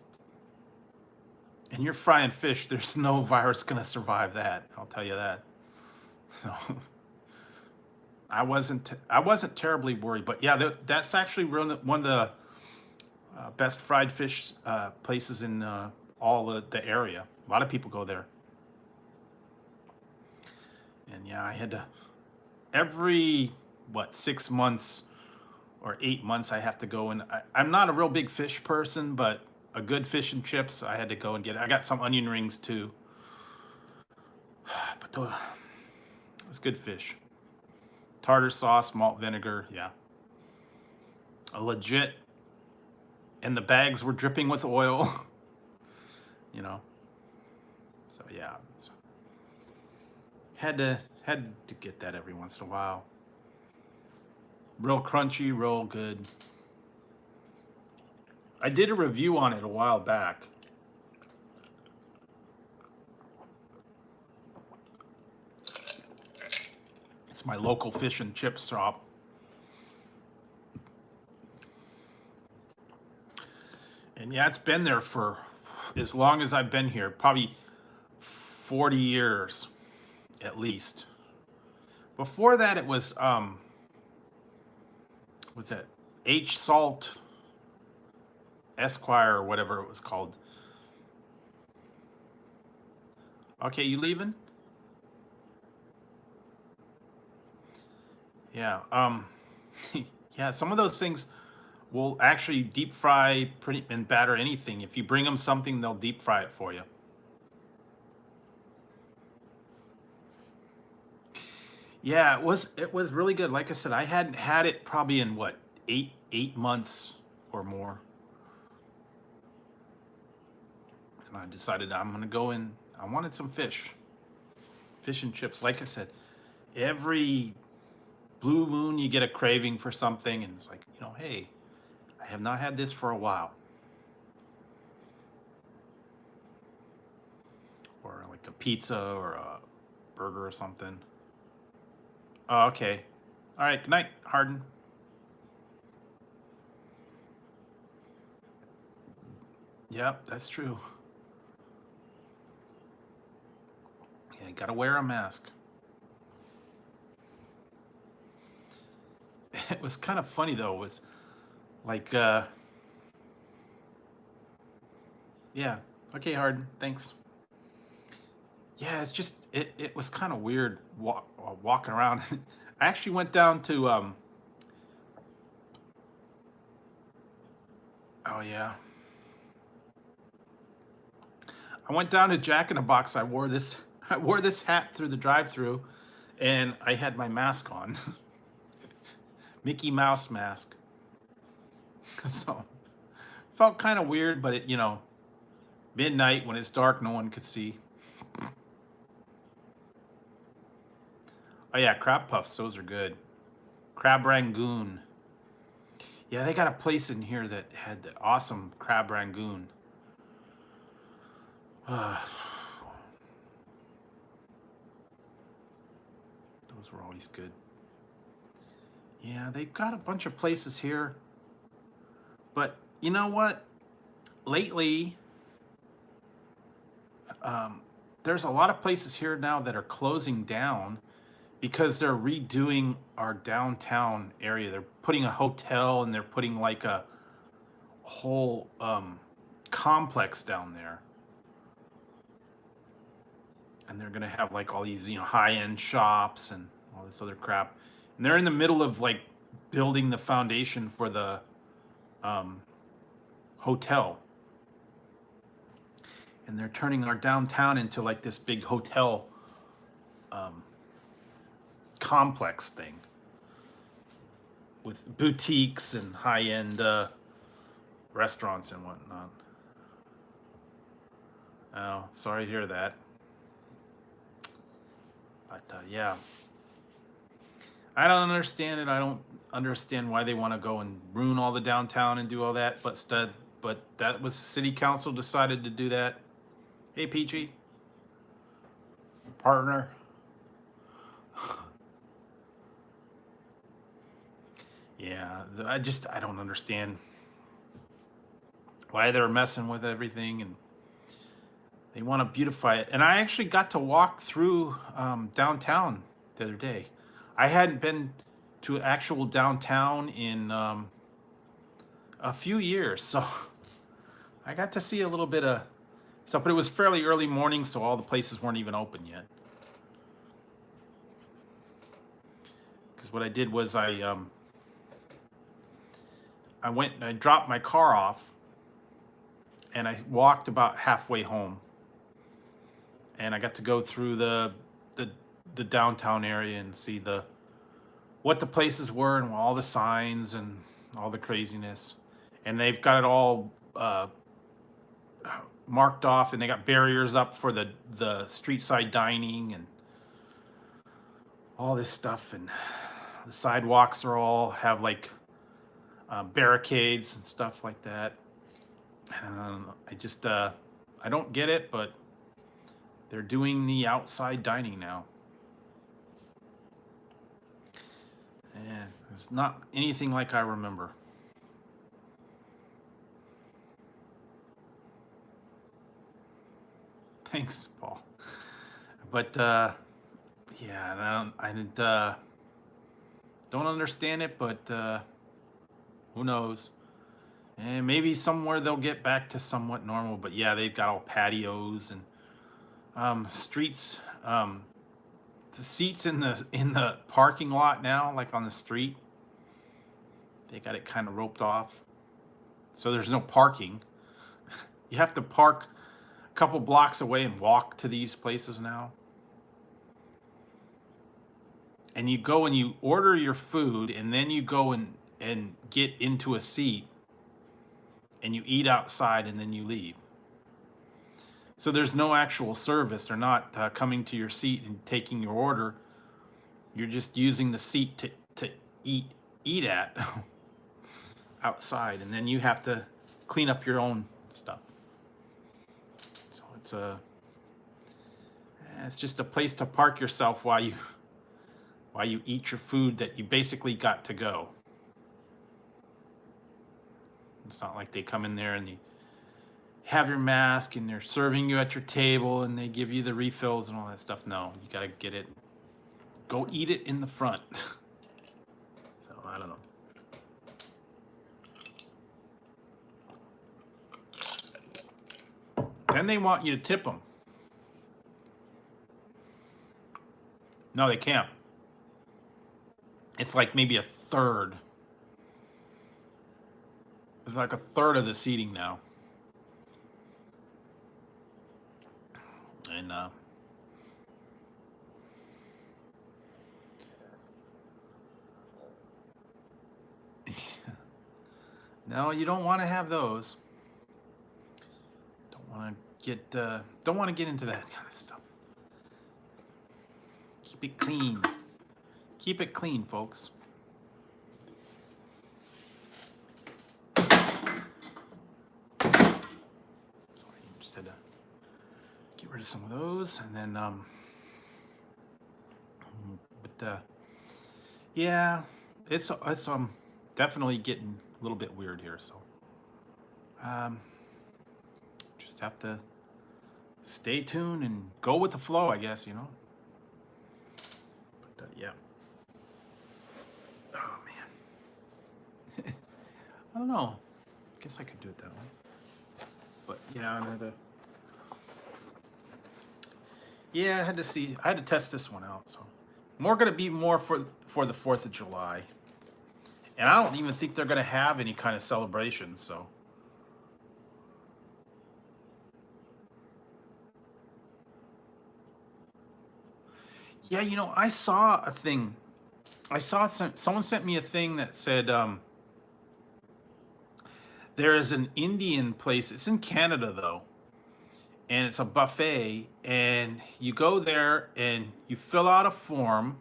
and you're frying fish. There's no virus gonna survive that. I'll tell you that. So I wasn't terribly worried, but yeah, that's actually one of the best fried fish places in all the area. A lot of people go there, and yeah, I had to every 6 months or 8 months I have to go, and I'm not a real big fish person, but a good fish and chips I had to go and get. I got some onion rings too, but it was good fish. Tartar sauce, malt vinegar, yeah, a legit, and the bags were dripping with oil, you know. So yeah, had to get that every once in a while. Real crunchy, real good. I did a review on it a while back. It's my local fish and chip shop. And yeah, it's been there for as long as I've been here, probably 40 years at least. Before that, it was what's that? H Salt Esquire or whatever it was called. Okay, you leaving? Yeah. Yeah, some of those things will actually deep fry and batter anything. If you bring them something, they'll deep fry it for you. Yeah, it was really good. Like I said, I hadn't had it probably in what, 8 months or more. And I decided I'm gonna go in. I wanted some fish and chips. Like I said, every blue moon you get a craving for something, and it's like, hey, I have not had this for a while. Or like a pizza or a burger or something. Oh, okay. All right. Good night, Harden. Yep, that's true. Yeah, you gotta wear a mask. It was kind of funny though. It was like, yeah, okay, Harden, thanks. Yeah, it's just it was kind of weird walking around. I actually went down to oh yeah, I went down to Jack in the Box. I wore this I wore this hat through the drive-through, and I had my mask on, Mickey Mouse mask. So felt kind of weird, but midnight when it's dark, no one could see. Oh yeah, crab puffs, those are good. Crab rangoon. Yeah, they got a place in here that had the awesome crab rangoon. Uh, those were always good. Yeah, they've got a bunch of places here. But you know what? Lately, there's a lot of places here now that are closing down because they're redoing our downtown area. They're putting a hotel and they're putting like a whole complex down there. And they're gonna have like all these, high-end shops and all this other crap. And they're in the middle of like building the foundation for the hotel. And they're turning our downtown into like this big hotel complex thing with boutiques and high-end restaurants and whatnot. Oh, sorry to hear that. But yeah, I don't understand it. I don't understand why they want to go and ruin all the downtown and do all that. But that was city council decided to do that. Hey, Peachy, partner. Yeah, I don't understand why they're messing with everything, and they want to beautify it. And I actually got to walk through downtown the other day. I hadn't been to actual downtown in a few years, so I got to see a little bit of stuff. But it was fairly early morning, so all the places weren't even open yet. Because what I did was I went and I dropped my car off, and I walked about halfway home, and I got to go through the downtown area and see what the places were and all the signs and all the craziness. And they've got it all marked off, and they got barriers up for the street side dining and all this stuff. And the sidewalks are all have like barricades and stuff like that. I don't get it, but they're doing the outside dining now. And it's not anything like I remember. Thanks, Paul. But yeah, I don't understand it, but who knows? And maybe somewhere they'll get back to somewhat normal. But yeah, they've got all patios and streets. The seats in the parking lot now, like on the street, they got it kind of roped off, so there's no parking. You have to park a couple blocks away and walk to these places now. And you go and you order your food, and then you go and get into a seat, and you eat outside, and then you leave. So there's no actual service. They're not coming to your seat and taking your order. You're just using the seat to eat at outside, and then you have to clean up your own stuff. So it's just a place to park yourself while you eat your food that you basically got to go. It's not like they come in there and you have your mask and they're serving you at your table and they give you the refills and all that stuff. No, you got to get it. Go eat it in the front. So I don't know. Then they want you to tip them. No, they can't. It's like maybe a third. It's like a third of the seating now. And no, you don't want to have those. Don't want to get into that kind of stuff. Keep it clean. Keep it clean, folks. Just had to get rid of some of those, and then yeah, it's definitely getting a little bit weird here, so just have to stay tuned and go with the flow, I guess, you know. But yeah. Oh man. I don't know. Guess I could do it that way. But yeah, I had to test this one out. So gonna be more for the 4th of July. And I don't even think they're gonna have any kind of celebration, so. Yeah, you know, I saw a thing. Someone sent me a thing that said there is an Indian place. It's in Canada though, and it's a buffet, and you go there and you fill out a form,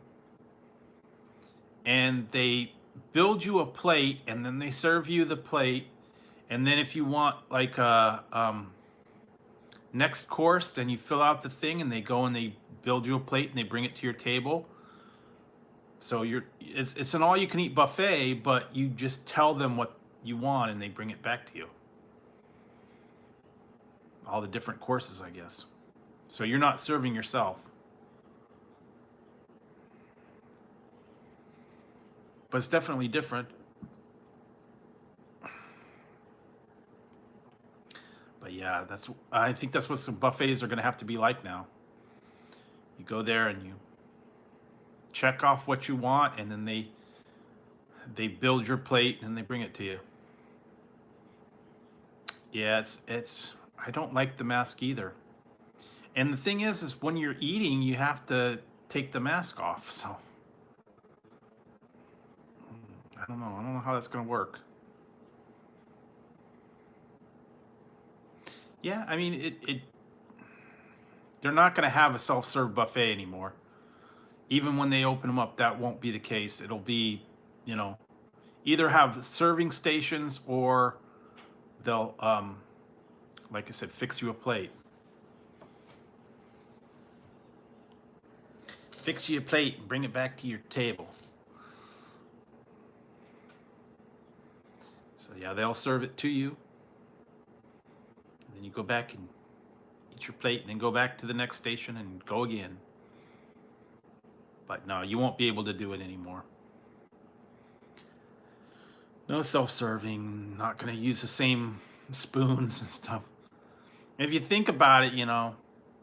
and they build you a plate, and then they serve you the plate, and then if you want like a next course, then you fill out the thing, and they go and they build you a plate and they bring it to your table. So it's an all you can eat buffet, but you just tell them what you want and they bring it back to you. All the different courses, I guess. So you're not serving yourself. But it's definitely different. But yeah, I think that's what some buffets are going to have to be like now. You go there and you check off what you want, and then they build your plate and they bring it to you. Yeah, it's I don't like the mask either. And the thing is when you're eating, you have to take the mask off. So I don't know. I don't know how that's going to work. Yeah, I mean they're not going to have a self-serve buffet anymore. Even when they open them up, that won't be the case. It'll be, you know, either have serving stations or they'll, like I said, fix you a plate. Fix you a plate and bring it back to your table. So yeah, they'll serve it to you. And then you go back and eat your plate and then go back to the next station and go again. But no, you won't be able to do it anymore. No self-serving, not going to use the same spoons and stuff. If you think about it, you know,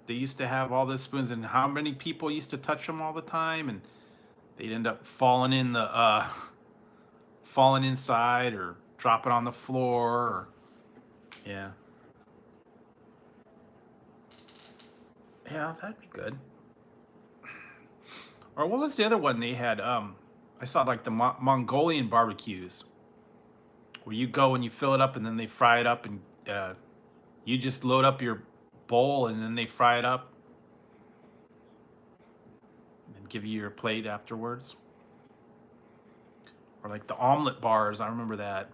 they used to have all those spoons, and how many people used to touch them all the time, and they'd end up falling falling inside or dropping on the floor. Or, yeah. Yeah, that'd be good. Or what was the other one they had? I saw like the Mongolian barbecues, where you go and you fill it up and then they fry it up, and you just load up your bowl and then they fry it up and give you your plate afterwards. Or like the omelet bars, I remember that.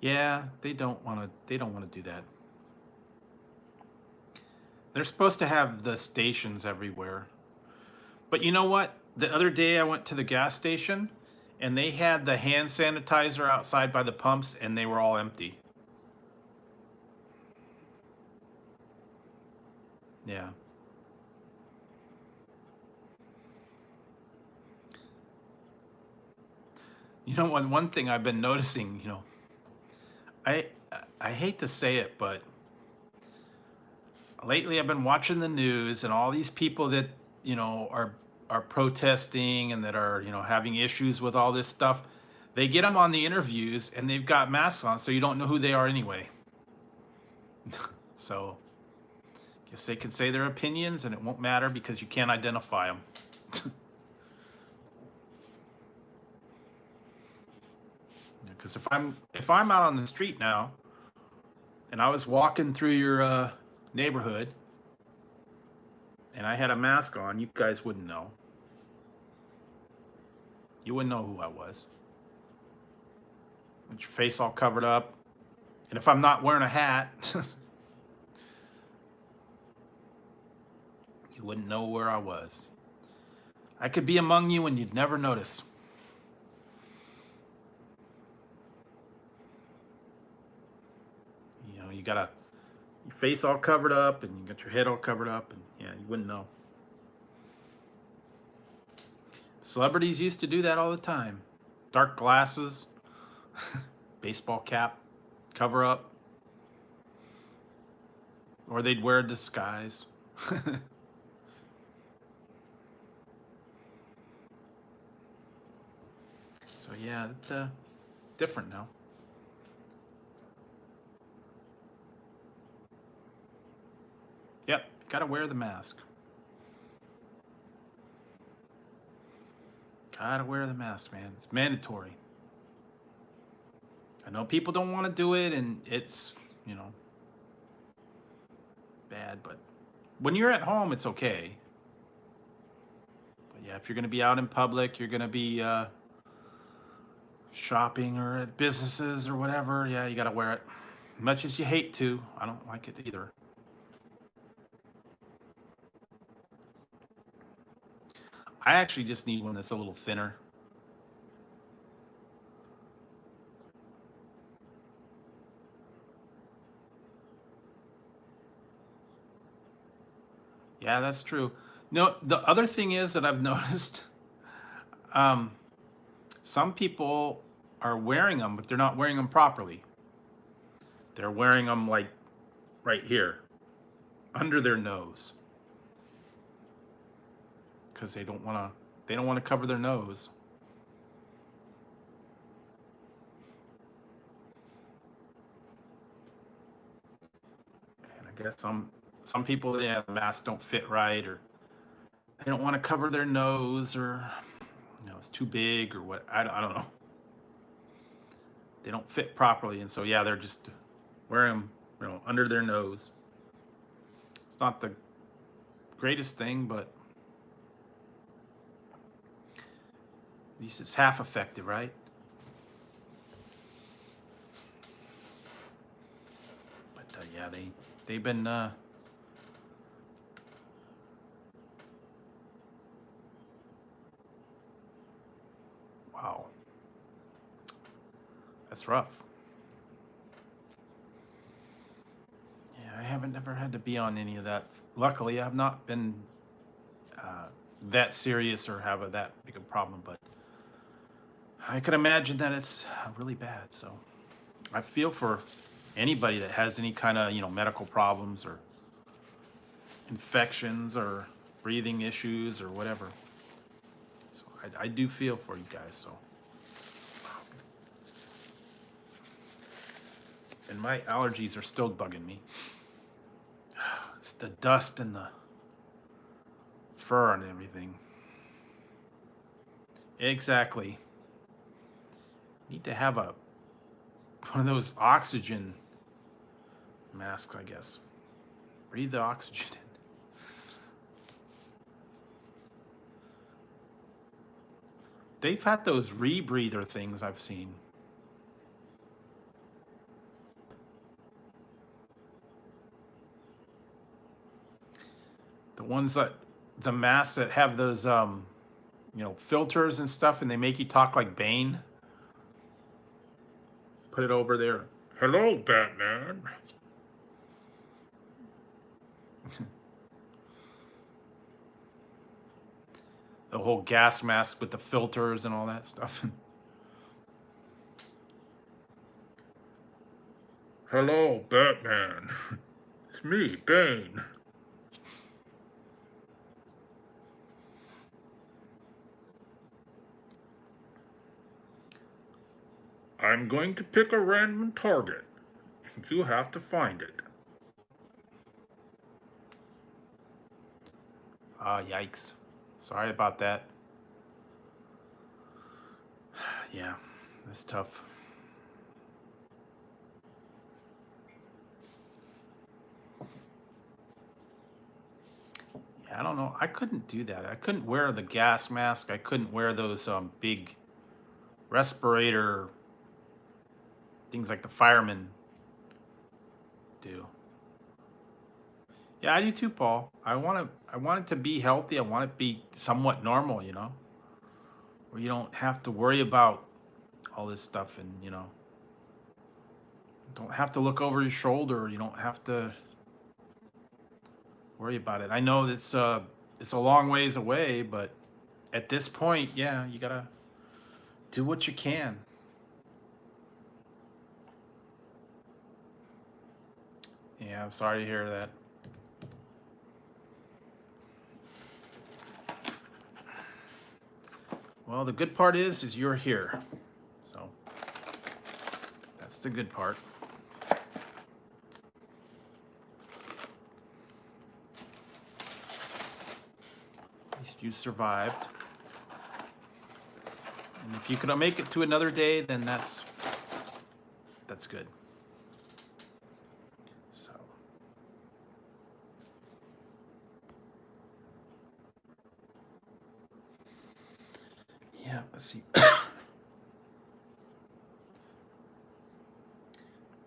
Yeah, they don't want to do that. They're supposed to have the stations everywhere. But you know what? The other day I went to the gas station and they had the hand sanitizer outside by the pumps and they were all empty. Yeah. You know, one thing I've been noticing, you know, I I hate to say it, but lately I've been watching the news and all these people that, you know, are protesting and that are, you know, having issues with all this stuff. They get them on the interviews and they've got masks on, so you don't know who they are anyway. So, guess they can say their opinions and it won't matter because you can't identify them. Because if I'm out on the street now and I was walking through your neighborhood and I had a mask on, you guys wouldn't know. You wouldn't know who I was. With your face all covered up. And if I'm not wearing a hat, you wouldn't know where I was. I could be among you and you'd never notice. You know, you got your face all covered up and you got your head all covered up, and yeah, you wouldn't know. Celebrities used to do that all the time. Dark glasses, baseball cap, cover up, or they'd wear a disguise. So yeah, it's different now. Yep, gotta wear the mask. Gotta wear the mask, man. It's mandatory. I know people don't want to do it, and it's, you know, bad, but when you're at home, it's okay. But yeah, if you're going to be out in public, you're going to be shopping or at businesses or whatever, yeah, you got to wear it. Much as you hate to, I don't like it either. I actually just need one that's a little thinner. Yeah, that's true. No, the other thing is that I've noticed, um, some people are wearing them, but they're not wearing them properly. They're wearing them like right here, under their nose, because they don't want to cover their nose. And I guess some people, yeah, the masks don't fit right, or they don't want to cover their nose, or it's too big, or what. I don't know. They don't fit properly, and so yeah, they're just wearing them, under their nose. It's not the greatest thing, but at least it's half effective, right? But yeah, they've been wow, that's rough. Yeah, I haven't never had to be on any of that. Luckily, I've not been that serious or have that big a problem, but I can imagine that it's really bad. So I feel for anybody that has any kind of medical problems or infections or breathing issues or whatever. So I do feel for you guys. So, and my allergies are still bugging me. It's the dust and the fur and everything. Exactly. Need to have one of those oxygen masks, I guess. Breathe the oxygen in. They've had those rebreather things I've seen. The ones the masks that have those, filters and stuff, and they make you talk like Bane. Put it over there. Hello, Batman. The whole gas mask with the filters and all that stuff. Hello, Batman. It's me, Bane. I'm going to pick a random target. You have to find it. Yikes. Sorry about that. Yeah, that's tough. Yeah, I don't know. I couldn't do that. I couldn't wear the gas mask. I couldn't wear those big respirator things like the firemen do. Yeah, I do too, Paul. I want it to be healthy. I want it to be somewhat normal, where you don't have to worry about all this stuff, and don't have to look over your shoulder. You don't have to worry about it. I know it's a long ways away, but at this point, yeah, you gotta do what you can. Yeah, I'm sorry to hear that. Well, the good part is you're here. So that's the good part. At least you survived. And if you could make it to another day, then that's That's good. So. Yeah, let's see.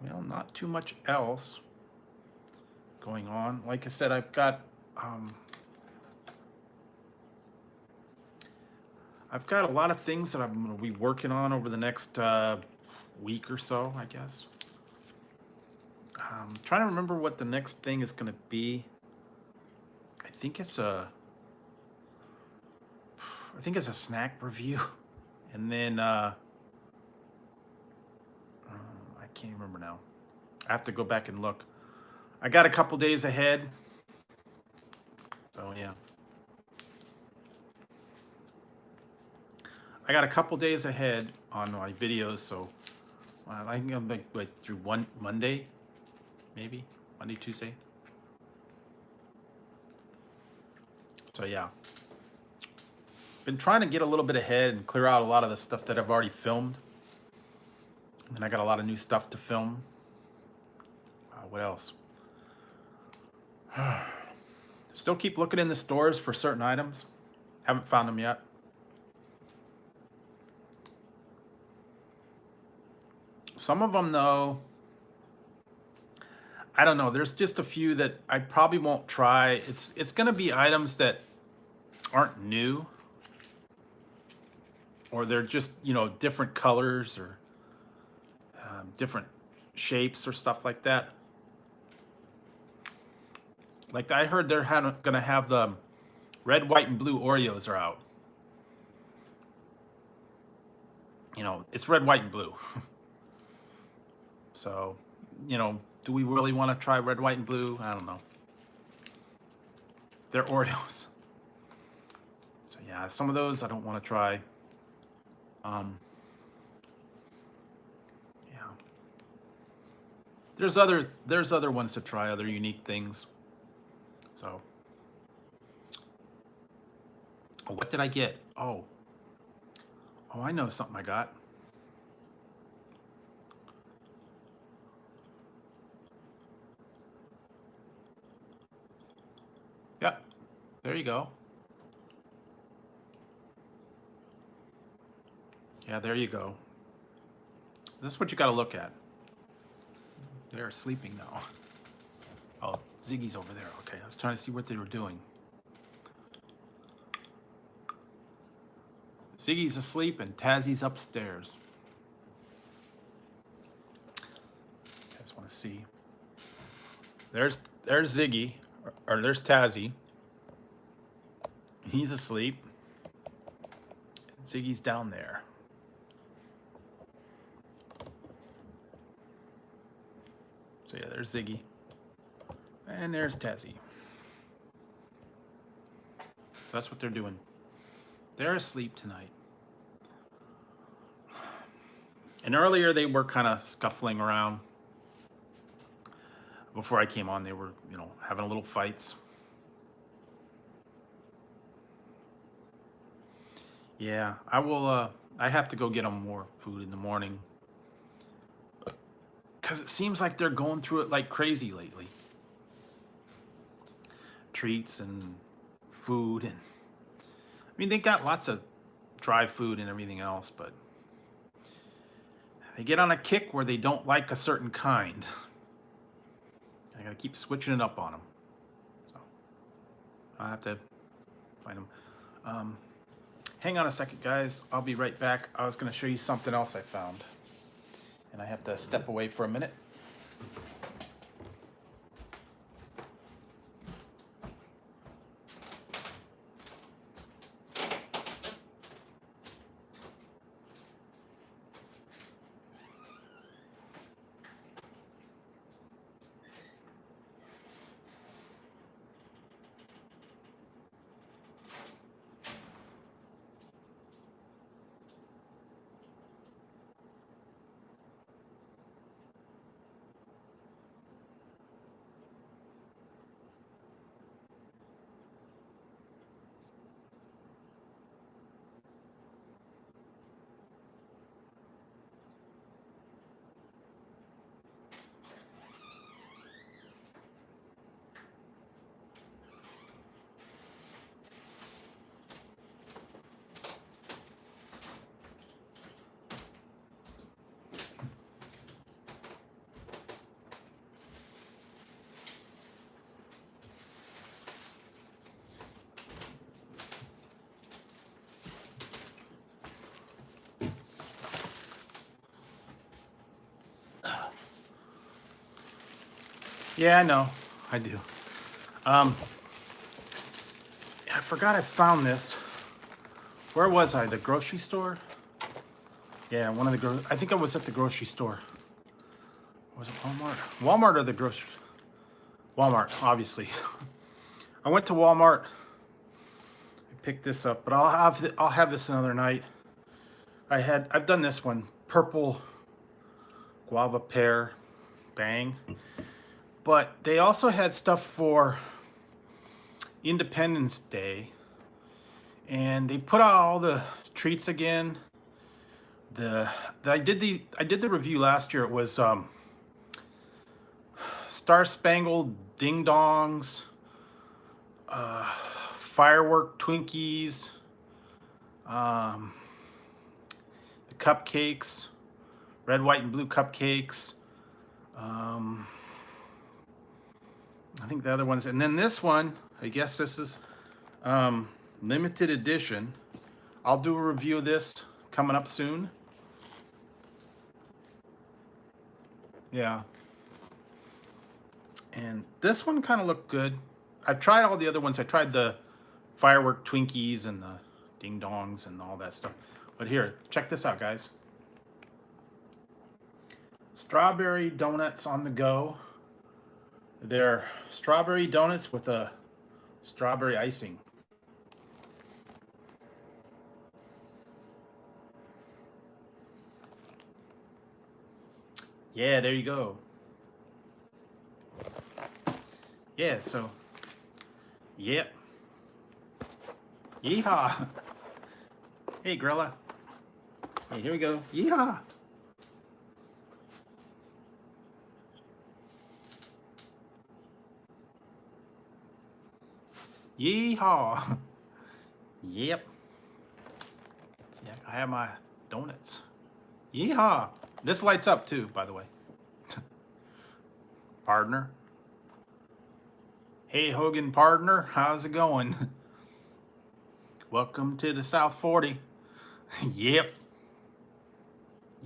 Well, not too much else going on. Like I said, I've got a lot of things that I'm going to be working on over the next week or so, I guess. I'm trying to remember what the next thing is going to be. I think it's a snack review, and then I can't remember now. I have to go back and look. I got a couple days ahead, so yeah. I got a couple days ahead on my videos, so I think I'm like through Monday, maybe Monday, Tuesday. So yeah, been trying to get a little bit ahead and clear out a lot of the stuff that I've already filmed, and I got a lot of new stuff to film. What else? Still keep looking in the stores for certain items. Haven't found them yet. Some of them, though, I don't know. There's just a few that I probably won't try. It's going to be items that aren't new, or they're just, you know, different colors or different shapes or stuff like that. Like I heard they're going to have the red, white, and blue Oreos are out. You know, it's red, white, and blue. So, you know, do we really want to try red, white, and blue? I don't know. They're Oreos. So yeah, some of those I don't want to try. Yeah. There's other ones to try, other unique things. So. Oh, what did I get? Oh, I know something I got. Yep, there you go. Yeah, there you go. This is what you got to look at. They're sleeping now. Oh, Ziggy's over there. Okay, I was trying to see what they were doing. Ziggy's asleep and Tazzy's upstairs. I just want to see. There's Ziggy, or there's Tazzy. He's asleep. Ziggy's down there. So yeah, there's Ziggy. And there's Tazzy. So that's what they're doing. They're asleep tonight. And earlier they were kind of scuffling around. Before I came on, they were, you know, having a little fights. Yeah, I will, I have to go get them more food in the morning. Because it seems like they're going through it like crazy lately. Treats and food, and I mean, they got lots of dry food and everything else, but they get on a kick where they don't like a certain kind. I gotta keep switching it up on them. So I'll have to find them. Hang on a second, guys. I'll be right back. I was gonna show you something else I found, and I have to step away for a minute. Yeah, I know. I do. I forgot I found this. Where was I? The grocery store? Yeah, one of the I think I was at the grocery store. Was it Walmart? Walmart or the grocery? Walmart, obviously. I went to Walmart. I picked this up, but I'll have this another night. I've done this one, purple guava pear, bang. But they also had stuff for Independence Day, and they put out all the treats again. I did the review last year. It was Star Spangled Ding Dongs, firework Twinkies, the cupcakes, red, white, and blue cupcakes. I think the other ones, and then this one, I guess this is limited edition. I'll do a review of this coming up soon. Yeah. And this one kind of looked good. I've tried all the other ones. I tried the firework Twinkies and the Ding Dongs and all that stuff. But here, check this out, guys. Strawberry donuts on the go. They're strawberry donuts with a strawberry icing. Yeah, there you go. Yeah, so, yep. Yeehaw. Hey, Grilla. Hey, here we go. Yeehaw. Yeehaw. Yep. See, I have my donuts. Yeehaw. This lights up too, by the way. Partner. Hey, Hogan partner, how's it going? Welcome to the South 40. Yep.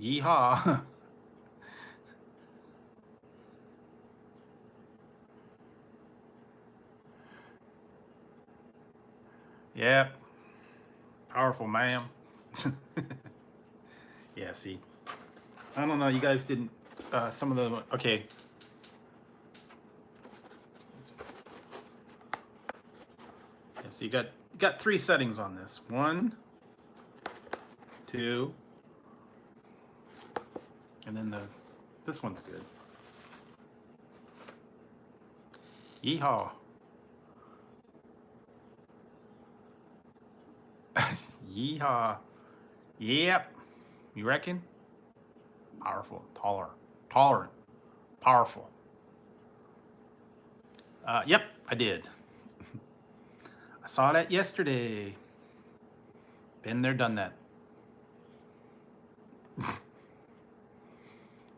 Yeehaw. Yep. Powerful, ma'am. Yeah, see. I don't know, you guys didn't, some of the, okay. Yeah, so you got 3 settings on this. 1, 2, and then this one's good. Yeehaw. Yeehaw. Yep. You reckon? Powerful, tolerant, powerful. Yep, I did. I saw that yesterday. Been there, done that.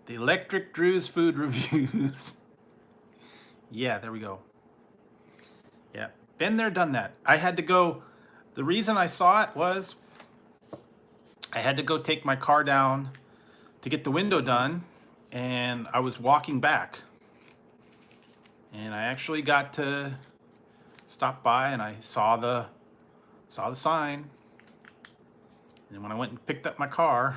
The Electric Drew's Food Reviews. Yeah, there we go. Yeah, been there, done that. I had to go, the reason I saw it was I had to go take my car down to get the window done, and I was walking back. And I actually got to stop by and I saw the sign. And when I went and picked up my car,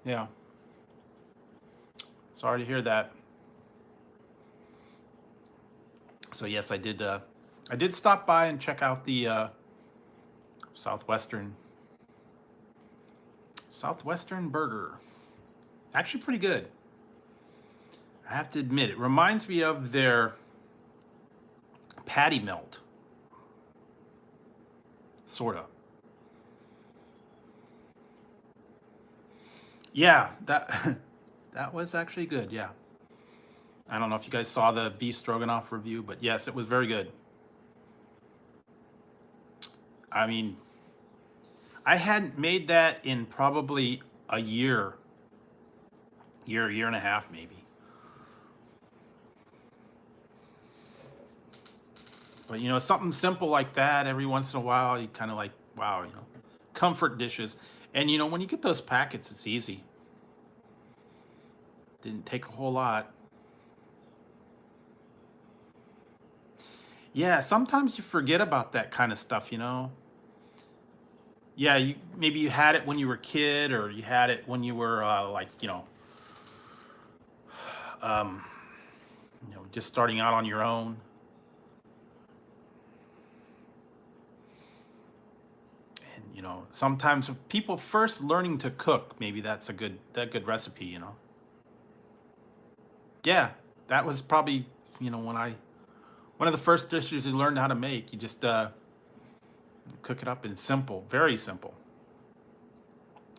yeah. Sorry to hear that. So yes, I did stop by and check out the Southwestern burger. Actually pretty good. I have to admit, it reminds me of their patty melt. Sorta. Yeah, that was actually good, yeah. I don't know if you guys saw the beef stroganoff review, but yes, it was very good. I mean, I hadn't made that in probably a year and a half maybe. But you know, something simple like that every once in a while, you kind of like, wow, you know, comfort dishes. And you know, when you get those packets, it's easy. Didn't take a whole lot. Yeah, sometimes you forget about that kind of stuff, you know? Yeah, maybe you had it when you were a kid, or you had it when you were like, um, just starting out on your own. And sometimes with people first learning to cook, maybe that's a good recipe, Yeah, that was probably, when one of the first dishes you learned how to make. You just cook it up, and simple, very simple.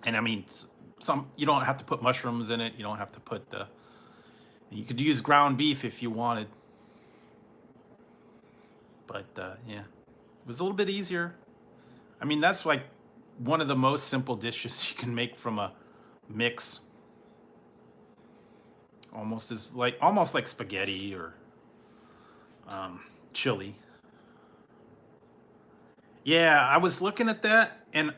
And I mean, some you don't have to put mushrooms in it. You don't have to put you could use ground beef if you wanted, but yeah, it was a little bit easier. I mean, that's like one of the most simple dishes you can make from a mix. Almost like spaghetti or chili. Yeah, I was looking at that, and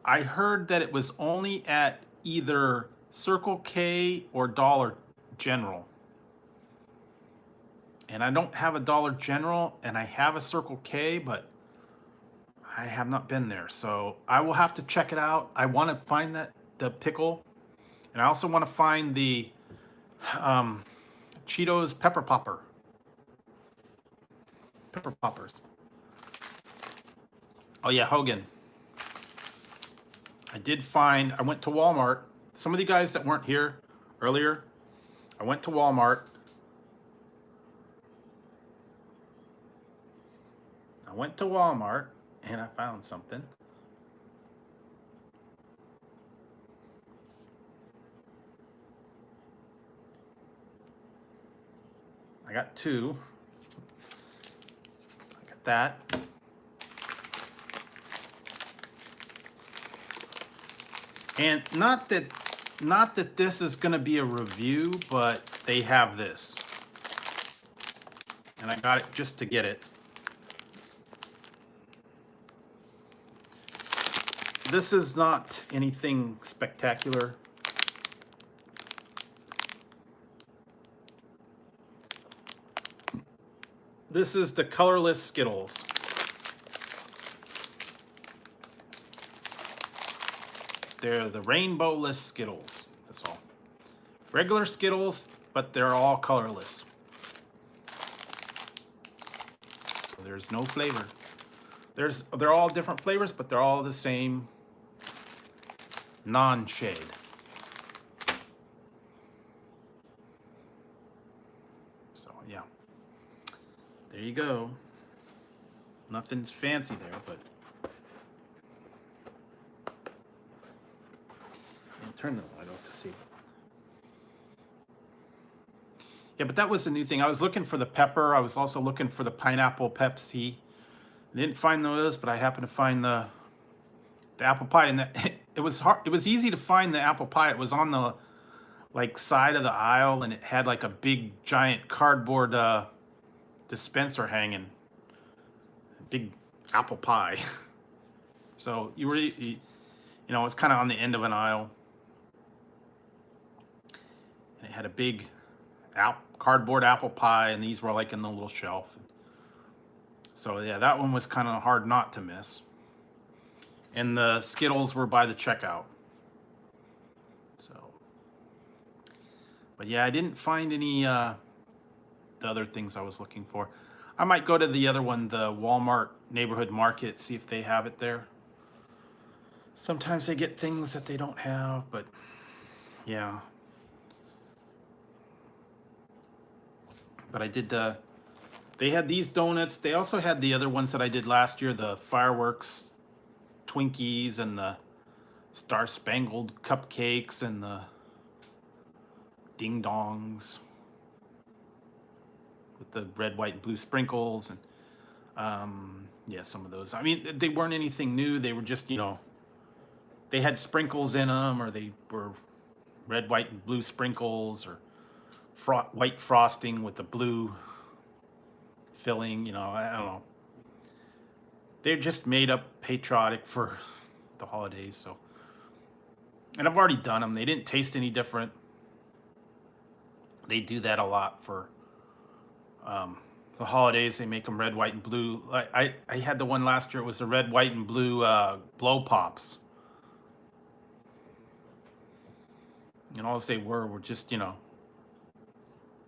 I heard that it was only at either Circle K or Dollar General. And I don't have a Dollar General, and I have a Circle K, but I have not been there. So I will have to check it out. I want to find the pickle, and I also want to find the um, Cheetos pepper poppers. Oh yeah, Hogan. I went to Walmart. Some of the guys that weren't here earlier, I went to Walmart. And I found something. I got two. I got that. And not that this is going to be a review, but they have this. And I got it just to get it. This is not anything spectacular. This is the colorless Skittles. They're the rainbow-less Skittles. That's all. Regular Skittles, but they're all colorless. So there's no flavor. They're all different flavors, but they're all the same non-shade. So yeah. There you go. Nothing's fancy there, but I'll turn the light off to see. Yeah, but that was a new thing. I was looking for the pepper. I was also looking for the pineapple Pepsi. I didn't find those, but I happened to find the apple pie, and it was hard. It was easy to find the apple pie. It was on the side of the aisle, and it had like a big giant cardboard dispenser hanging. Big apple pie. So it's kind of on the end of an aisle, and it had a big cardboard apple pie, and these were like in the little shelf. So yeah, that one was kind of hard not to miss. And the Skittles were by the checkout. So, but yeah, I didn't find any the other things I was looking for. I might go to the other one, the Walmart neighborhood market, see if they have it there. Sometimes they get things that they don't have, but yeah. But I did they had these donuts. They also had the other ones that I did last year, the fireworks Twinkies and the Star Spangled cupcakes and the ding dongs with the red, white, and blue sprinkles, and yeah, some of those. I mean, they weren't anything new. They were just they had sprinkles in them, or they were red, white, and blue sprinkles, or white frosting with the blue filling. I don't know. They're just made up patriotic for the holidays. So, and I've already done them. They didn't taste any different. They do that a lot for the holidays. They make them red, white, and blue. I had the one last year. It was the red, white, and blue blow pops. And all they were just,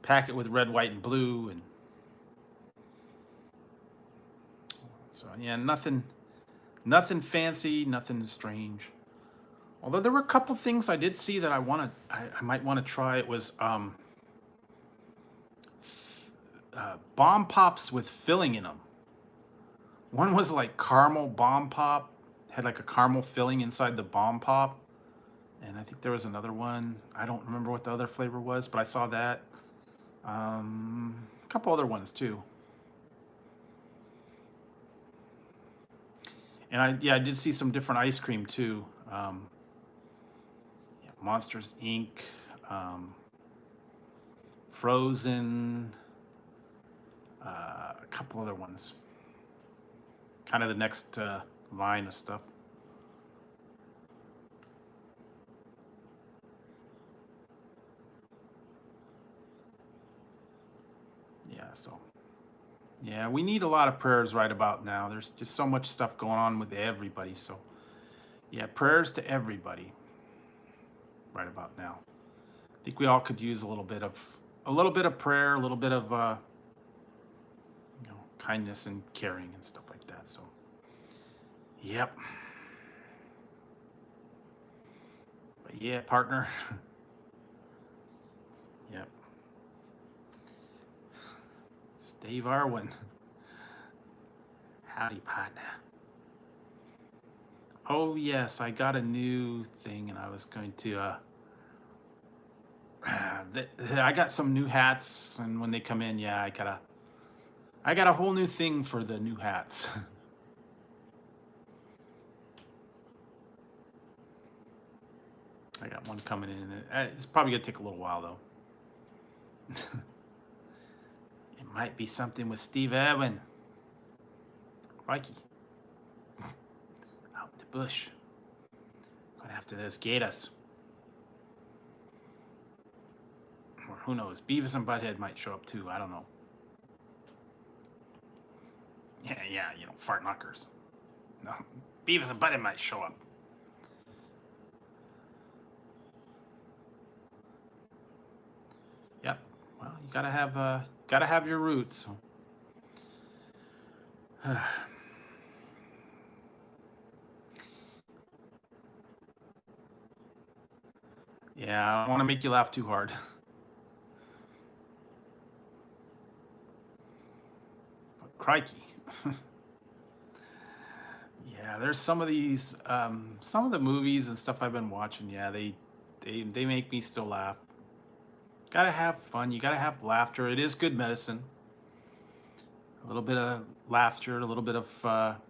pack it with red, white, and blue. And so, yeah, nothing fancy, nothing strange. Although there were a couple things I did see that I might want to try. It was bomb pops with filling in them. One was like caramel bomb pop, had like a caramel filling inside the bomb pop. And I think there was another one. I don't remember what the other flavor was, but I saw that. A couple other ones too. And I did see some different ice cream too. Monsters Inc., Frozen, a couple other ones. Kind of the next line of stuff. So yeah, we need a lot of prayers right about now. There's just so much stuff going on with everybody. So yeah, prayers to everybody right about now. I think we all could use a little bit of prayer, a little bit of kindness and caring and stuff like that. So yep. But yeah, partner. Yep. Dave Arwin. Howdy, partner. Oh yes, I got a new thing, and I was going to. I got some new hats, and when they come in, yeah, I got a whole new thing for the new hats. I got one coming in. It's probably gonna take a little while though. It might be something with Steve Irwin. Crikey. Out in the bush. Going after those gators. Or who knows? Beavis and Butthead might show up too. I don't know. Yeah, fart knockers. No, Beavis and Butthead might show up. Yep. Well, you gotta have your roots. Yeah, I don't want to make you laugh too hard. But crikey. Yeah, there's some of these, some of the movies and stuff I've been watching. Yeah, they make me still laugh. Gotta have fun. You gotta have laughter. It is good medicine. A little bit of laughter, a little bit of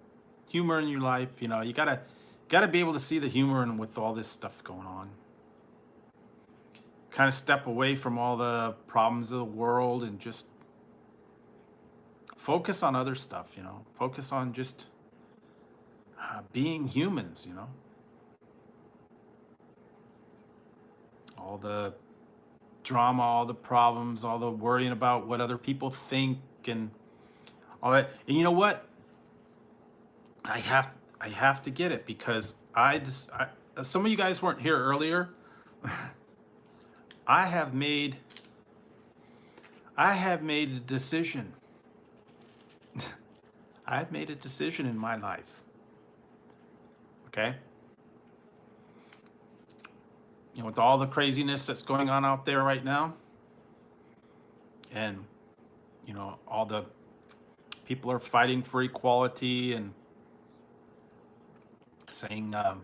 humor in your life. You gotta be able to see the humor in with all this stuff going on. Kind of step away from all the problems of the world and just focus on other stuff. Focus on just being humans. All the drama, all the problems, all the worrying about what other people think and all that. And you know what? I have to get it because some of you guys weren't here earlier. I have made a decision. I've made a decision in my life. Okay? With all the craziness that's going on out there right now, and all the people are fighting for equality and saying that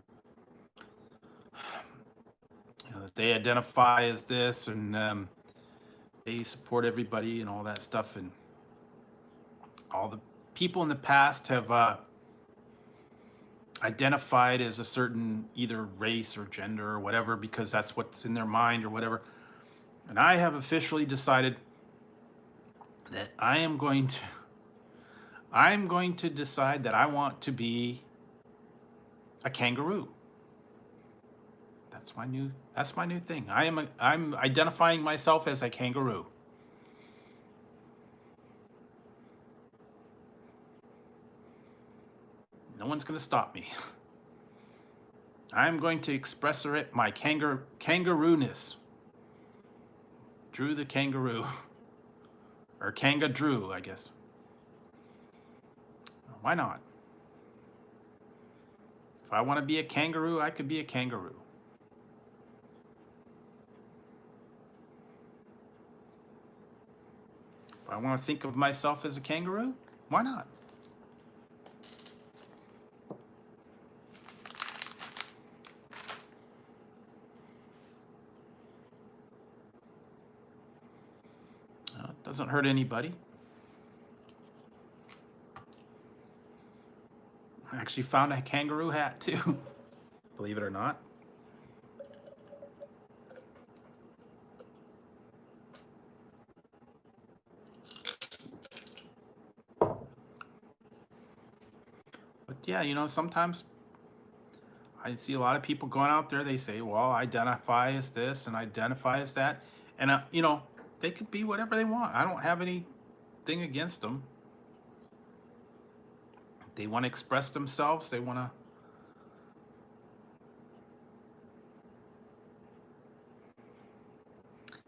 they identify as this and they support everybody and all that stuff, and all the people in the past have identified as a certain either race or gender or whatever because that's what's in their mind or whatever. And I have officially decided that I'm going to decide that I want to be a kangaroo. That's my new thing. I'm identifying myself as a kangaroo. No one's gonna stop me. I'm going to express my kangaroo-ness. Drew the kangaroo. Or Kanga Drew, I guess. Why not? If I want to be a kangaroo, I could be a kangaroo. If I want to think of myself as a kangaroo, why not? It doesn't hurt anybody. I actually found a kangaroo hat too, believe it or not. But yeah, you know, sometimes I see a lot of people going out there, they say, well, identify as this and identify as that. And, you know, they could be whatever they want. I don't have anything against them. They want to express themselves. They want to.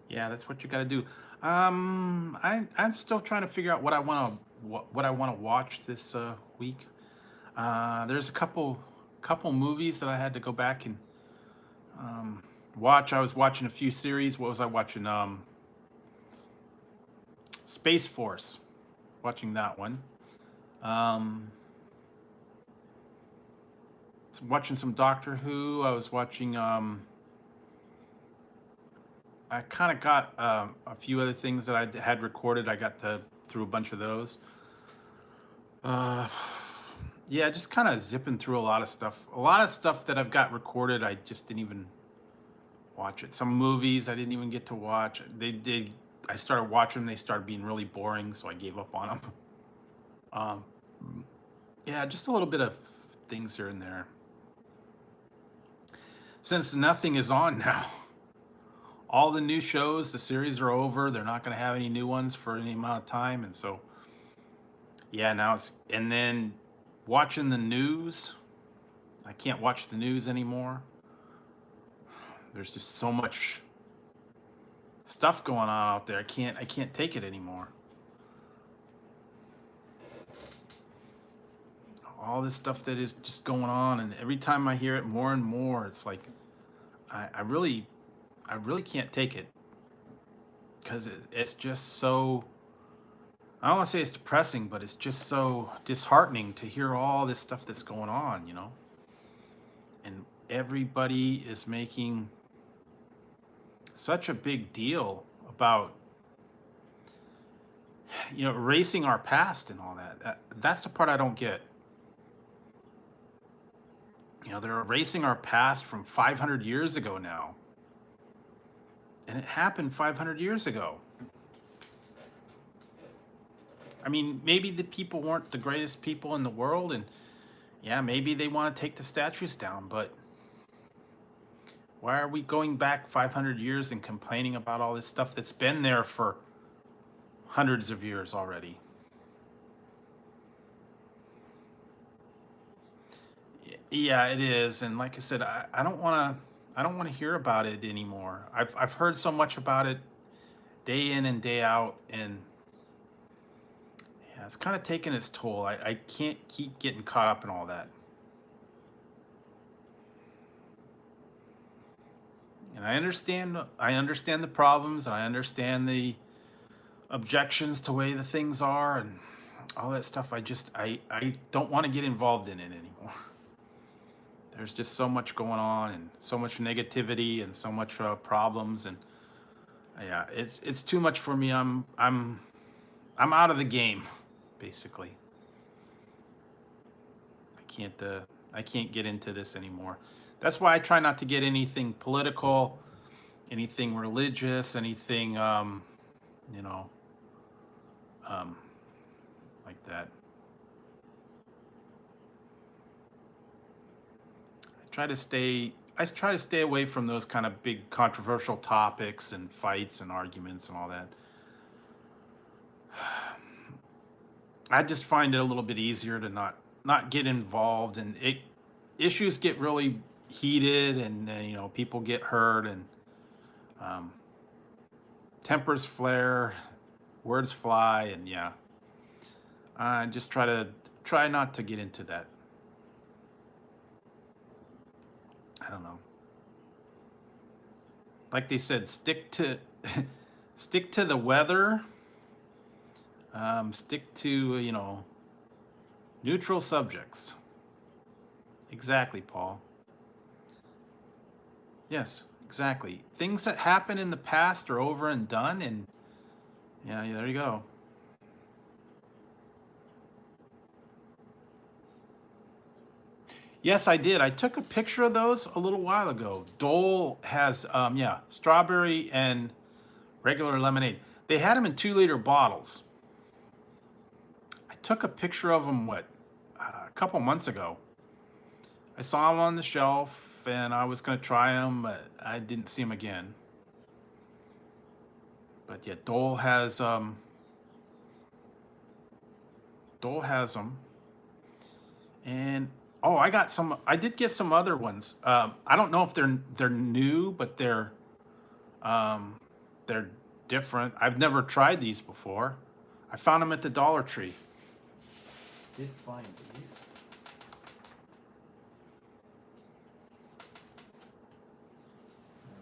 Yeah, that's what you got to do. I'm still trying to figure out what I want to watch this week. There's a couple movies that I had to go back and watch. I was watching a few series. What was I watching? Space Force. Watching that one. Watching some Doctor Who. I was watching. I kind of got a few other things that I had recorded. I got through a bunch of those. Yeah, just kind of zipping through a lot of stuff. A lot of stuff that I've got recorded, I just didn't even watch it. Some movies I didn't even get to watch. I started watching them. They started being really boring, so I gave up on them. Yeah, just a little bit of things here and there. Since nothing is on now, all the new shows, the series are over. They're not going to have any new ones for any amount of time, and so yeah, and then watching the news. I can't watch the news anymore. There's just so much stuff going on out there. I can't take it anymore. All this stuff that is just going on, and every time I hear it more and more, it's like I really can't take it, because it's just so, I don't want to say it's depressing, but it's just so disheartening to hear all this stuff that's going on, you know. And everybody is making such a big deal about, you know, erasing our past and all that. That's the part I don't get. You know, they're erasing our past from 500 years ago now. And it happened 500 years ago. I mean, maybe the people weren't the greatest people in the world, and yeah, maybe they want to take the statues down, but why are we going back 500 years and complaining about all this stuff that's been there for hundreds of years already? Yeah, it is, and like I said, I don't want to hear about it anymore. I've heard so much about it day in and day out, and yeah, it's kind of taking its toll. I can't keep getting caught up in all that. And I understand the problems, and I understand the objections to the way the things are and all that stuff. I don't want to get involved in it anymore. There's just so much going on, and so much negativity, and so much problems, and yeah, it's too much for me. I'm out of the game, basically. I can't get into this anymore. That's why I try not to get anything political, anything religious, anything you know, um, like that. I I try to stay away from those kind of big controversial topics and fights and arguments and all that. I just find it a little bit easier to not get involved, and issues get really heated, and you know, people get hurt, and um, tempers flare, words fly, and yeah, I just try not to get into that. I don't know. Like they said, stick to stick to the weather. Stick to, you know, neutral subjects. Exactly, Paul. Yes, exactly. Things that happened in the past are over and done, and yeah, there you go. Yes, I did. I took a picture of those a little while ago. Dole has, yeah, strawberry and regular lemonade. They had them in 2-liter bottles. I took a picture of them, a couple months ago. I saw them on the shelf, and I was going to try them, but I didn't see them again. But yeah, Dole has them, and oh, I got some. I did get some other ones. I don't know if they're new, but they're different. I've never tried these before. I found them at the Dollar Tree. Did find these.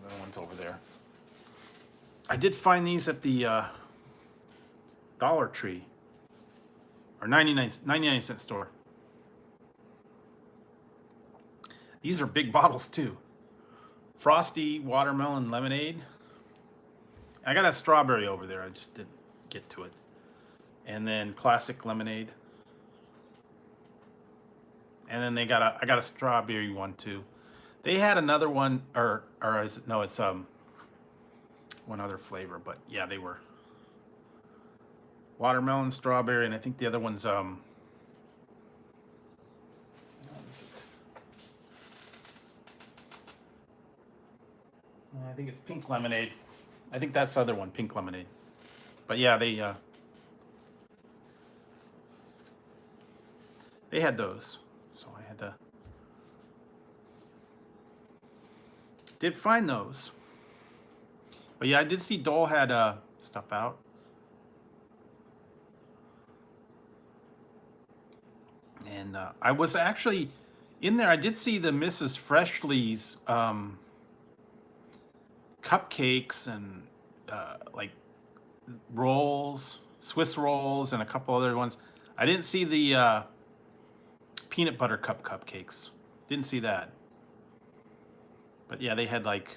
The other one's over there. I did find these at the Dollar Tree, or 99-cent store. These are big bottles too. Frosty watermelon lemonade. I got a strawberry over there. I just didn't get to it. And then classic lemonade. And then I got a strawberry one too. They had another one, or is it, no, it's one other flavor, but yeah, they were watermelon, strawberry, and I think the other one's what is it? I think it's pink lemonade. I think that's the other one, pink lemonade. But yeah, they had those, so I had to did find those. But yeah, I did see Dole had stuff out. And I was actually in there. I did see the Mrs. Freshly's cupcakes and like rolls, Swiss rolls, and a couple other ones. I didn't see the peanut butter cup cupcakes. Didn't see that. But yeah, they had like,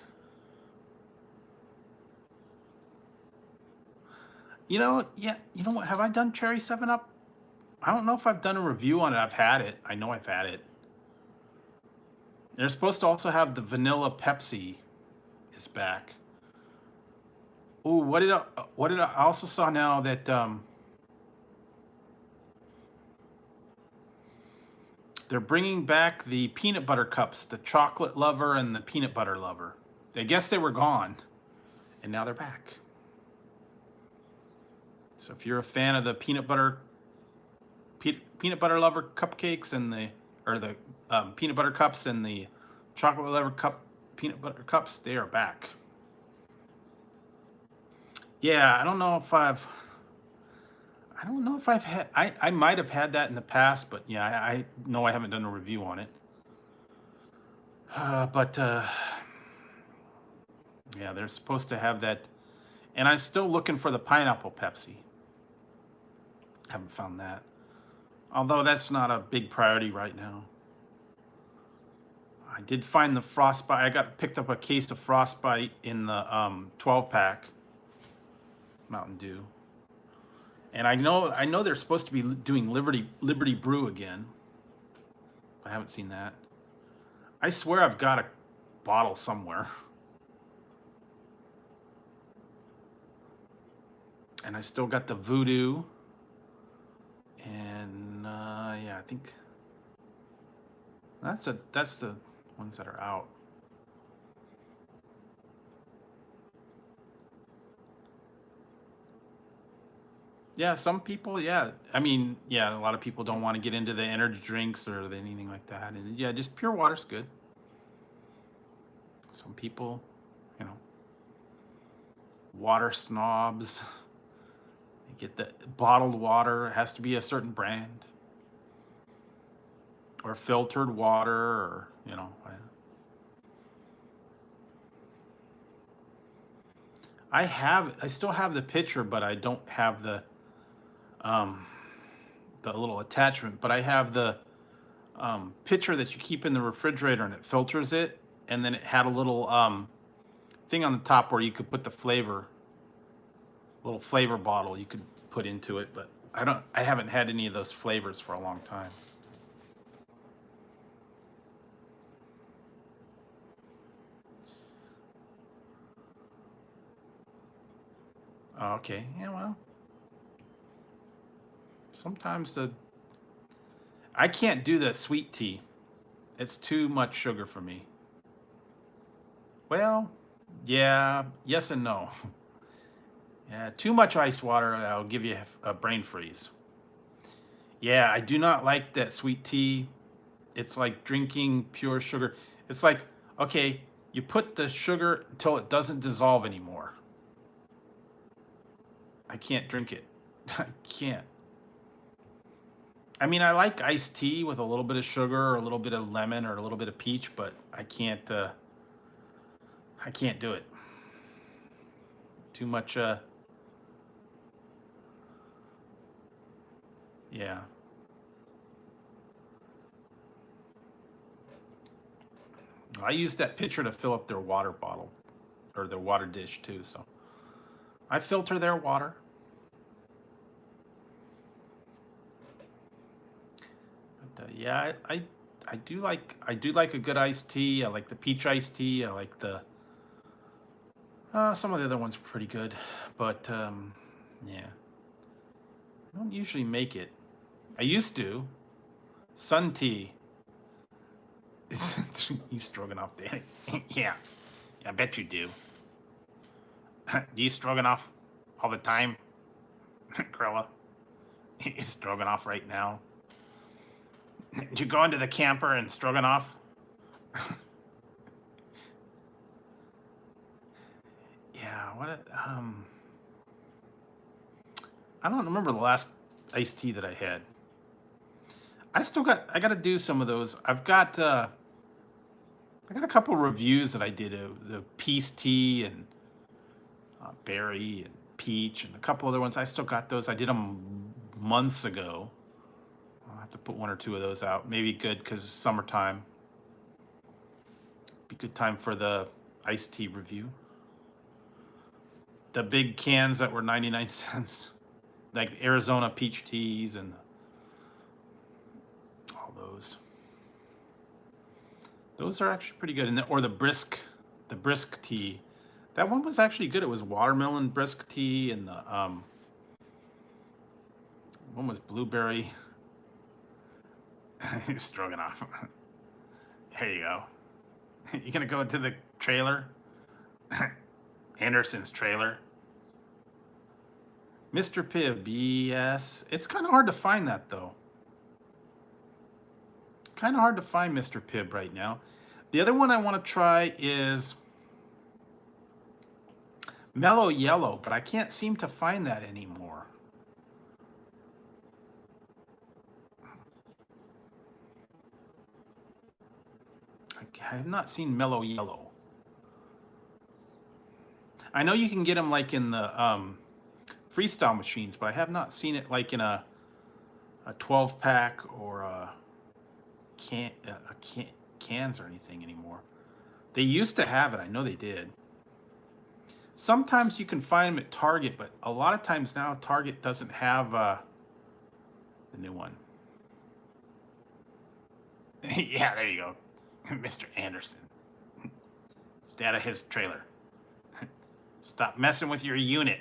yeah, you know what? Have I done Cherry 7-Up? I don't know if I've done a review on it. I've had it. I know I've had it. They're supposed to also have the vanilla Pepsi is back. Ooh, what did I also saw now that they're bringing back the peanut butter cups, the chocolate lover and the peanut butter lover. I guess they were gone, and now they're back. So if you're a fan of the peanut butter lover cupcakes and the peanut butter cups and the chocolate lover peanut butter cups, they are back. Yeah, I don't know if I've had. I might have had that in the past, but yeah, I know I haven't done a review on it. But yeah, they're supposed to have that, and I'm still looking for the pineapple Pepsi. Haven't found that, although that's not a big priority right now. I did find the Frostbite. I picked up a case of Frostbite in the 12-pack Mountain Dew. And I know they're supposed to be doing Liberty Brew again. I haven't seen that. I swear I've got a bottle somewhere. And I still got the Voodoo. And yeah, I think that's the ones that are out. Yeah, some people, yeah. I mean, yeah, a lot of people don't want to get into the energy drinks or anything like that. And yeah, just pure water's good. Some people, you know, water snobs. You get the bottled water, it has to be a certain brand, or filtered water, or, you know. I still have the pitcher, but I don't have um, the little attachment. But I have the pitcher that you keep in the refrigerator, and it filters it. And then it had a little thing on the top where you could put the flavor, little flavor bottle you could put into it. But I haven't had any of those flavors for a long time. Oh, okay, yeah, well, sometimes I can't do the sweet tea. It's too much sugar for me. Well, yeah, yes and no. Yeah, too much ice water, I'll give you a brain freeze. Yeah, I do not like that sweet tea. It's like drinking pure sugar. It's like, okay, you put the sugar until it doesn't dissolve anymore. I can't drink it. I can't. I mean, I like iced tea with a little bit of sugar or a little bit of lemon or a little bit of peach, but I can't. I can't do it. Too much. Yeah. I use that pitcher to fill up their water bottle or their water dish too. So I filter their water. But yeah, I do like a good iced tea. I like the peach iced tea. I like the some of the other ones are pretty good, but yeah, I don't usually make it. I used to. Sun tea. You stroganoff there? Yeah, I bet you do. Do you stroganoff all the time, Grilla? You stroganoff right now? Did you go into the camper and stroganoff? Yeah, what? I don't remember the last iced tea that I had. I got to do some of those. I got a couple reviews that I did of the peace tea and berry and peach and a couple other ones. I still got those. I did them months ago. I'll have to put one or two of those out. Maybe good because summertime. Be good time for the iced tea review. The big cans that were 99 cents, like Arizona peach teas and all those. Those are actually pretty good. Or the brisk tea. That one was actually good. It was watermelon brisk tea, and the one was blueberry stroganoff. There you go. You gonna go into the trailer? Anderson's trailer. Mr. Pibb, yes. It's kind of hard to find that though. Kind of hard to find Mr. Pibb right now. The other one I want to try is Mellow Yellow, but I can't seem to find that anymore. I have not seen Mellow Yellow. I know you can get them like in the freestyle machines, but I have not seen it like in a 12 pack or a cans or anything anymore. They used to have it. I know they did. Sometimes you can find them at Target, but a lot of times now Target doesn't have the new one. Yeah, there you go. Mr. Anderson. Stay out of his trailer. Stop messing with your unit.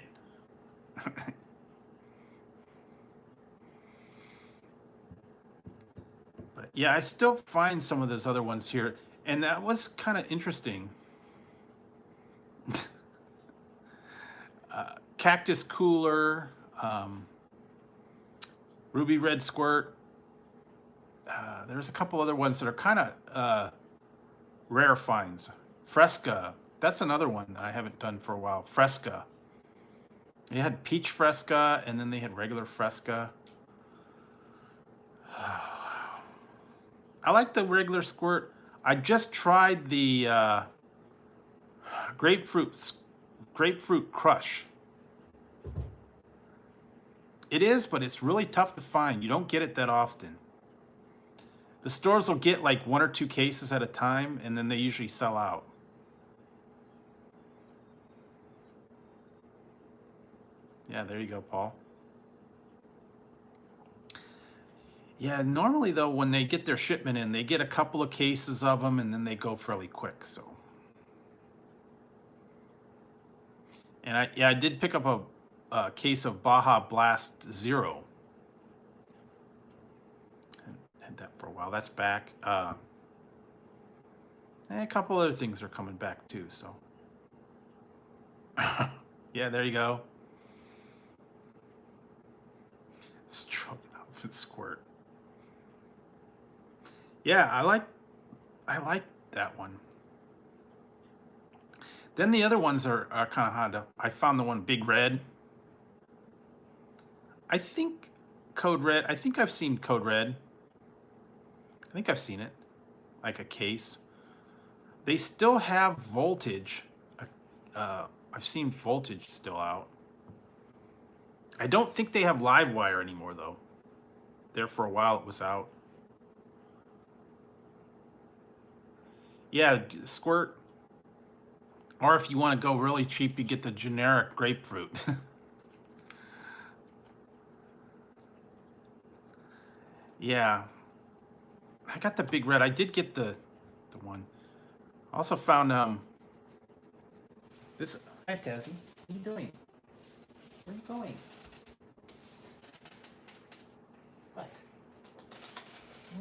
But yeah, I still find some of those other ones here, and that was kind of interesting. Cactus cooler. Ruby Red Squirt. There's a couple other ones that are kind of rare finds. Fresca. That's another one I haven't done for a while. Fresca. They had peach Fresca, and then they had regular Fresca. I like the regular squirt. I just tried the grapefruit crush. It is, but it's really tough to find. You don't get it that often. The stores will get like 1 or 2 cases at a time, and then they usually sell out. Yeah, there you go, Paul. Yeah, normally though, when they get their shipment in, they get a couple of cases of them, and then they go fairly quick. So, and I did pick up a case of Baja Blast Zero. Had that for a while. That's back. And a couple other things are coming back too. So, yeah, there you go. Stroganoff and Squirt. Yeah, I like that one. Then the other ones are kind of hard. I found the one Big Red. I think Code Red. I think I've seen Code Red. I think I've seen it, like a case. They still have Voltage. I've seen Voltage still out. I don't think they have Livewire anymore though. There for a while it was out. Yeah, Squirt. Or if you want to go really cheap, you get the generic grapefruit. Yeah. I got the Big Red. I did get the one. I also found this. Hi, Tazzy. What are you doing? Where are you going? What?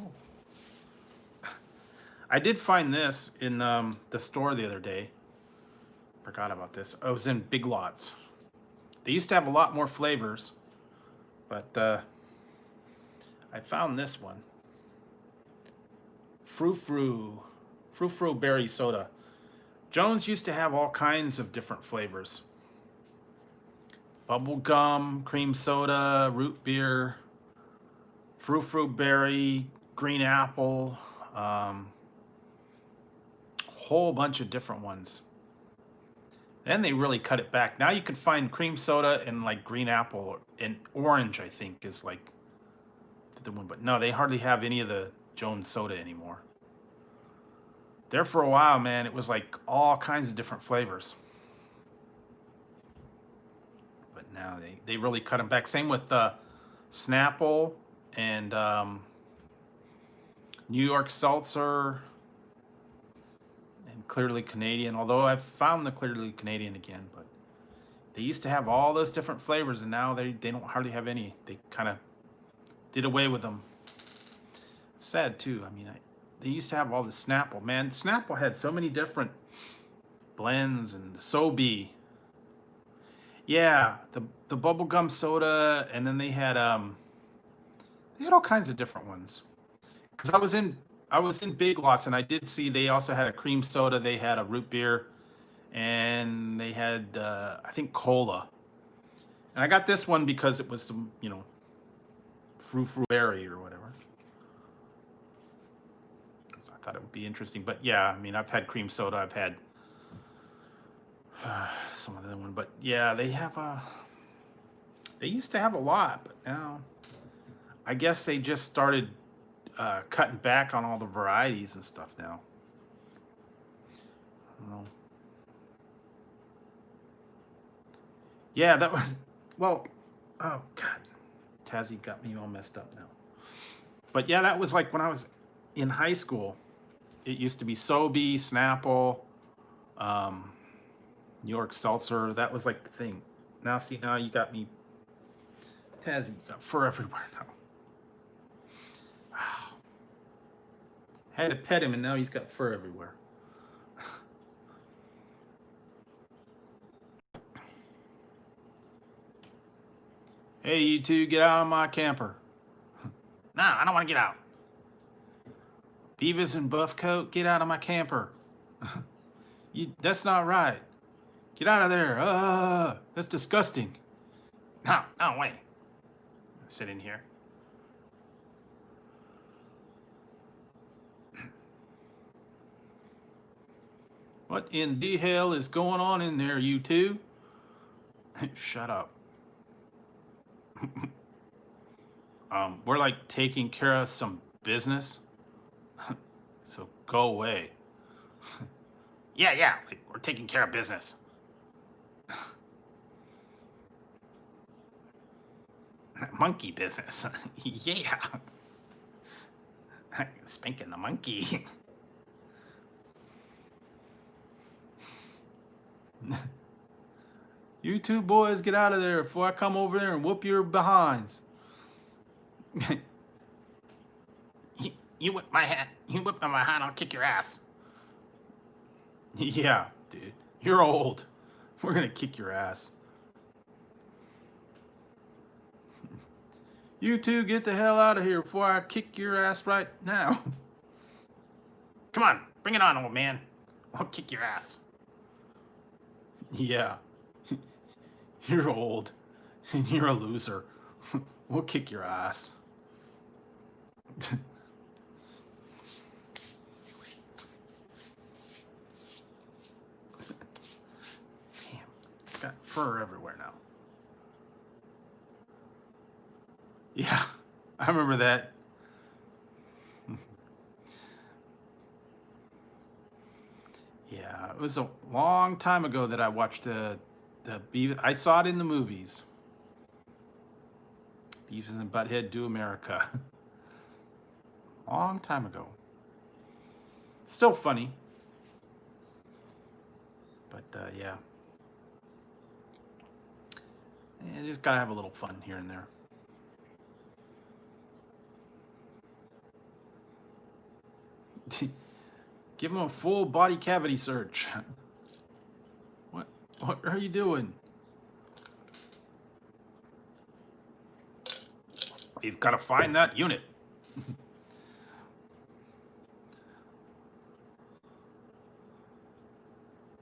Oh. I did find this in the store the other day. Forgot about this. I was in Big Lots. They used to have a lot more flavors, but I found this one. Frou berry soda. Jones used to have all kinds of different flavors. Bubble gum, cream soda, root beer, frou berry, green apple, whole bunch of different ones. Then they really cut it back. Now you can find cream soda and like green apple and orange, I think, is like the one. But no, they hardly have any of the Jones soda anymore. There for a while, man, it was like all kinds of different flavors. But now they really cut them back. Same with Snapple and New York Seltzer and Clearly Canadian. Although I've found the Clearly Canadian again, but they used to have all those different flavors, and now they don't hardly have any. They kind of did away with them. It's sad too. I mean, they used to have all the Snapple. Man, Snapple had so many different blends and Sobe. Yeah, the bubblegum soda, and then they had all kinds of different ones. Because I was in Big Lots, and I did see they also had a cream soda, they had a root beer, and they had I think cola. And I got this one because it was some, frou berry or whatever. So I thought it would be interesting. But yeah, I mean, I've had cream soda, I've had some other one, but yeah, they used to have a lot, but now I guess they just started cutting back on all the varieties and stuff now. I don't know. Yeah, that was, well, oh God, Tazzy got me all messed up now. But yeah, that was like when I was in high school. It used to be Sobe, Snapple, New York Seltzer. That was like the thing. Now, see, now you got me, Tazzy, you got fur everywhere now. Wow. Had to pet him, and now he's got fur everywhere. Hey, you two, get out of my camper. No, I don't want to get out. Beavis and Buffcoat, get out of my camper. That's not right. Get out of there. That's disgusting. No, no way. Sit in here. What in the hell is going on in there, you two? Shut up. We're like taking care of some business. So go away. Yeah, like we're taking care of business. Monkey business. Yeah. Spanking the monkey. You two boys get out of there before I come over there and whoop your behinds. You whip my hat. You whip my behind, I'll kick your ass. Yeah, dude. You're old. We're gonna kick your ass. You two get the hell out of here before I kick your ass right now. Come on, bring it on, old man. I'll kick your ass. Yeah. You're old. And you're a loser. We'll kick your ass. Damn. Got fur everywhere now. Yeah, I remember that. Yeah, it was a long time ago that I watched the Beavis. I saw it in the movies. Beavis and Butthead Do America. Long time ago. Still funny. But yeah. You just gotta have a little fun here and there. Give him a full body cavity search. What are you doing? We've got to find that unit.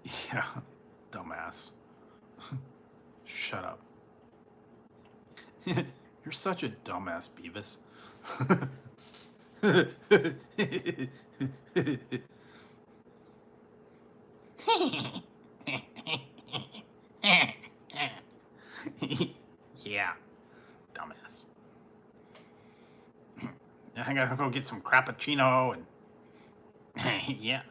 Yeah, dumbass. Shut up. You're such a dumbass, Beavis. Yeah, dumbass. I gotta go get some Crappuccino and yeah,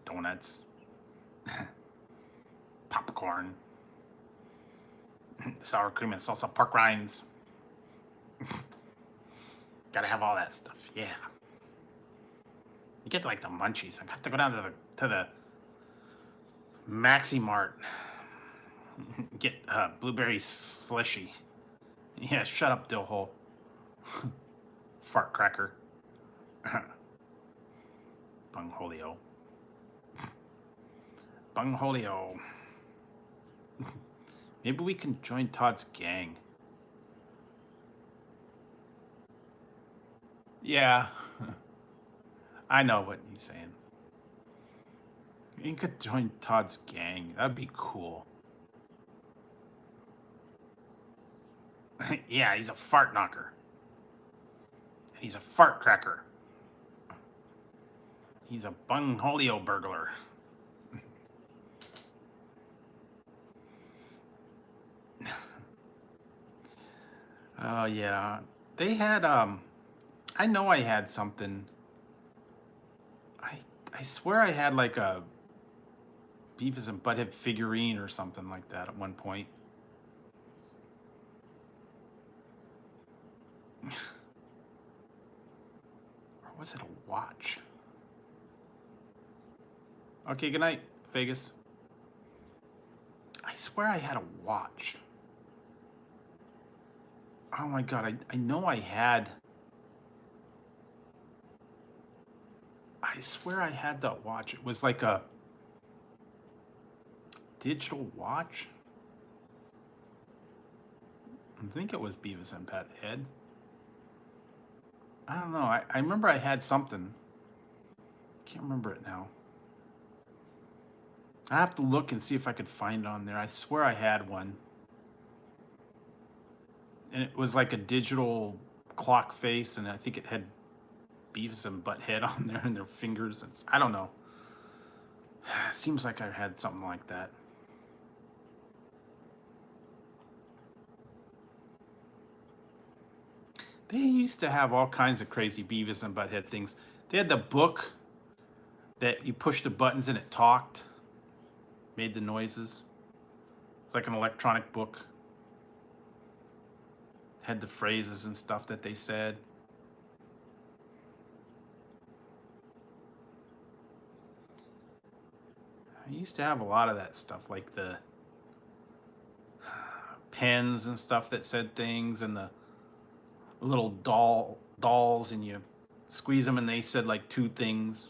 donuts, popcorn, sour cream and salsa pork rinds. Gotta have all that stuff. Yeah. You get like the munchies. I have to go down to the Maxi Mart. Get blueberry slushy. Yeah, shut up, Dillhole. Fart cracker. Bungholio. Bungholio. Maybe we can join Todd's gang. Yeah. I know what he's saying. You could join Todd's gang. That'd be cool. Yeah, he's a fart knocker. He's a fart cracker. He's a bungholio burglar. Oh, yeah. They had, I know I had something. I swear I had like a Beavis and Butthead figurine or something like that at one point. Or was it a watch? Okay, good night, Vegas. I swear I had a watch. Oh my god, I know I had. I swear I had that watch. It was like a digital watch. I think it was Beavis and Butthead. I don't know. I remember I had something. Can't remember it now. I have to look and see if I could find it on there. I swear I had one. And it was like a digital clock face, and I think it had Beavis and Butthead on there and their fingers. And I don't know. Seems like I had something like that. They used to have all kinds of crazy Beavis and Butthead things. They had the book that you pushed the buttons and it talked, made the noises. It's like an electronic book. Had the phrases and stuff that they said. I used to have a lot of that stuff, like the pens and stuff that said things, and the little dolls, and you squeeze them and they said like two things.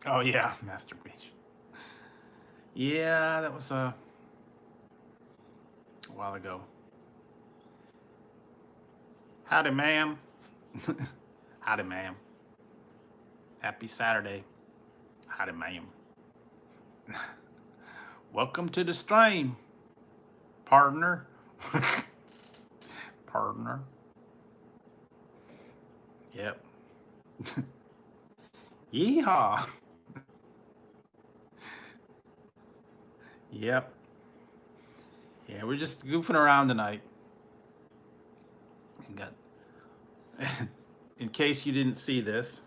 Oh yeah, masturbation. Yeah, that was a while ago. Howdy, ma'am. Howdy, ma'am. Happy Saturday. Howdy, ma'am. Welcome to the stream, partner. Partner. Yep. Yeehaw. Yep. Yeah, we're just goofing around tonight. We got, in case you didn't see this.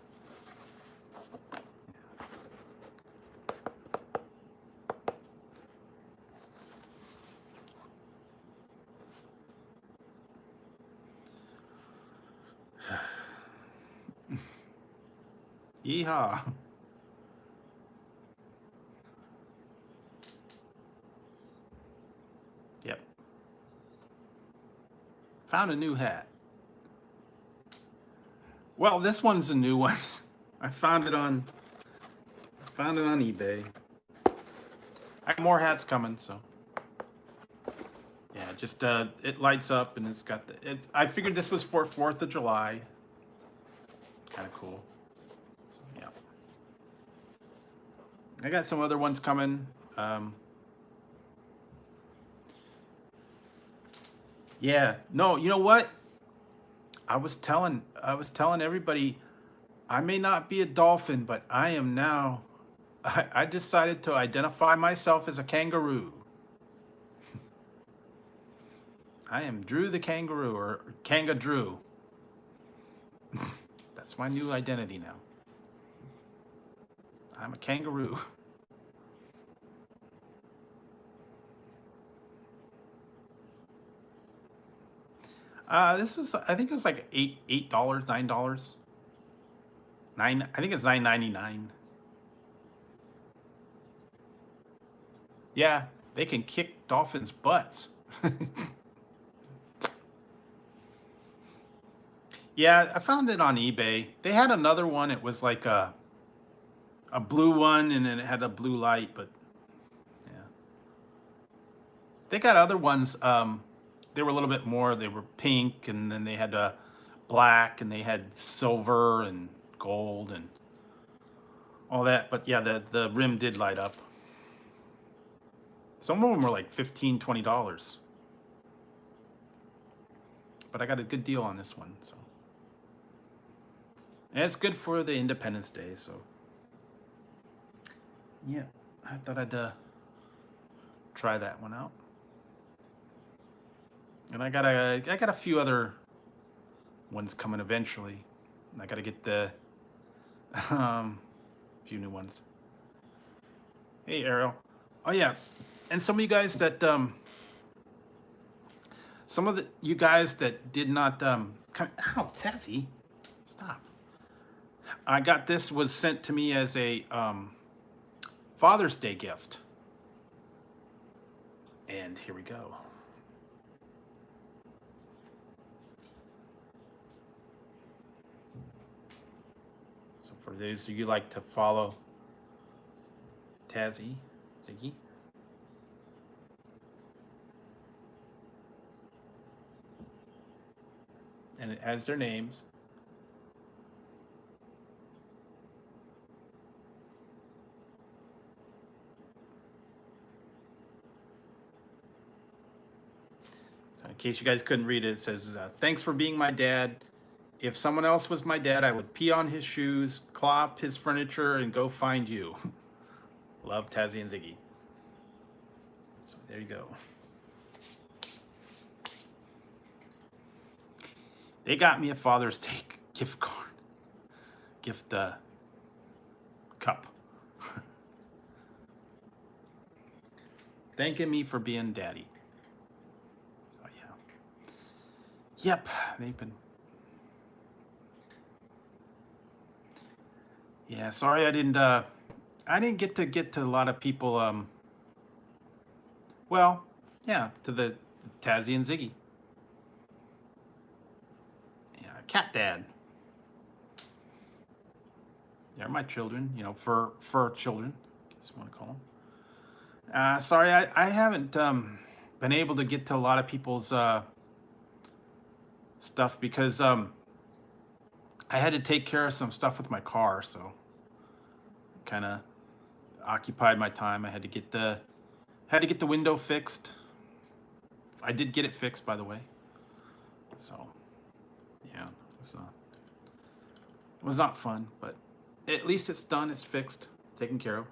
Yeehaw. Yep. Found a new hat. Well, this one's a new one. I found it on eBay. I have more hats coming, so yeah, just it lights up and it's got the I figured this was for 4th of July. Kind of cool. So, yeah. I got some other ones coming. Yeah. No, you know what? I was telling everybody I may not be a dolphin, but I am now I decided to identify myself as a kangaroo. I am Drew the kangaroo, or Kanga Drew. That's my new identity now. I'm a kangaroo. This was, I think it was like $8, $9. I think it's $9.99. Yeah, they can kick dolphins' butts. Yeah, I found it on eBay. They had another one. It was like a blue one, and then it had a blue light. But yeah, they got other ones. They were a little bit more. They were pink, and then they had black, and they had silver and gold and all that. But yeah, the rim did light up. Some of them were like $15, $20. But I got a good deal on this one, so. And it's good for the Independence Day, so. Yeah, I thought I'd try that one out. And I got a few other ones coming eventually. I got to get the few new ones. Hey, Ariel. Oh yeah, and some of you guys that you guys that did not come. Ow, Tazzy, stop. I got this was sent to me as a Father's Day gift, and here we go. So for those of you who like to follow Tazzy, Ziggy. And it has their names. So in case you guys couldn't read it, it says, thanks for being my dad. If someone else was my dad, I would pee on his shoes, claw up his furniture, and go find you. Love, Tazzy and Ziggy. So there you go. They got me a Father's Day gift card. Gift cup. Thanking me for being daddy. So yeah. Yep, they've been. Yeah, sorry I didn't get to a lot of people well, yeah, to the Tazzy and Ziggy. Yeah, cat dad. They're my children, you know, fur children, I guess you want to call them. Sorry, I haven't been able to get to a lot of people's stuff because I had to take care of some stuff with my car, so kind of occupied my time. I had to get the window fixed. I did get it fixed, by the way. So yeah, it was not fun, but at least it's done. It's fixed, taken care of.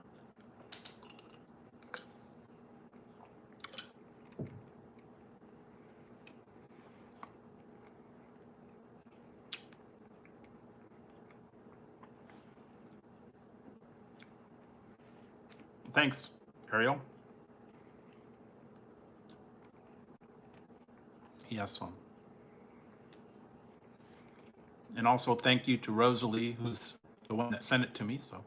Thanks, Ariel. Yes, and also thank you to Rosalie, who's the one that sent it to me. So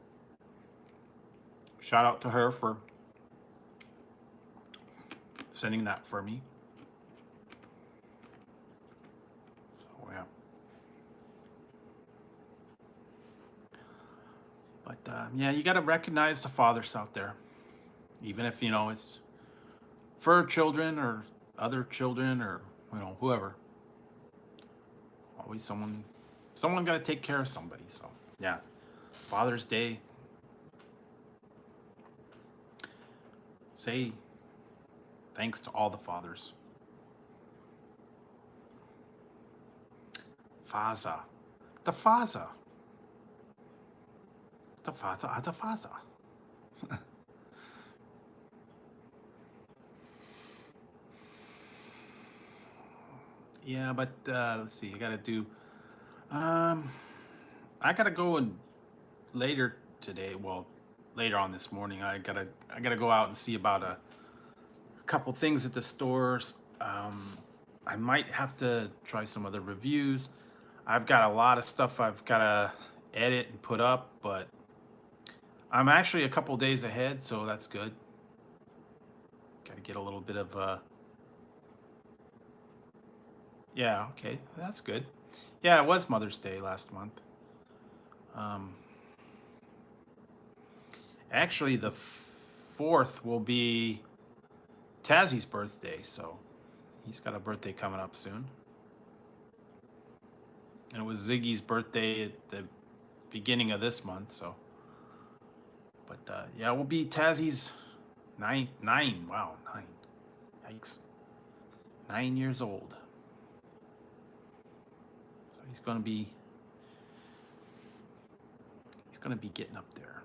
shout out to her for sending that for me. So yeah. But yeah, you got to recognize the fathers out there, even if you know it's for children or other children or you know whoever. Always someone got to take care of somebody. So yeah, Father's Day. Say thanks to all the fathers. Faza, the Faza. The Faza. Yeah, but let's see. I gotta do. I gotta go and later today. Well, later on this morning, I gotta go out and see about a couple things at the stores. I might have to try some other reviews. I've got a lot of stuff I've gotta edit and put up, but I'm actually a couple days ahead, so that's good. Gotta get a little bit of yeah, okay, that's good. Yeah, it was Mother's Day last month. Actually, the 4th will be Tazzy's birthday, so he's got a birthday coming up soon. And it was Ziggy's birthday at the beginning of this month, so. But yeah, it will be Tazzy's 9. Wow, 9. Yikes. 9 years old. So he's gonna be getting up there.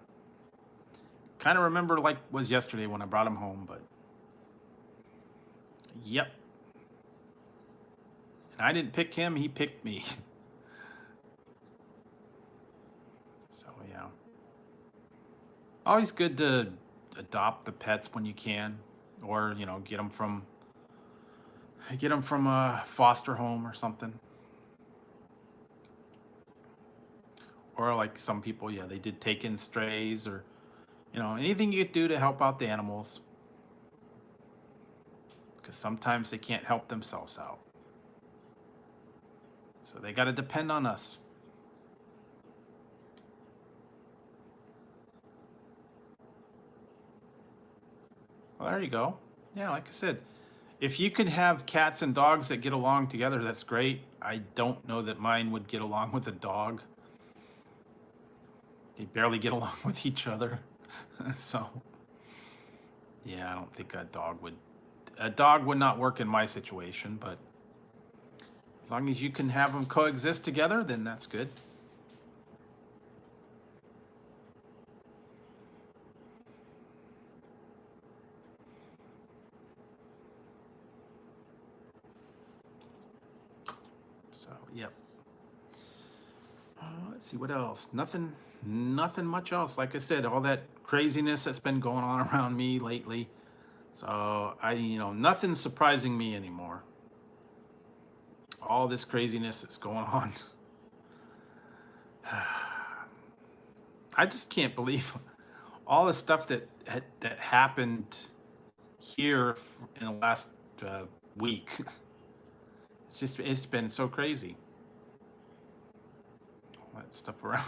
Kind of remember like was yesterday when I brought him home, but yep. And I didn't pick him, he picked me. So yeah. Always good to adopt the pets when you can, or you know, get them from a foster home or something. Or like some people, yeah, they did take in strays or, you know, anything you could do to help out the animals. Because sometimes they can't help themselves out. So they got to depend on us. Well, there you go. Yeah, like I said, if you can have cats and dogs that get along together, that's great. I don't know that mine would get along with a dog. They barely get along with each other. So, yeah, I don't think a dog would not work in my situation, but as long as you can have them coexist together, then that's good. So, yep. Let's see what else. Nothing much else. Like I said, all that craziness that's been going on around me lately. So nothing's surprising me anymore. All this craziness that's going on. I just can't believe all the stuff that happened here in the last week. It's been so crazy. All that stuff around.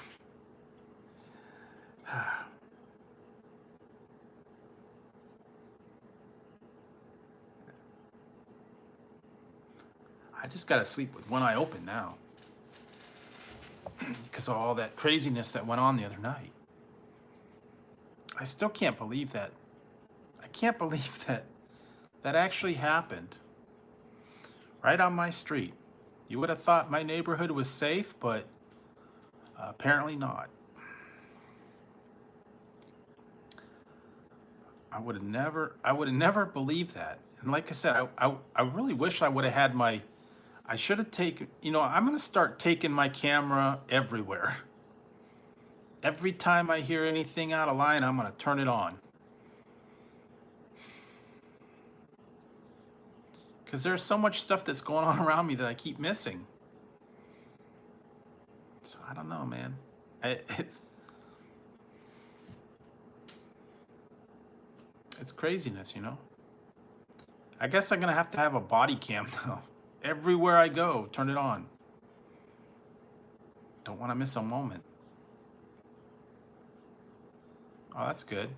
I just gotta sleep with one eye open now because of all that craziness that went on the other night. I still can't believe that. I can't believe that actually happened right on my street. You would have thought my neighborhood was safe, but apparently not. I would have never believed that. And like I said, I really wish I would have had I should have taken, I'm going to start taking my camera everywhere. Every time I hear anything out of line, I'm going to turn it on. Because there's so much stuff that's going on around me that I keep missing. So I don't know, man. It's craziness, I guess I'm going to have a body cam now. Everywhere I go, turn it on. Don't want to miss a moment. Oh, that's good.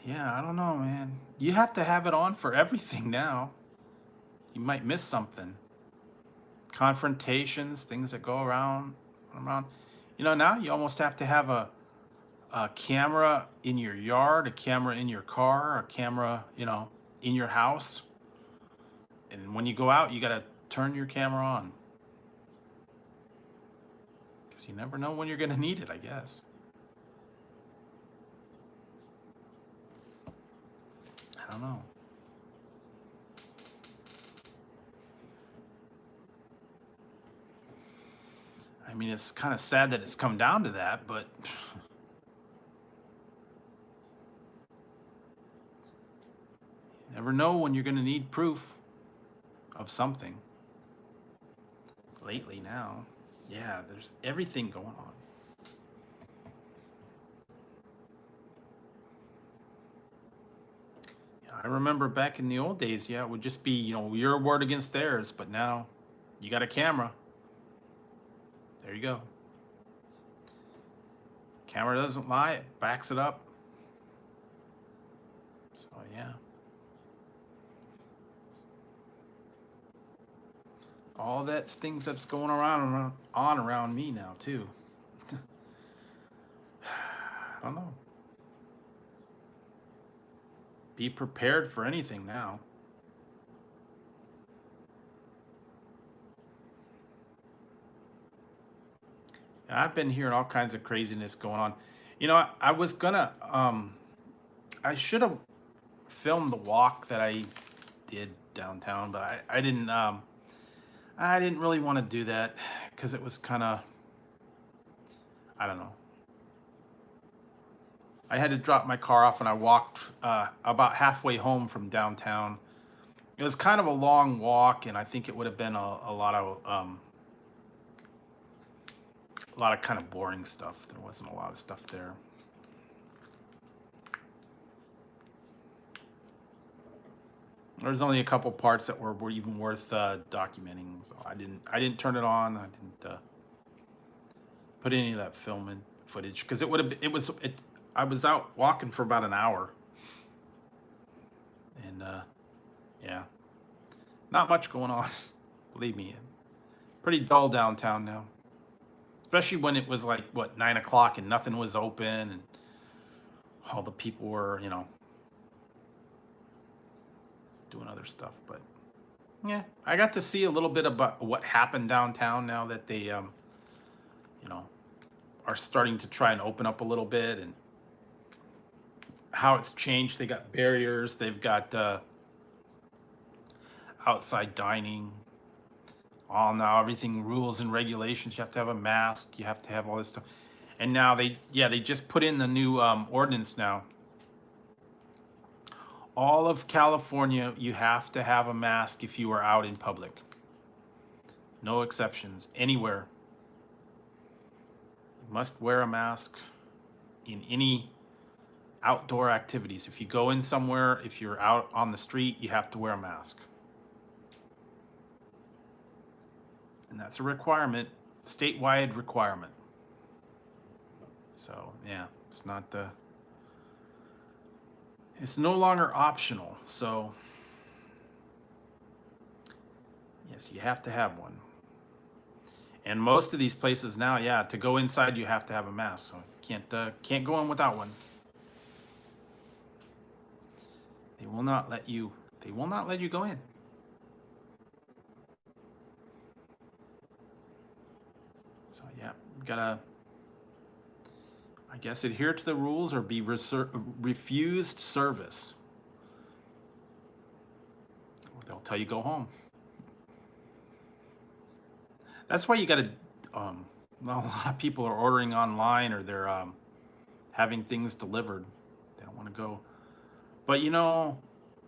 Yeah, I don't know, man. You have to have it on for everything now. You might miss something. Confrontations, things that go around. Now you almost have to have a camera in your yard, a camera in your car, a camera, in your house. And when you go out, you got to turn your camera on. Because you never know when you're going to need it, I guess. I don't know. I mean, it's kind of sad that it's come down to that, but you never know when you're going to need proof of something. Lately now, yeah, there's everything going on. Yeah, I remember back in the old days, yeah, it would just be, your word against theirs, but now you got a camera. There you go. Camera doesn't lie, it backs it up. So, yeah. All that things that's going around me now too. I don't know. Be prepared for anything now. And I've been hearing all kinds of craziness going on. I was gonna I should have filmed the walk that I did downtown, but I didn't really want to do that because it was kind of, I don't know. I had to drop my car off and I walked about halfway home from downtown. It was kind of a long walk, and I think it would have been a lot of kind of boring stuff. There wasn't a lot of stuff there. There's only a couple parts that were even worth documenting, so I didn't turn it on. I didn't put any of that film in footage because I was out walking for about an hour, and yeah, not much going on. Believe me, pretty dull downtown now. Especially when it was like what 9 o'clock and nothing was open, and all the people were, doing other stuff. But yeah, I got to see a little bit about what happened downtown now that they, are starting to try and open up a little bit, and how it's changed. They got barriers. They've got outside dining. All now everything rules and regulations. You have to have a mask. You have to have all this stuff. And now they just put in the new ordinance now. All of California, you have to have a mask if you are out in public. No exceptions, anywhere. You must wear a mask in any outdoor activities. If you go in somewhere, if you're out on the street, you have to wear a mask. And that's a requirement, statewide requirement. So yeah, it's no longer optional. So yes, you have to have one. And most of these places now, yeah, to go inside you have to have a mask. So can't go in without one. They will not let you go in. So yeah, gotta, I guess, adhere to the rules or be refused service. Or they'll tell you go home. That's why you gotta, a lot of people are ordering online, or they're having things delivered. They don't want to go. But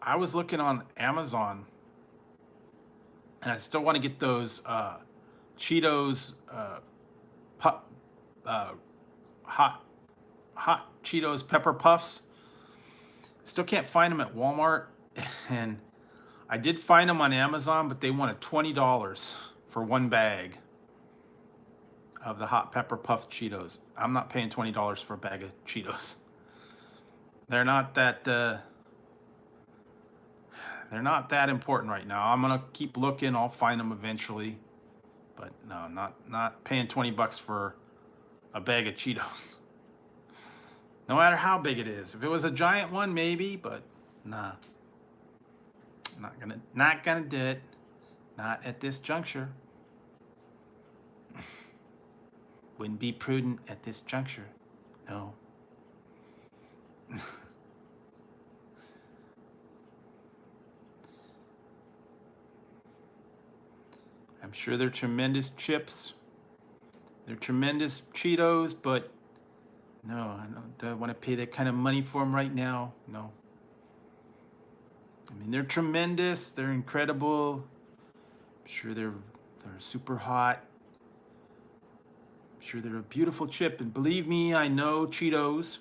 I was looking on Amazon, and I still want to get those Cheetos, hot Cheetos pepper puffs. Still can't find them at Walmart, and I did find them on Amazon, but they wanted $20 for one bag of the hot pepper puff Cheetos. I'm not paying $20 for a bag of Cheetos. They're not that important right now. I'm gonna keep looking. I'll find them eventually, but no, not paying $20 for a bag of Cheetos. No matter how big it is. If it was a giant one, maybe, but nah. Not gonna do it. Not at this juncture. Wouldn't be prudent at this juncture. No. I'm sure they're tremendous chips. They're tremendous Cheetos, but no, I don't want to pay that kind of money for them right now. No. I mean, they're tremendous. They're incredible. I'm sure they're super hot. I'm sure they're a beautiful chip. And believe me, I know Cheetos.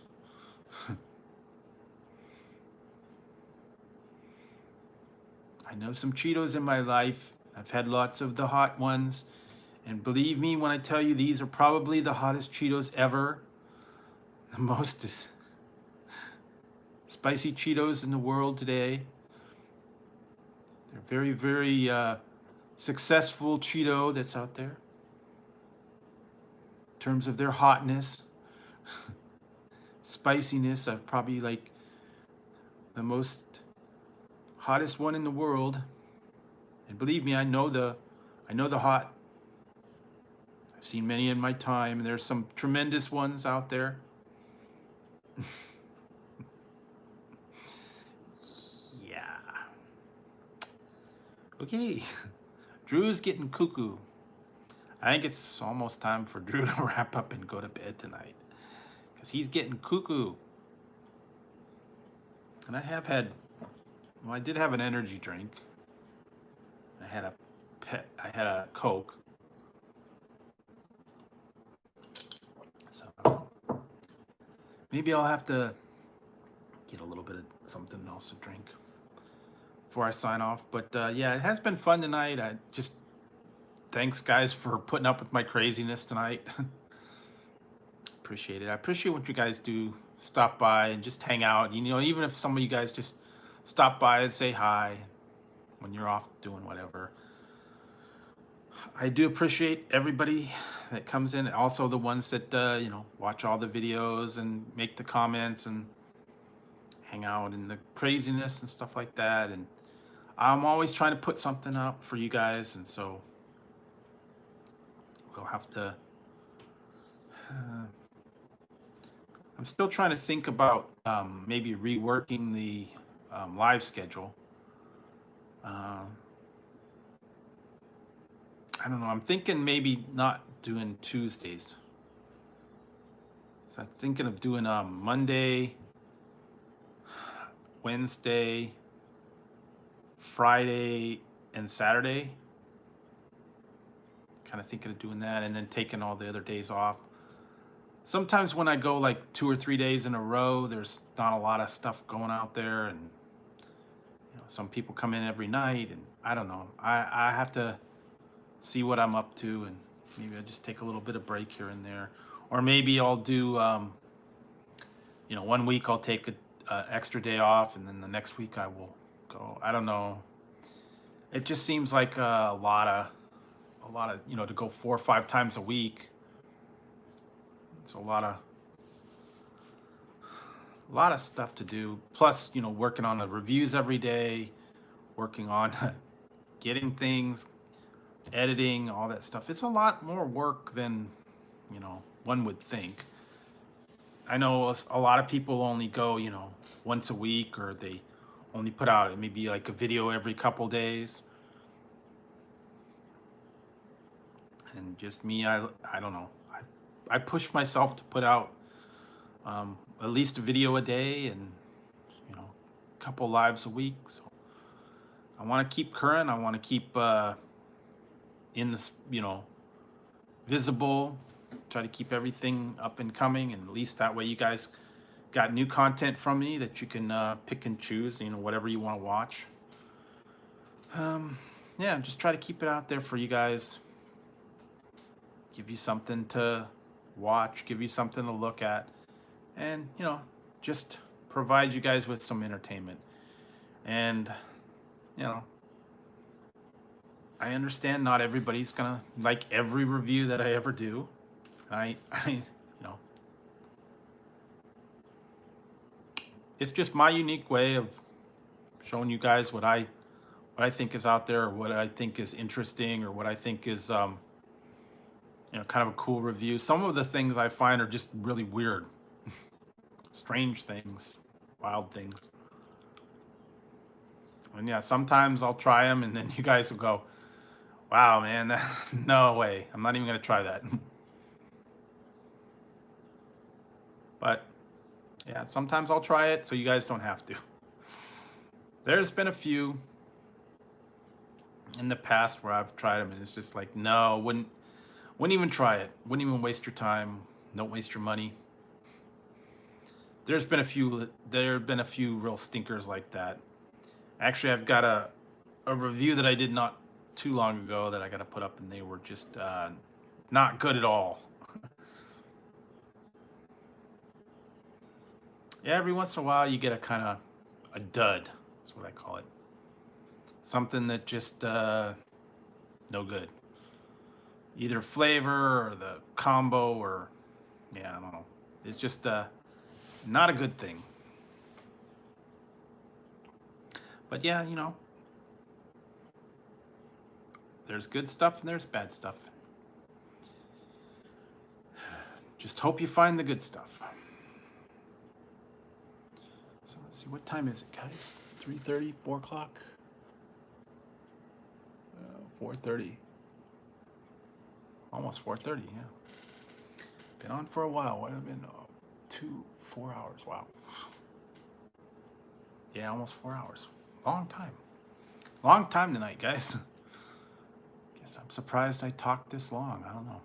I know some Cheetos in my life. I've had lots of the hot ones. And believe me when I tell you, these are probably the hottest Cheetos ever. The most spicy Cheetos in the world today. They're very, very successful Cheeto that's out there in terms of their hotness. Spiciness, I've probably like the most hottest one in the world. And believe me, I know the hot. I've seen many in my time, and there's some tremendous ones out there. Yeah. Okay. Drew's getting cuckoo. I think it's almost time for Drew to wrap up and go to bed tonight, because he's getting cuckoo. And I did have an energy drink. I had a Coke. So maybe I'll have to get a little bit of something else to drink before I sign off. But yeah, it has been fun tonight. Thanks guys for putting up with my craziness tonight. appreciate it. I appreciate what you guys do. Stop by and just hang out. You know, even if some of you guys just stop by and say hi when you're off doing whatever. I do appreciate everybody that comes in. Also the ones that you know, watch all the videos and make the comments and hang out in the craziness and stuff like that. And I'm always trying to put something up for you guys, and so we'll have to. I'm still trying to think about maybe reworking the live schedule. I don't know. I'm thinking maybe not doing Tuesdays. So I'm thinking of doing Monday, Wednesday, Friday, and Saturday. Kind of thinking of doing that, and then taking all the other days off. Sometimes when I go like 2 or 3 days in a row, there's not a lot of stuff going out there, and you know, some people come in every night, and I don't know. I have to see what I'm up to, and maybe I'll just take a little bit of break here and there, or maybe I'll do you know, 1 week I'll take a extra day off, and then the next week I will go. I don't know. It just seems like a lot of, you know, to go 4 or 5 times a week. It's a lot of stuff to do. Plus, you know, working on the reviews every day, working on getting things, editing, all that stuff. It's a lot more work than, you know, one would think. I know a lot of people only go, you know, once a week, or they only put out maybe like a video every couple days. And just me, I don't know. I push myself to put out at least a video a day, and you know, a couple lives a week. So I want to keep current. I want to keep in this, you know, visible. Try to keep everything up and coming, and at least that way you guys got new content from me that you can pick and choose. You know, whatever you want to watch. Yeah, just try to keep it out there for you guys. Give you something to watch, give you something to look at, and you know, just provide you guys with some entertainment. And you know, I understand not everybody's gonna like every review that I ever do. I you know, it's just my unique way of showing you guys what I think is out there, or what I think is interesting, or what I think is you know, kind of a cool review. Some of the things I find are just really weird, strange things, wild things. And yeah, sometimes I'll try them, and then you guys will go, "Wow, man, no way! I'm not even gonna try that." But yeah, sometimes I'll try it, so you guys don't have to. There's been a few in the past where I've tried them, and it's just like, no, wouldn't even try it. Wouldn't even waste your time. Don't waste your money. There have been a few real stinkers like that. Actually, I've got a review that I did not too long ago that I got to put up, and they were just not good at all. Yeah, every once in a while you get a kind of a dud. That's what I call it. Something that just no good. Either flavor or the combo, or yeah, I don't know. It's just not a good thing. But yeah, you know, there's good stuff and there's bad stuff. Just hope you find the good stuff. So let's see, what time is it, guys? 3:30, 4 o'clock? 4:30. Almost 4:30, yeah. Been on for a while. What have been 4 hours? Wow. Yeah, almost 4 hours. Long time. Long time tonight, guys. Guess I'm surprised I talked this long. I don't know.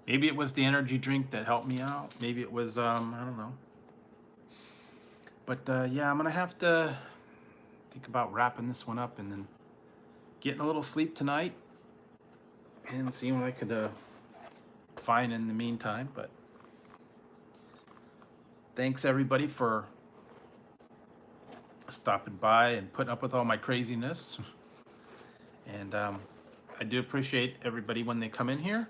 Maybe it was the energy drink that helped me out. Maybe it was, I don't know. But yeah, I'm going to have to think about wrapping this one up, and then getting a little sleep tonight, and seeing what I could fine in the meantime. But thanks everybody for stopping by and putting up with all my craziness. And I do appreciate everybody when they come in here.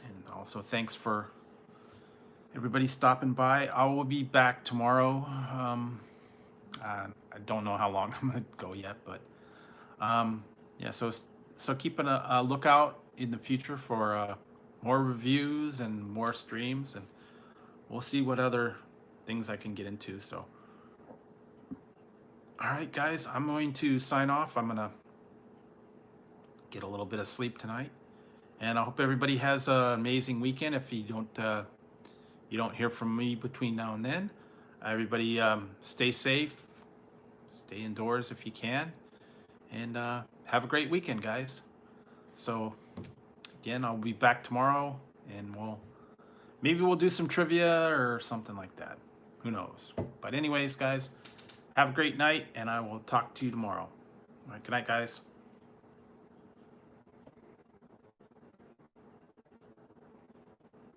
And also thanks for everybody stopping by. I will be back tomorrow. I don't know how long I'm gonna go yet, but yeah. So keeping a lookout in the future for more reviews and more streams, and we'll see what other things I can get into. So, all right, guys, I'm going to sign off. I'm gonna get a little bit of sleep tonight, and I hope everybody has an amazing weekend. If you don't hear from me between now and then, everybody stay safe, stay indoors if you can, and have a great weekend, guys. So again, I'll be back tomorrow, and maybe we'll do some trivia or something like that. Who knows? But anyways, guys, have a great night, and I will talk to you tomorrow. All right, good night, guys.